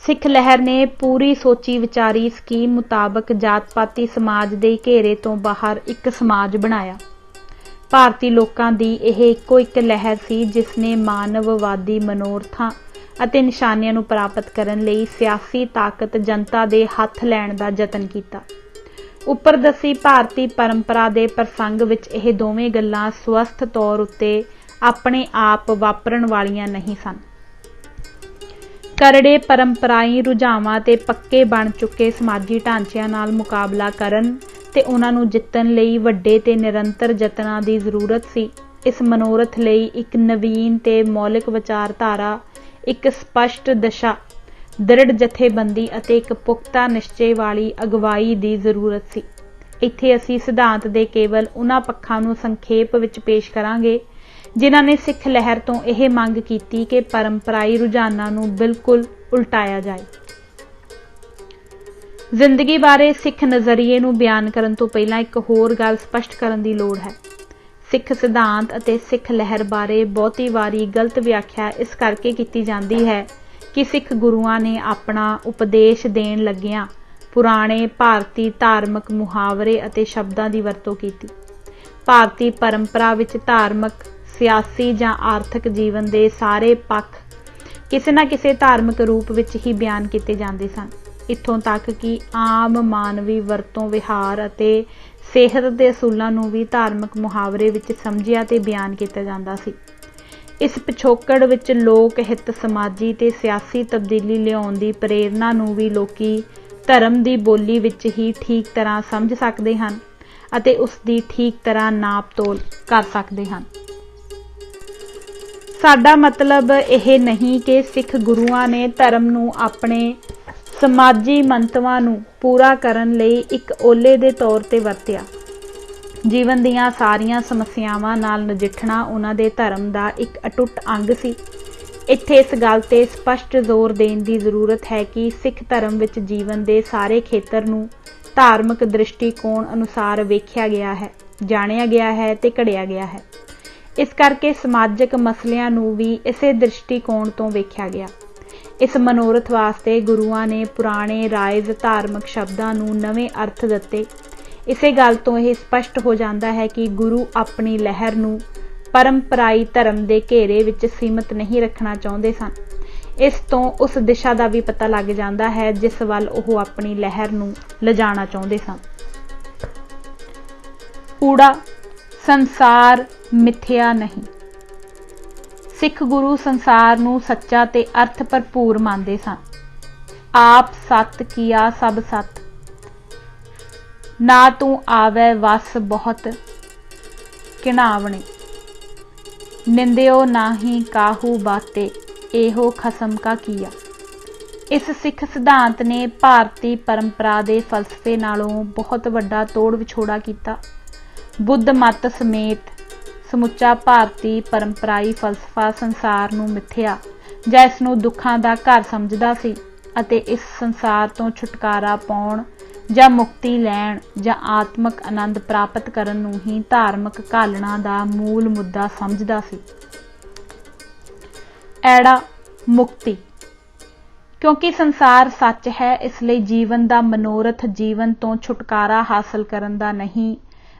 ਸਿੱਖ ਲਹਿਰ ਨੇ ਪੂਰੀ ਸੋਚੀ ਵਿਚਾਰੀ ਸਕੀਮ ਮੁਤਾਬਕ ਜਾਤ-ਪਾਤੀ ਸਮਾਜ ਦੇ ਘੇਰੇ ਤੋਂ ਬਾਹਰ ਇੱਕ ਸਮਾਜ ਬਣਾਇਆ। ਭਾਰਤੀ ਲੋਕਾਂ ਦੀ ਇਹ ਇੱਕੋ ਇੱਕ ਲਹਿਰ ਸੀ ਜਿਸ ਨੇ ਮਾਨਵਵਾਦੀ ਮਨੋਰਥਾਂ ਅਤੇ ਨਿਸ਼ਾਨਿਆਂ ਨੂੰ ਪ੍ਰਾਪਤ ਕਰਨ ਲਈ ਸਿਆਸੀ ਤਾਕਤ ਜਨਤਾ ਦੇ ਹੱਥ ਲੈਣ ਦਾ ਯਤਨ ਕੀਤਾ। ਉੱਪਰ ਦੱਸੀ ਭਾਰਤੀ ਪਰੰਪਰਾ ਦੇ ਪ੍ਰਸੰਗ ਵਿੱਚ ਇਹ ਦੋਵੇਂ ਗੱਲਾਂ ਸਵਸਥ ਤੌਰ ਉੱਤੇ ਆਪਣੇ ਆਪ ਵਾਪਰਨ ਵਾਲੀਆਂ ਨਹੀਂ ਸਨ। ਕਰੜੇ ਪਰੰਪਰਾਈ ਰੁਝਾਵਾਂ ਤੇ ਪੱਕੇ ਬਣ ਚੁੱਕੇ ਸਮਾਜੀ ਢਾਂਚਿਆਂ ਨਾਲ ਮੁਕਾਬਲਾ ਕਰਨ ਤੇ ਉਹਨਾਂ ਨੂੰ ਜਿੱਤਣ ਲਈ ਵੱਡੇ ਤੇ ਨਿਰੰਤਰ ਯਤਨਾਂ ਦੀ ਜ਼ਰੂਰਤ ਸੀ। ਇਸ ਮਨੋਰਥ ਲਈ ਇੱਕ ਨਵੀਨ ਤੇ ਮੌਲਿਕ ਵਿਚਾਰਧਾਰਾ, ਇੱਕ ਸਪਸ਼ਟ ਦਿਸ਼ਾ, ਦ੍ਰਿੜ ਜਥੇਬੰਦੀ ਅਤੇ ਇੱਕ ਪੁਖਤਾ ਨਿਸ਼ਚੇ ਵਾਲੀ ਅਗਵਾਈ ਦੀ ਜ਼ਰੂਰਤ ਸੀ। ਇੱਥੇ ਅਸੀਂ ਸਿਧਾਂਤ ਦੇ ਕੇਵਲ ਉਹਨਾਂ ਪੱਖਾਂ ਨੂੰ ਸੰਖੇਪ ਵਿੱਚ ਪੇਸ਼ ਕਰਾਂਗੇ ਜਿਨ੍ਹਾਂ ਨੇ ਸਿੱਖ ਲਹਿਰ ਤੋਂ ਇਹ ਮੰਗ ਕੀਤੀ ਕਿ ਪਰੰਪਰਾਈ ਰੁਝਾਨਾਂ ਨੂੰ ਬਿਲਕੁਲ ਉਲਟਾਇਆ ਜਾਏ। ਜ਼ਿੰਦਗੀ ਬਾਰੇ ਸਿੱਖ ਨਜ਼ਰੀਏ ਨੂੰ ਬਿਆਨ ਕਰਨ ਤੋਂ ਪਹਿਲਾਂ ਇੱਕ ਹੋਰ ਗੱਲ ਸਪਸ਼ਟ ਕਰਨ ਦੀ ਲੋੜ ਹੈ। ਸਿੱਖ ਸਿਧਾਂਤ ਅਤੇ ਸਿੱਖ ਲਹਿਰ ਬਾਰੇ ਬਹੁਤੀ ਵਾਰੀ ਗਲਤ ਵਿਆਖਿਆ ਇਸ ਕਰਕੇ ਕੀਤੀ ਜਾਂਦੀ ਹੈ ਕਿ ਸਿੱਖ ਗੁਰੂਆਂ ਨੇ ਆਪਣਾ ਉਪਦੇਸ਼ ਦੇਣ ਲੱਗਿਆਂ ਪੁਰਾਣੇ ਭਾਰਤੀ ਧਾਰਮਿਕ ਮੁਹਾਵਰੇ ਅਤੇ ਸ਼ਬਦਾਂ ਦੀ ਵਰਤੋਂ ਕੀਤੀ। ਭਾਰਤੀ ਪਰੰਪਰਾ ਵਿੱਚ ਧਾਰਮਿਕ, ਸਿਆਸੀ ਜਾਂ ਆਰਥਿਕ ਜੀਵਨ ਦੇ ਸਾਰੇ ਪੱਖ ਕਿਸੇ ਨਾ ਕਿਸੇ ਧਾਰਮਿਕ ਰੂਪ ਵਿੱਚ ਹੀ ਬਿਆਨ ਕੀਤੇ ਜਾਂਦੇ ਸਨ। ਇੱਥੋਂ ਤੱਕ ਕਿ ਆਮ ਮਾਨਵੀ ਵਰਤੋਂ, ਵਿਹਾਰ ਅਤੇ ਸਿਹਤ ਦੇ ਅਸੂਲਾਂ ਨੂੰ ਵੀ ਧਾਰਮਿਕ ਮੁਹਾਵਰੇ ਵਿੱਚ ਸਮਝਿਆ ਤੇ ਬਿਆਨ ਕੀਤਾ ਜਾਂਦਾ ਸੀ। ਇਸ ਪਿਛੋਕੜ ਵਿੱਚ ਲੋਕ ਹਿੱਤ, ਸਮਾਜੀ ਤੇ ਸਿਆਸੀ ਤਬਦੀਲੀ ਲਿਆਉਣ ਦੀ ਪ੍ਰੇਰਨਾ ਨੂੰ ਵੀ ਲੋਕੀ ਧਰਮ ਦੀ ਬੋਲੀ ਵਿੱਚ ਹੀ ਠੀਕ ਤਰ੍ਹਾਂ ਸਮਝ ਸਕਦੇ ਹਨ ਅਤੇ ਉਸ ਦੀ ਠੀਕ ਤਰ੍ਹਾਂ ਨਾਪ ਤੋਲ ਕਰ ਸਕਦੇ ਹਨ। ਸਾਡਾ ਮਤਲਬ ਇਹ ਨਹੀਂ ਕਿ ਸਿੱਖ ਗੁਰੂਆਂ ਨੇ ਧਰਮ ਨੂੰ ਆਪਣੇ ਸਮਾਜੀ ਮੰਤਵਾਂ ਨੂੰ ਪੂਰਾ ਕਰਨ ਲਈ ਇੱਕ ਓਲੇ ਦੇ ਤੌਰ ਤੇ ਵਰਤਿਆ। ਜੀਵਨ ਦੀਆਂ ਸਾਰੀਆਂ ਸਮੱਸਿਆਵਾਂ ਨਾਲ ਨਜਿੱਠਣਾ ਉਹਨਾਂ ਦੇ ਧਰਮ ਦਾ ਇੱਕ ਅਟੁੱਟ ਅੰਗ ਸੀ। ਇੱਥੇ ਇਸ ਗੱਲ ਤੇ ਸਪਸ਼ਟ ਜ਼ੋਰ ਦੇਣ ਦੀ ਜ਼ਰੂਰਤ ਹੈ ਕਿ ਸਿੱਖ ਧਰਮ ਵਿੱਚ ਜੀਵਨ ਦੇ ਸਾਰੇ ਖੇਤਰ ਨੂੰ ਧਾਰਮਿਕ ਦ੍ਰਿਸ਼ਟੀਕੋਣ ਅਨੁਸਾਰ ਵੇਖਿਆ ਗਿਆ ਹੈ, ਜਾਣਿਆ ਗਿਆ ਹੈ ਤੇ ਘੜਿਆ ਗਿਆ ਹੈ। ਇਸ ਕਰਕੇ ਸਮਾਜਿਕ ਮਸਲਿਆਂ ਨੂੰ ਵੀ ਇਸੇ ਦ੍ਰਿਸ਼ਟੀਕੋਣ ਤੋਂ ਵੇਖਿਆ ਗਿਆ। ਇਸ ਮਨੋਰਥ ਵਾਸਤੇ ਗੁਰੂਆਂ ਨੇ ਪੁਰਾਣੇ ਰਾਇਜ਼ ਧਾਰਮਿਕ ਸ਼ਬਦਾਂ ਨੂੰ ਨਵੇਂ ਅਰਥ ਦਿੱਤੇ। ਇਸੇ ਗੱਲ ਤੋਂ ਇਹ ਸਪਸ਼ਟ ਹੋ ਜਾਂਦਾ ਹੈ ਕਿ ਗੁਰੂ ਆਪਣੀ ਲਹਿਰ ਨੂੰ ਪਰੰਪਰਾਈ ਧਰਮ ਦੇ ਘੇਰੇ ਵਿੱਚ ਸੀਮਿਤ ਨਹੀਂ ਰੱਖਣਾ ਚਾਹੁੰਦੇ ਸਨ। ਇਸ ਤੋਂ ਉਸ ਦਿਸ਼ਾ ਦਾ ਵੀ ਪਤਾ ਲੱਗ ਜਾਂਦਾ ਹੈ ਜਿਸ ਵੱਲ ਉਹ ਆਪਣੀ ਲਹਿਰ ਨੂੰ ਲਿਜਾਣਾ ਚਾਹੁੰਦੇ ਸਨ। ਊੜਾ, ਸੰਸਾਰ ਮਿਥਿਆ ਨਹੀਂ। ਸਿੱਖ ਗੁਰੂ ਸੰਸਾਰ ਨੂੰ ਸੱਚਾ ਤੇ ਅਰਥ ਭਰਪੂਰ ਮੰਨਦੇ ਸਨ। ਆਪ ਸਤ ਕੀਆ ਸਭ ਸਤ, ਨਾ ਤੂੰ ਆਵੈ ਵਸ ਬਹੁਤ ਘਿਣਾਵਣੇ, ਨਿੰਦਿਓ ਨਾਹੀ ਕਾਹੂ ਬਾਤੇ, ਇਹੋ ਖਸਮ ਕਾ ਕੀਆ। ਇਸ ਸਿੱਖ ਸਿਧਾਂਤ ਨੇ ਭਾਰਤੀ ਪਰੰਪਰਾ ਦੇ ਫਲਸਫੇ ਨਾਲੋਂ ਬਹੁਤ ਵੱਡਾ ਤੋੜ ਵਿਛੋੜਾ ਕੀਤਾ। ਬੁੱਧ ਮੱਤ ਸਮੇਤ ਸਮੁੱਚਾ ਭਾਰਤੀ ਪਰੰਪਰਾਈ ਫਲਸਫਾ ਸੰਸਾਰ ਨੂੰ ਮਿਥਿਆ ਜਾਂ ਇਸ ਨੂੰ ਦੁੱਖਾਂ ਦਾ ਘਰ ਸਮਝਦਾ ਸੀ ਅਤੇ ਇਸ ਸੰਸਾਰ ਤੋਂ ਛੁਟਕਾਰਾ ਪਾਉਣ ਜਾਂ ਮੁਕਤੀ ਲੈਣ ਜਾਂ ਆਤਮਿਕ ਆਨੰਦ ਪ੍ਰਾਪਤ ਕਰਨ ਨੂੰ ਹੀ ਧਾਰਮਿਕ ਘਾਲਣਾ ਦਾ ਮੂਲ ਮੁੱਦਾ ਸਮਝਦਾ ਸੀ। ਐੜਾ, ਮੁਕਤੀ। ਕਿਉਂਕਿ ਸੰਸਾਰ ਸੱਚ ਹੈ, ਇਸ ਲਈ ਜੀਵਨ ਦਾ ਮਨੋਰਥ ਜੀਵਨ ਤੋਂ ਛੁਟਕਾਰਾ ਹਾਸਲ ਕਰਨ ਦਾ ਨਹੀਂ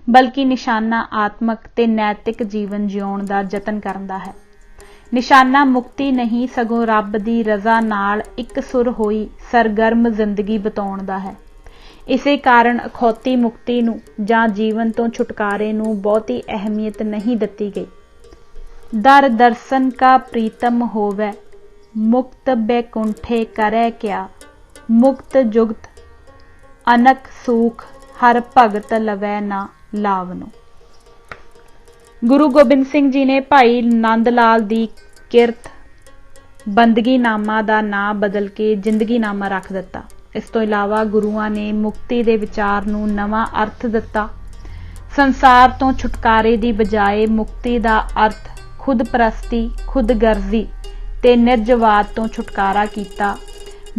ਬਲਕਿ ਨਿਸ਼ਾਨਾ ਆਤਮਕ ਤੇ ਨੈਤਿਕ ਜੀਵਨ ਜਿਉਣ ਦਾ ਯਤਨ ਕਰਨ ਦਾ ਹੈ। ਨਿਸ਼ਾਨਾ ਮੁਕਤੀ ਨਹੀਂ, ਸਗੋਂ ਰੱਬ ਦੀ ਰਜ਼ਾ ਨਾਲ ਇਕਸੁਰ ਹੋਈ ਸਰਗਰਮ ਜ਼ਿੰਦਗੀ ਬਿਤਾਉਣ ਦਾ ਹੈ। ਇਸੇ ਕਾਰਨ ਅਖੌਤੀ ਮੁਕਤੀ ਨੂੰ ਜਾਂ ਜੀਵਨ ਤੋਂ ਛੁਟਕਾਰੇ ਨੂੰ ਬਹੁਤੀ ਅਹਿਮੀਅਤ ਨਹੀਂ ਦਿੱਤੀ ਗਈ। ਦਰ ਦਰਸ਼ਨ ਕਾ ਪ੍ਰੀਤਮ ਹੋਵੇ, ਮੁਕਤ ਬੈਕੁੰਠੇ ਕਰੈ ਕਿਆ, ਮੁਕਤ ਜੁਗਤ ਅਨਕ ਸੂਖ, ਹਰ ਭਗਤ ਲਵੈ ਨਾ ਲਾਵਨੋ। ਗੁਰੂ ਗੋਬਿੰਦ ਸਿੰਘ ਜੀ ਨੇ ਭਾਈ ਨੰਦ ਲਾਲ ਦੀ ਕਿਰਤ ਬੰਦਗੀ ਨਾਮਾ ਦਾ ਨਾਂ ਬਦਲ ਕੇ ਜ਼ਿੰਦਗੀ ਨਾਮਾ ਰੱਖ ਦਿੱਤਾ। ਇਸ ਤੋਂ ਇਲਾਵਾ ਗੁਰੂਆਂ ਨੇ ਮੁਕਤੀ ਦੇ ਵਿਚਾਰ ਨੂੰ ਨਵਾਂ ਅਰਥ ਦਿੱਤਾ। ਸੰਸਾਰ ਤੋਂ ਛੁਟਕਾਰੇ ਦੀ ਬਜਾਏ ਮੁਕਤੀ ਦਾ ਅਰਥ ਖੁਦਪ੍ਰਸਤੀ, ਖੁਦਗਰਜ਼ੀ ਤੇ ਨਿਰਜਵਾਦ ਤੋਂ ਛੁਟਕਾਰਾ ਕੀਤਾ,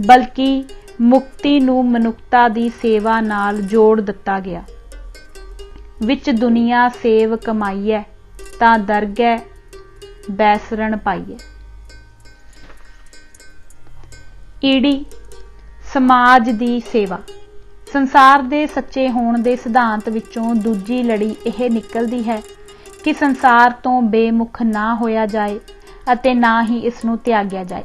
ਬਲਕਿ ਮੁਕਤੀ ਨੂੰ ਮਨੁੱਖਤਾ ਦੀ ਸੇਵਾ ਨਾਲ ਜੋੜ ਦਿੱਤਾ ਗਿਆ। ਵਿੱਚ ਦੁਨੀਆ ਸੇਵ ਕਮਾਈਐ, ਤਾਂ ਦਰਗਹਿ ਬੈਸਰਣ ਪਾਈਐ। ਈੜੀ ਸਮਾਜ ਦੀ ਸੇਵਾ। ਸੰਸਾਰ ਦੇ ਸੱਚੇ ਹੋਣ ਦੇ ਸਿਧਾਂਤ ਵਿੱਚੋਂ ਦੂਜੀ ਲੜੀ ਇਹ ਨਿਕਲਦੀ ਹੈ ਕਿ ਸੰਸਾਰ ਤੋਂ ਬੇਮੁਖ ਨਾ ਹੋਇਆ ਜਾਏ ਅਤੇ ਨਾ ਹੀ ਇਸ ਨੂੰ ਤਿਆਗਿਆ ਜਾਏ।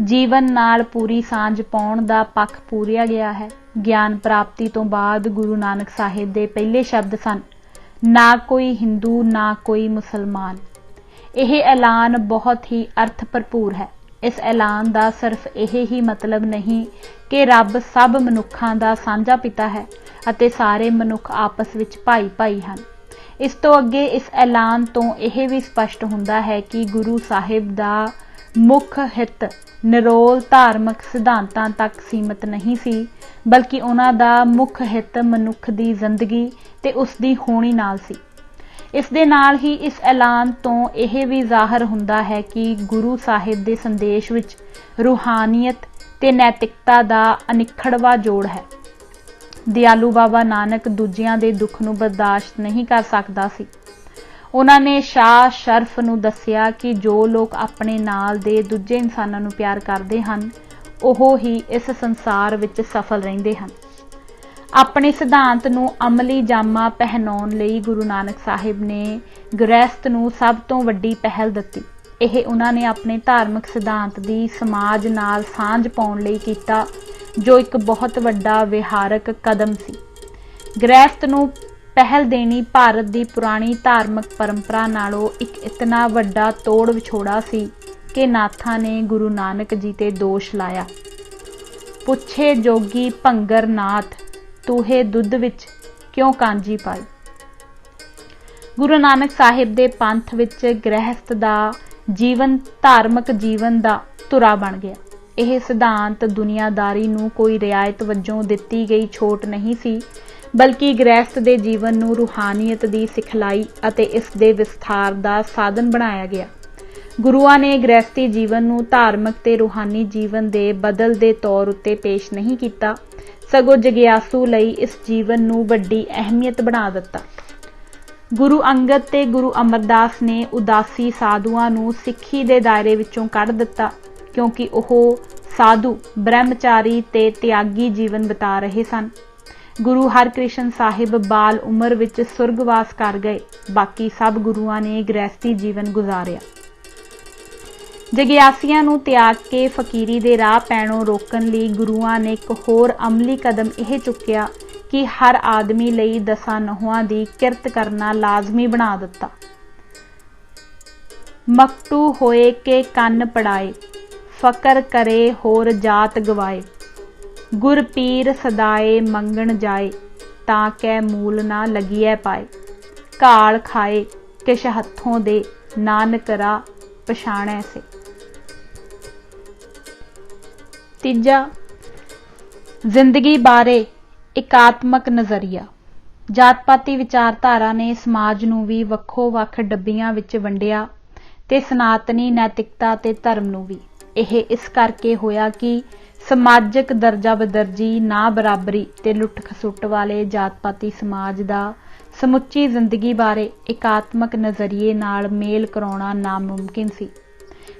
ਜੀਵਨ ਨਾਲ ਪੂਰੀ ਸਾਂਝ ਪਾਉਣ ਦਾ ਪੱਖ ਪੂਰਿਆ ਗਿਆ ਹੈ। ਗਿਆਨ ਪ੍ਰਾਪਤੀ ਤੋਂ ਬਾਅਦ ਗੁਰੂ ਨਾਨਕ ਸਾਹਿਬ ਦੇ ਪਹਿਲੇ ਸ਼ਬਦ ਸਨ, ਨਾ ਕੋਈ ਹਿੰਦੂ ਨਾ ਕੋਈ ਮੁਸਲਮਾਨ। ਇਹ ਐਲਾਨ ਬਹੁਤ ਹੀ ਅਰਥ ਭਰਪੂਰ ਹੈ। ਇਸ ਐਲਾਨ ਦਾ ਸਿਰਫ ਇਹ ਹੀ ਮਤਲਬ ਨਹੀਂ ਕਿ ਰੱਬ ਸਭ ਮਨੁੱਖਾਂ ਦਾ ਸਾਂਝਾ ਪਿਤਾ ਹੈ ਅਤੇ ਸਾਰੇ ਮਨੁੱਖ ਆਪਸ ਵਿੱਚ ਭਾਈ ਭਾਈ ਹਨ। ਇਸ ਤੋਂ ਅੱਗੇ ਇਸ ਐਲਾਨ ਤੋਂ ਇਹ ਵੀ ਸਪਸ਼ਟ ਹੁੰਦਾ ਹੈ ਕਿ ਗੁਰੂ ਸਾਹਿਬ ਦਾ ਮੁੱਖ ਹਿੱਤ ਨਿਰੋਲ ਧਾਰਮਿਕ ਸਿਧਾਂਤਾਂ ਤੱਕ ਸੀਮਿਤ ਨਹੀਂ ਸੀ, ਬਲਕਿ ਉਹਨਾਂ ਦਾ ਮੁੱਖ ਹਿੱਤ ਮਨੁੱਖ ਦੀ ਜ਼ਿੰਦਗੀ ਤੇ ਉਸ ਦੀ ਹੋਣੀ ਨਾਲ ਸੀ। ਇਸ ਦੇ ਨਾਲ ਹੀ ਇਸ ਐਲਾਨ ਤੋਂ ਇਹ ਵੀ ਜ਼ਾਹਰ ਹੁੰਦਾ ਹੈ ਕਿ ਗੁਰੂ ਸਾਹਿਬ ਦੇ ਸੰਦੇਸ਼ ਵਿੱਚ ਰੂਹਾਨੀਅਤ ਤੇ ਨੈਤਿਕਤਾ ਦਾ ਅਨਿੱਖੜਵਾਂ ਜੋੜ ਹੈ। ਦਿਆਲੂ ਬਾਬਾ ਨਾਨਕ ਦੂਜਿਆਂ ਦੇ ਦੁੱਖ ਨੂੰ ਬਰਦਾਸ਼ਤ ਨਹੀਂ ਕਰ ਸਕਦਾ ਸੀ। ਉਹਨਾਂ ਨੇ ਸ਼ਾਹ ਸ਼ਰਫ ਨੂੰ ਦੱਸਿਆ ਕਿ ਜੋ ਲੋਕ ਆਪਣੇ ਨਾਲ ਦੇ ਦੂਜੇ ਇਨਸਾਨਾਂ ਨੂੰ ਪਿਆਰ ਕਰਦੇ ਹਨ, ਉਹ ਹੀ ਇਸ ਸੰਸਾਰ ਵਿੱਚ ਸਫਲ ਰਹਿੰਦੇ ਹਨ। ਆਪਣੇ ਸਿਧਾਂਤ ਨੂੰ ਅਮਲੀ ਜਾਮਾ ਪਹਿਨਾਉਣ ਲਈ ਗੁਰੂ ਨਾਨਕ ਸਾਹਿਬ ਨੇ ਗ੍ਰਹਿਸਥ ਨੂੰ ਸਭ ਤੋਂ ਵੱਡੀ ਪਹਿਲ ਦਿੱਤੀ। ਇਹ ਉਹਨਾਂ ਨੇ ਆਪਣੇ ਧਾਰਮਿਕ ਸਿਧਾਂਤ ਦੀ ਸਮਾਜ ਨਾਲ ਸਾਂਝ ਪਾਉਣ ਲਈ ਕੀਤਾ, ਜੋ ਇੱਕ ਬਹੁਤ ਵੱਡਾ ਵਿਹਾਰਕ ਕਦਮ ਸੀ। ਗ੍ਰਹਿਸਥ ਨੂੰ ਪਹਿਲ ਦੇਣੀ ਭਾਰਤ ਦੀ ਪੁਰਾਣੀ ਧਾਰਮਿਕ ਪਰੰਪਰਾ ਨਾਲੋਂ ਇੱਕ ਇਤਨਾ ਵੱਡਾ ਤੋੜ ਵਿਛੋੜਾ ਸੀ ਕਿ ਨਾਥਾਂ ਨੇ ਗੁਰੂ ਨਾਨਕ ਜੀ ਤੇ ਦੋਸ਼ ਲਾਇਆ। ਪੁੱਛੇ ਜੋਗੀ ਭੰਗਰ ਨਾਥ, ਤੂਹੇ ਦੁੱਧ ਵਿੱਚ ਕਿਉਂ ਕਾਂਜੀ ਪਾਈ। ਗੁਰੂ ਨਾਨਕ ਸਾਹਿਬ ਦੇ ਪੰਥ ਵਿੱਚ ਗ੍ਰਹਿਸਥ ਦਾ ਜੀਵਨ ਧਾਰਮਿਕ ਜੀਵਨ ਦਾ ਧੁਰਾ ਬਣ ਗਿਆ। ਇਹ ਸਿਧਾਂਤ ਦੁਨੀਆਦਾਰੀ ਨੂੰ ਕੋਈ ਰਿਆਇਤ ਵਜੋਂ ਦਿੱਤੀ ਗਈ ਛੋਟ ਨਹੀਂ ਸੀ, ਬਲਕਿ ਗ੍ਰਹਿਸਥ ਦੇ ਜੀਵਨ ਨੂੰ ਰੂਹਾਨੀਅਤ ਦੀ ਸਿਖਲਾਈ ਅਤੇ ਇਸ ਦੇ ਵਿਸਥਾਰ ਦਾ ਸਾਧਨ ਬਣਾਇਆ ਗਿਆ। ਗੁਰੂਆਂ ਨੇ ਗ੍ਰਹਿਸਥੀ ਜੀਵਨ ਨੂੰ ਧਾਰਮਿਕ ਤੇ ਰੂਹਾਨੀ ਜੀਵਨ ਦੇ ਬਦਲ ਦੇ ਤੌਰ ਉੱਤੇ ਪੇਸ਼ ਨਹੀਂ ਕੀਤਾ, ਸਗੋਂ ਜਗਿਆਸੂ ਲਈ ਇਸ ਜੀਵਨ ਨੂੰ ਵੱਡੀ ਅਹਿਮੀਅਤ ਬਣਾ ਦਿੱਤਾ। ਗੁਰੂ ਅੰਗਦ ਤੇ ਗੁਰੂ ਅਮਰਦਾਸ ਨੇ ਉਦਾਸੀ ਸਾਧੂਆਂ ਨੂੰ ਸਿੱਖੀ ਦੇ ਦਾਇਰੇ ਵਿੱਚੋਂ ਕੱਢ ਦਿੱਤਾ, ਕਿਉਂਕਿ ਉਹ ਸਾਧੂ ਬ੍ਰਹਮਚਾਰੀ ਤੇ ਤਿਆਗੀ ਜੀਵਨ ਬਿਤਾ ਰਹੇ ਸਨ। ਗੁਰੂ ਹਰਕ੍ਰਿਸ਼ਨ ਸਾਹਿਬ ਬਾਲ ਉਮਰ ਵਿੱਚ ਸੁਰਗਵਾਸ ਕਰ ਗਏ। ਬਾਕੀ ਸਭ ਗੁਰੂਆਂ ਨੇ ਗ੍ਰਹਿਸਥੀ ਜੀਵਨ ਗੁਜ਼ਾਰਿਆ। ਜਗਿਆਸੀਆਂ ਨੂੰ ਤਿਆਗ ਕੇ ਫਕੀਰੀ ਦੇ ਰਾਹ ਪੈਣੋਂ ਰੋਕਣ ਲਈ ਗੁਰੂਆਂ ਨੇ ਇੱਕ ਹੋਰ ਅਮਲੀ ਕਦਮ ਇਹ ਚੁੱਕਿਆ ਕਿ ਹਰ ਆਦਮੀ ਲਈ 10 ਨਹੁੰਆਂ ਦੀ ਕਿਰਤ ਕਰਨਾ ਲਾਜ਼ਮੀ ਬਣਾ ਦਿੱਤਾ। ਮਕਟੂ ਹੋਏ ਕੇ ਕੰਨ ਪੜਾਏ, ਫਕਰ ਕਰੇ ਹੋਰ ਜਾਤ ਗਵਾਏ, ਗੁਰ ਪੀਰ ਸਦਾਏ ਮੰਗਣ ਜਾਏ, ਤਾਂ ਕੈ ਮੂਲ ਨਾ ਲਗੀਐ ਪਾਏ, ਘਾਲ ਖਾਏ ਕਿਛ ਹੱਥੋਂ ਦੇ, ਨਾਨਕ ਰਾਹ ਪਛਾਣੈ ਸੇ। ਤੀਜਾ, ਜ਼ਿੰਦਗੀ ਬਾਰੇ ਇਕਾਤਮਕ ਨਜ਼ਰੀਆ। ਜਾਤ-ਪਾਤੀ ਵਿਚਾਰਧਾਰਾ ਨੇ ਸਮਾਜ ਨੂੰ ਵੀ ਵੱਖੋ-ਵੱਖ ਡੱਬੀਆਂ ਵਿੱਚ ਵੰਡਿਆ ਤੇ ਸਨਾਤਨੀ ਨੈਤਿਕਤਾ ਤੇ ਧਰਮ ਨੂੰ ਵੀ। ਇਹ ਇਸ ਕਰਕੇ ਹੋਇਆ ਕਿ ਸਮਾਜਿਕ ਦਰਜਾ ਬਦਰਜੀ, ਨਾ ਬਰਾਬਰੀ ਤੇ ਲੁੱਟ ਖਸੁੱਟ ਵਾਲੇ ਜਾਤ-ਪਾਤੀ ਸਮਾਜ ਦਾ ਸਮੁੱਚੀ ਜ਼ਿੰਦਗੀ ਬਾਰੇ ਇਕਾਤਮਕ ਨਜ਼ਰੀਏ ਨਾਲ ਮੇਲ ਕਰਾਉਣਾ ਨਾਮੁਮਕਿਨ ਸੀ।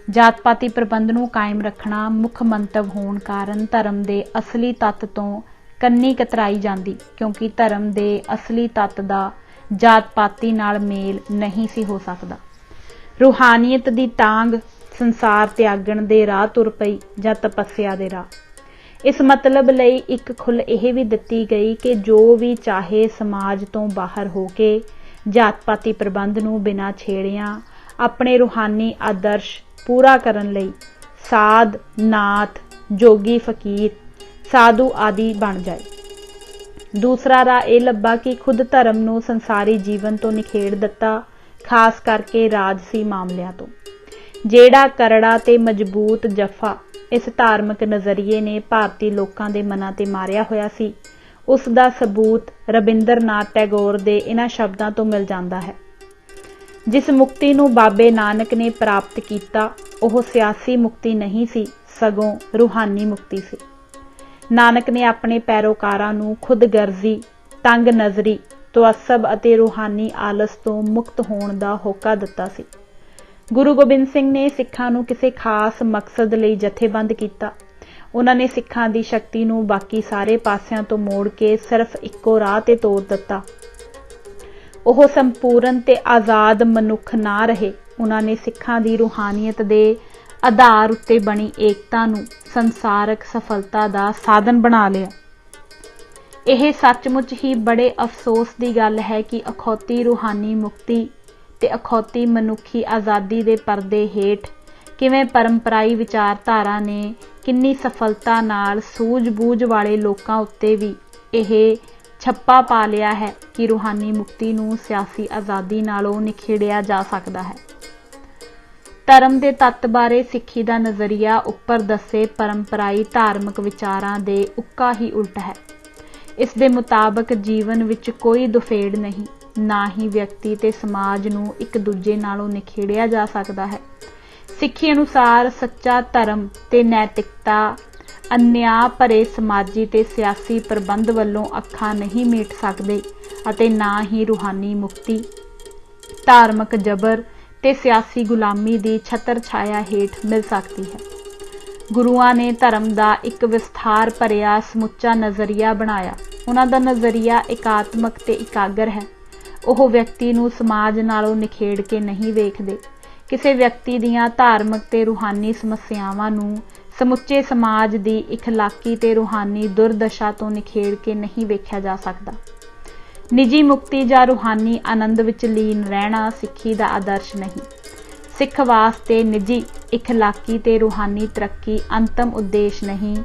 ਜਾਤ-ਪਾਤੀ ਪ੍ਰਬੰਧ ਨੂੰ ਕਾਇਮ ਰੱਖਣਾ ਮੁੱਖ ਮੰਤਵ ਹੋਣ ਕਾਰਨ ਧਰਮ ਦੇ ਅਸਲੀ ਤੱਤ ਤੋਂ ਕੰਨੀ ਕਤਰਾਈ ਜਾਂਦੀ, ਕਿਉਂਕਿ ਧਰਮ ਦੇ ਅਸਲੀ ਤੱਤ ਦਾ ਜਾਤ ਪਾਤੀ ਨਾਲ ਮੇਲ ਨਹੀਂ ਸੀ ਹੋ ਸਕਦਾ। ਰੂਹਾਨੀਅਤ ਦੀ ਤਾਂਘ ਸੰਸਾਰ ਤਿਆਗਣ ਦੇ ਰਾਹ ਤੁਰ ਪਈ ਜਾਂ ਤਪੱਸਿਆ ਦੇ ਰਾਹ। ਇਸ ਮਤਲਬ ਲਈ ਇੱਕ ਖੁੱਲ੍ਹ ਇਹ ਵੀ ਦਿੱਤੀ ਗਈ ਕਿ ਜੋ ਵੀ ਚਾਹੇ ਸਮਾਜ ਤੋਂ ਬਾਹਰ ਹੋ ਕੇ ਜਾਤ ਪਾਤੀ ਪ੍ਰਬੰਧ ਨੂੰ ਬਿਨਾਂ ਛੇੜਿਆਂ ਆਪਣੇ ਰੂਹਾਨੀ ਆਦਰਸ਼ ਪੂਰਾ ਕਰਨ ਲਈ ਸਾਧ, ਨਾਥ, ਜੋਗੀ, ਫਕੀਰ, ਸਾਧੂ ਆਦਿ ਬਣ ਜਾਏ। ਦੂਸਰਾ ਰਾਹ ਇਹ ਲੱਭਾ ਕਿ ਖੁਦ ਧਰਮ ਨੂੰ ਸੰਸਾਰੀ ਜੀਵਨ ਤੋਂ ਨਿਖੇੜ ਦਿੱਤਾ, ਖਾਸ ਕਰਕੇ ਰਾਜਸੀ ਮਾਮਲਿਆਂ ਤੋਂ। ਜਿਹੜਾ ਕਰੜਾ ਤੇ ਮਜ਼ਬੂਤ ਜੱਫਾ ਇਸ ਧਾਰਮਿਕ ਨਜ਼ਰੀਏ ਨੇ ਭਾਰਤੀ ਲੋਕਾਂ ਦੇ ਮਨਾਂ ਤੇ ਮਾਰਿਆ ਹੋਇਆ ਸੀ, ਉਸ ਦਾ ਸਬੂਤ ਰਬਿੰਦਰਨਾਥ ਟੈਗੋਰ ਦੇ ਇਹਨਾਂ ਸ਼ਬਦਾਂ ਤੋਂ ਮਿਲ ਜਾਂਦਾ ਹੈ। ਜਿਸ ਮੁਕਤੀ ਨੂੰ ਬਾਬੇ ਨਾਨਕ ਨੇ ਪ੍ਰਾਪਤ ਕੀਤਾ ਉਹ ਸਿਆਸੀ ਮੁਕਤੀ ਨਹੀਂ ਸੀ, ਸਗੋਂ ਰੂਹਾਨੀ ਮੁਕਤੀ ਸੀ। ਨਾਨਕ ਨੇ ਆਪਣੇ ਪੈਰੋਕਾਰਾਂ ਨੂੰ ਖੁਦਗਰਜ਼ੀ, ਤੰਗ ਨਜ਼ਰੀ, ਤੁਅੱਸਬ ਅਤੇ ਰੂਹਾਨੀ ਆਲਸ ਤੋਂ ਮੁਕਤ ਹੋਣ ਦਾ ਹੋਕਾ ਦਿੱਤਾ ਸੀ। ਗੁਰੂ ਗੋਬਿੰਦ ਸਿੰਘ ਨੇ ਸਿੱਖਾਂ ਨੂੰ ਕਿਸੇ ਖਾਸ ਮਕਸਦ ਲਈ ਜਥੇਬੰਦ ਕੀਤਾ। ਉਹਨਾਂ ਨੇ ਸਿੱਖਾਂ ਦੀ ਸ਼ਕਤੀ ਨੂੰ ਬਾਕੀ ਸਾਰੇ ਪਾਸਿਆਂ ਤੋਂ ਮੋੜ ਕੇ ਸਿਰਫ ਇੱਕੋ ਰਾਹ ਤੇ ਤੋਰ ਦਿੱਤਾ। ਉਹ ਸੰਪੂਰਨ ਤੇ ਆਜ਼ਾਦ ਮਨੁੱਖ ਨਾ ਰਹੇ। ਉਹਨਾਂ ਨੇ ਸਿੱਖਾਂ ਦੀ ਰੂਹਾਨੀਅਤ ਦੇ ਆਧਾਰ ਉੱਤੇ ਬਣੀ ਏਕਤਾ ਨੂੰ ਸੰਸਾਰਕ ਸਫਲਤਾ ਦਾ ਸਾਧਨ ਬਣਾ ਲਿਆ। ਇਹ ਸੱਚਮੁੱਚ ਹੀ ਬੜੇ ਅਫਸੋਸ ਦੀ ਗੱਲ ਹੈ ਕਿ ਅਖੌਤੀ ਰੂਹਾਨੀ ਮੁਕਤੀ ਤੇ ਅਖੌਤੀ ਮਨੁੱਖੀ ਆਜ਼ਾਦੀ ਦੇ ਪਰਦੇ ਹੇਠ ਕਿਵੇਂ ਪਰੰਪਰਾਈ ਵਿਚਾਰਧਾਰਾ ਨੇ ਕਿੰਨੀ ਸਫਲਤਾ ਨਾਲ ਸੂਝ-ਬੂਝ ਵਾਲੇ ਲੋਕਾਂ ਉੱਤੇ ਵੀ ਇਹ ਛੱਪਾ ਪਾ ਲਿਆ ਹੈ ਕਿ ਰੂਹਾਨੀ ਮੁਕਤੀ ਨੂੰ ਸਿਆਸੀ ਆਜ਼ਾਦੀ ਨਾਲੋਂ ਨਿਖੇੜਿਆ ਜਾ ਸਕਦਾ ਹੈ। ਧਰਮ ਦੇ ਤੱਤ ਬਾਰੇ ਸਿੱਖੀ ਦਾ ਨਜ਼ਰੀਆ ਉੱਪਰ ਦੱਸੇ ਪਰੰਪਰਾਈ ਧਾਰਮਿਕ ਵਿਚਾਰਾਂ ਦੇ ਉੱਕਾ ਹੀ ਉਲਟ ਹੈ। ਇਸ ਦੇ ਮੁਤਾਬਕ ਜੀਵਨ ਵਿੱਚ ਕੋਈ ਦੁਫੇੜ ਨਹੀਂ, ਨਾ ਹੀ ਵਿਅਕਤੀ ਤੇ ਸਮਾਜ ਨੂੰ ਇੱਕ ਦੂਜੇ ਨਾਲੋਂ ਨਿਖੇੜਿਆ ਜਾ ਸਕਦਾ ਹੈ। ਸਿੱਖੀ ਅਨੁਸਾਰ ਸੱਚਾ ਧਰਮ ਤੇ ਨੈਤਿਕਤਾ ਅਨਿਆਂ ਭਰੇ ਸਮਾਜੀ ਤੇ ਸਿਆਸੀ ਪ੍ਰਬੰਧ ਵੱਲੋਂ ਅੱਖਾਂ ਨਹੀਂ ਮੀਟ ਸਕਦੇ ਅਤੇ ਨਾ ਹੀ ਰੂਹਾਨੀ ਮੁਕਤੀ ਧਾਰਮਿਕ ਜਬਰ ਤੇ ਸਿਆਸੀ ਗੁਲਾਮੀ ਦੀ ਛਤਰ ਛਾਇਆ ਹੇਠ ਮਿਲ ਸਕਦੀ ਹੈ। ਗੁਰੂਆਂ ਨੇ ਧਰਮ ਦਾ ਇੱਕ ਵਿਸਥਾਰ ਭਰਿਆ ਸਮੁੱਚਾ ਨਜ਼ਰੀਆ ਬਣਾਇਆ। ਉਹਨਾਂ ਦਾ ਨਜ਼ਰੀਆ ਇਕਾਤਮਕ ਤੇ ਇਕਾਗਰ ਹੈ। ਉਹ ਵਿਅਕਤੀ ਨੂੰ ਸਮਾਜ ਨਾਲੋਂ ਨਿਖੇੜ ਕੇ ਨਹੀਂ ਵੇਖਦੇ। ਕਿਸੇ ਵਿਅਕਤੀ ਦੀਆਂ ਧਾਰਮਿਕ ਤੇ ਰੂਹਾਨੀ ਸਮੱਸਿਆਵਾਂ ਨੂੰ ਸਮੁੱਚੇ ਸਮਾਜ ਦੀ ਇਖਲਾਕੀ ਤੇ ਰੂਹਾਨੀ ਦੁਰਦਸ਼ਾ ਤੋਂ ਨਿਖੇੜ ਕੇ ਨਹੀਂ ਵੇਖਿਆ ਜਾ ਸਕਦਾ। ਨਿੱਜੀ ਮੁਕਤੀ ਜਾਂ ਰੂਹਾਨੀ ਆਨੰਦ ਵਿੱਚ ਲੀਨ ਰਹਿਣਾ ਸਿੱਖੀ ਦਾ ਆਦਰਸ਼ ਨਹੀਂ। ਸਿੱਖ ਵਾਸਤੇ ਨਿੱਜੀ, ਇਖਲਾਕੀ ਤੇ ਰੂਹਾਨੀ ਤਰੱਕੀ ਅੰਤਮ ਉਦੇਸ਼ ਨਹੀਂ,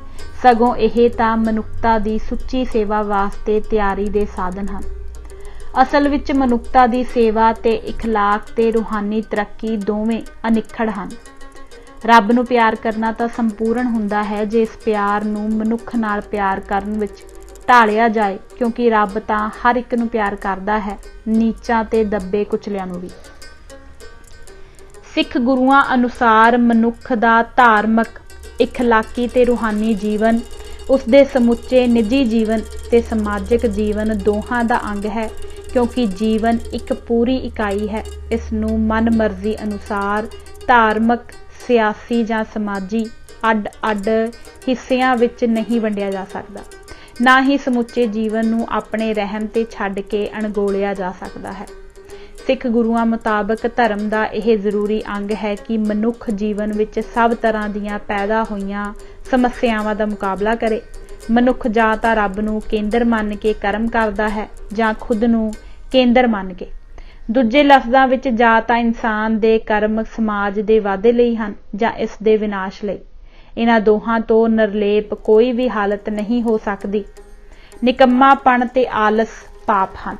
ਸਗੋਂ ਇਹ ਤਾਂ ਮਨੁੱਖਤਾ ਦੀ ਸੁੱਚੀ ਸੇਵਾ ਵਾਸਤੇ ਤਿਆਰੀ ਦੇ ਸਾਧਨ ਹਨ। ਅਸਲ ਵਿੱਚ ਮਨੁੱਖਤਾ ਦੀ ਸੇਵਾ ਤੇ ਇਖਲਾਕ ਤੇ ਰੂਹਾਨੀ ਤਰੱਕੀ ਦੋਵੇਂ ਅਨਿੱਖੜ ਹਨ। ਰੱਬ ਨੂੰ ਪਿਆਰ ਕਰਨਾ ਤਾਂ ਸੰਪੂਰਨ ਹੁੰਦਾ ਹੈ ਜੇ ਇਸ ਪਿਆਰ ਨੂੰ ਮਨੁੱਖ ਨਾਲ ਪਿਆਰ ਕਰਨ ਵਿੱਚ ਢਾਲਿਆ ਜਾਏ, ਕਿਉਂਕਿ ਰੱਬ ਤਾਂ ਹਰ ਇੱਕ ਨੂੰ ਪਿਆਰ ਕਰਦਾ ਹੈ, ਨੀਚਾਂ ਤੇ ਦੱਬੇ ਕੁਚਲਿਆਂ ਨੂੰ ਵੀ। ਸਿੱਖ ਗੁਰੂਆਂ ਅਨੁਸਾਰ ਮਨੁੱਖ ਦਾ ਧਾਰਮਿਕ, ਇਖਲਾਕੀ ਤੇ ਰੂਹਾਨੀ ਜੀਵਨ ਉਸਦੇ ਸਮੁੱਚੇ ਨਿੱਜੀ ਜੀਵਨ ਤੇ ਸਮਾਜਿਕ ਜੀਵਨ ਦੋਹਾਂ ਦਾ ਅੰਗ ਹੈ, ਕਿਉਂਕਿ ਜੀਵਨ ਇੱਕ ਪੂਰੀ ਇਕਾਈ ਹੈ। ਇਸ ਨੂੰ ਮਨ ਮਰਜ਼ੀ ਅਨੁਸਾਰ ਧਾਰਮਿਕ, ਸਿਆਸੀ ਜਾਂ ਸਮਾਜੀ ਅੱਡ-ਅੱਡ ਹਿੱਸਿਆਂ ਵਿੱਚ ਨਹੀਂ ਵੰਡਿਆ ਜਾ ਸਕਦਾ। ਨਾ ਹੀ ਸਮੁੱਚੇ ਜੀਵਨ ਨੂੰ ਆਪਣੇ ਰਹਿਮ ਤੇ ਛੱਡ ਕੇ ਅਣਗੌਲਿਆ ਜਾ ਸਕਦਾ ਹੈ। ਸਿੱਖ ਗੁਰੂਆਂ ਮੁਤਾਬਕ ਧਰਮ ਦਾ ਇਹ ਜ਼ਰੂਰੀ ਅੰਗ ਹੈ ਕਿ ਮਨੁੱਖ ਜੀਵਨ ਵਿੱਚ ਸਭ ਤਰ੍ਹਾਂ ਦੀਆਂ ਪੈਦਾ ਹੋਈਆਂ ਸਮੱਸਿਆਵਾਂ ਦਾ ਮੁਕਾਬਲਾ ਕਰੇ। ਮਨੁੱਖ ਜਾਂ ਤਾਂ ਰੱਬ ਨੂੰ ਕੇਂਦਰ ਮੰਨ ਕੇ ਕਰਮ ਕਰਦਾ ਹੈ ਜਾਂ ਖੁਦ ਨੂੰ ਕੇਂਦਰ ਮੰਨ ਕੇ। ਦੂਜੇ ਲਫ਼ਜ਼ਾਂ ਵਿੱਚ ਜਾਂ ਤਾਂ ਇਨਸਾਨ ਦੇ ਕਰਮ ਸਮਾਜ ਦੇ ਵਾਧੇ ਲਈ ਹਨ ਜਾਂ ਇਸ ਦੇ ਵਿਨਾਸ਼ ਲਈ। ਇਹਨਾਂ ਦੋਹਾਂ ਤੋਂ ਨਿਰਲੇਪ ਕੋਈ ਵੀ ਹਾਲਤ ਨਹੀਂ ਹੋ ਸਕਦੀ। ਨਿਕੰਮਾਪਣ ਤੇ ਆਲਸ ਪਾਪ ਹਨ।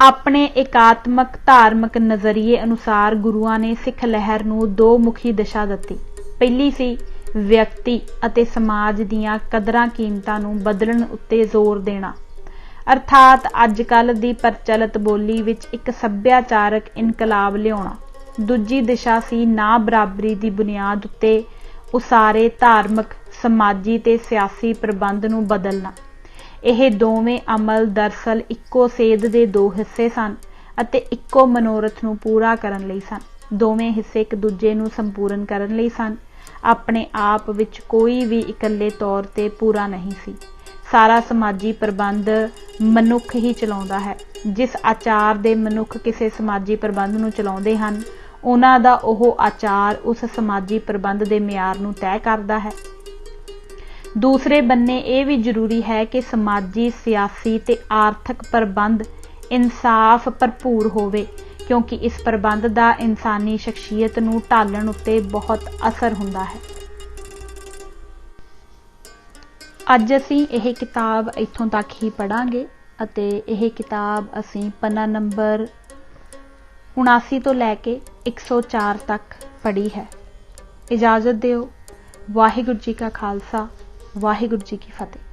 ਆਪਣੇ ਇਕਾਤਮਕ ਧਾਰਮਿਕ ਨਜ਼ਰੀਏ ਅਨੁਸਾਰ ਗੁਰੂਆਂ ਨੇ ਸਿੱਖ ਲਹਿਰ ਨੂੰ ਦੋ ਮੁਖੀ ਦਿਸ਼ਾ ਦਿੱਤੀ। ਪਹਿਲੀ ਸੀ ਵਿਅਕਤੀ ਅਤੇ ਸਮਾਜ ਦੀਆਂ ਕਦਰਾਂ ਕੀਮਤਾਂ ਨੂੰ ਬਦਲਣ ਉੱਤੇ ਜ਼ੋਰ ਦੇਣਾ, ਅਰਥਾਤ ਅੱਜ ਕੱਲ੍ਹ ਦੀ ਪ੍ਰਚਲਿਤ ਬੋਲੀ ਵਿੱਚ ਇੱਕ ਸੱਭਿਆਚਾਰਕ ਇਨਕਲਾਬ ਲਿਆਉਣਾ। ਦੂਜੀ ਦਿਸ਼ਾ ਸੀ ਨਾ ਬਰਾਬਰੀ ਦੀ ਬੁਨਿਆਦ ਉੱਤੇ ਉਸਾਰੇ ਧਾਰਮਿਕ, ਸਮਾਜੀ ਤੇ ਸਿਆਸੀ ਪ੍ਰਬੰਧ ਨੂੰ ਬਦਲਣਾ। ਇਹ ਦੋਵੇਂ ਅਮਲ ਦਰਅਸਲ ਇੱਕੋ ਸੇਧ ਦੇ ਦੋ ਹਿੱਸੇ ਸਨ ਅਤੇ ਇੱਕੋ ਮਨੋਰਥ ਨੂੰ ਪੂਰਾ ਕਰਨ ਲਈ ਸਨ। ਦੋਵੇਂ ਹਿੱਸੇ ਇੱਕ ਦੂਜੇ ਨੂੰ ਸੰਪੂਰਨ ਕਰਨ ਲਈ ਸਨ। ਆਪਣੇ ਆਪ ਵਿੱਚ ਕੋਈ ਵੀ ਇਕੱਲੇ ਤੌਰ ਤੇ ਪੂਰਾ ਨਹੀਂ ਸੀ। ਸਾਰਾ ਸਮਾਜੀ ਪ੍ਰਬੰਧ ਮਨੁੱਖ ਹੀ ਚਲਾਉਂਦਾ ਹੈ। ਜਿਸ ਆਚਾਰ ਦੇ ਮਨੁੱਖ ਕਿਸੇ ਸਮਾਜੀ ਪ੍ਰਬੰਧ ਨੂੰ ਚਲਾਉਂਦੇ ਹਨ, ਉਹਨਾਂ ਦਾ ਉਹ ਆਚਾਰ ਉਸ ਸਮਾਜੀ ਪ੍ਰਬੰਧ ਦੇ ਮਿਆਰ ਨੂੰ ਤੈਅ ਕਰਦਾ ਹੈ। ਦੂਸਰੇ ਬੰਨੇ ਇਹ ਵੀ ਜ਼ਰੂਰੀ ਹੈ ਕਿ ਸਮਾਜੀ, ਸਿਆਸੀ ਤੇ ਆਰਥਿਕ ਪ੍ਰਬੰਧ ਇਨਸਾਫ ਭਰਪੂਰ ਹੋਵੇ, ਕਿਉਂਕਿ ਇਸ ਪ੍ਰਬੰਧ ਦਾ ਇਨਸਾਨੀ ਸ਼ਖਸੀਅਤ ਨੂੰ ਢਾਲਣ ਉੱਤੇ ਬਹੁਤ ਅਸਰ ਹੁੰਦਾ ਹੈ। ਅੱਜ ਅਸੀਂ ਇਹ ਕਿਤਾਬ ਇੱਥੋਂ ਤੱਕ ਹੀ ਪੜ੍ਹਾਂਗੇ ਅਤੇ ਇਹ ਕਿਤਾਬ ਅਸੀਂ ਪੰਨਾ ਨੰਬਰ 79 ਤੋਂ ਲੈ ਕੇ 104 ਤੱਕ ਪੜ੍ਹੀ ਹੈ। ਇਜਾਜ਼ਤ ਦਿਓ। ਵਾਹਿਗੁਰੂ ਜੀ ਕਾ ਖਾਲਸਾ, ਵਾਹਿਗੁਰੂ ਜੀ ਕੀ ਫਤਿਹ।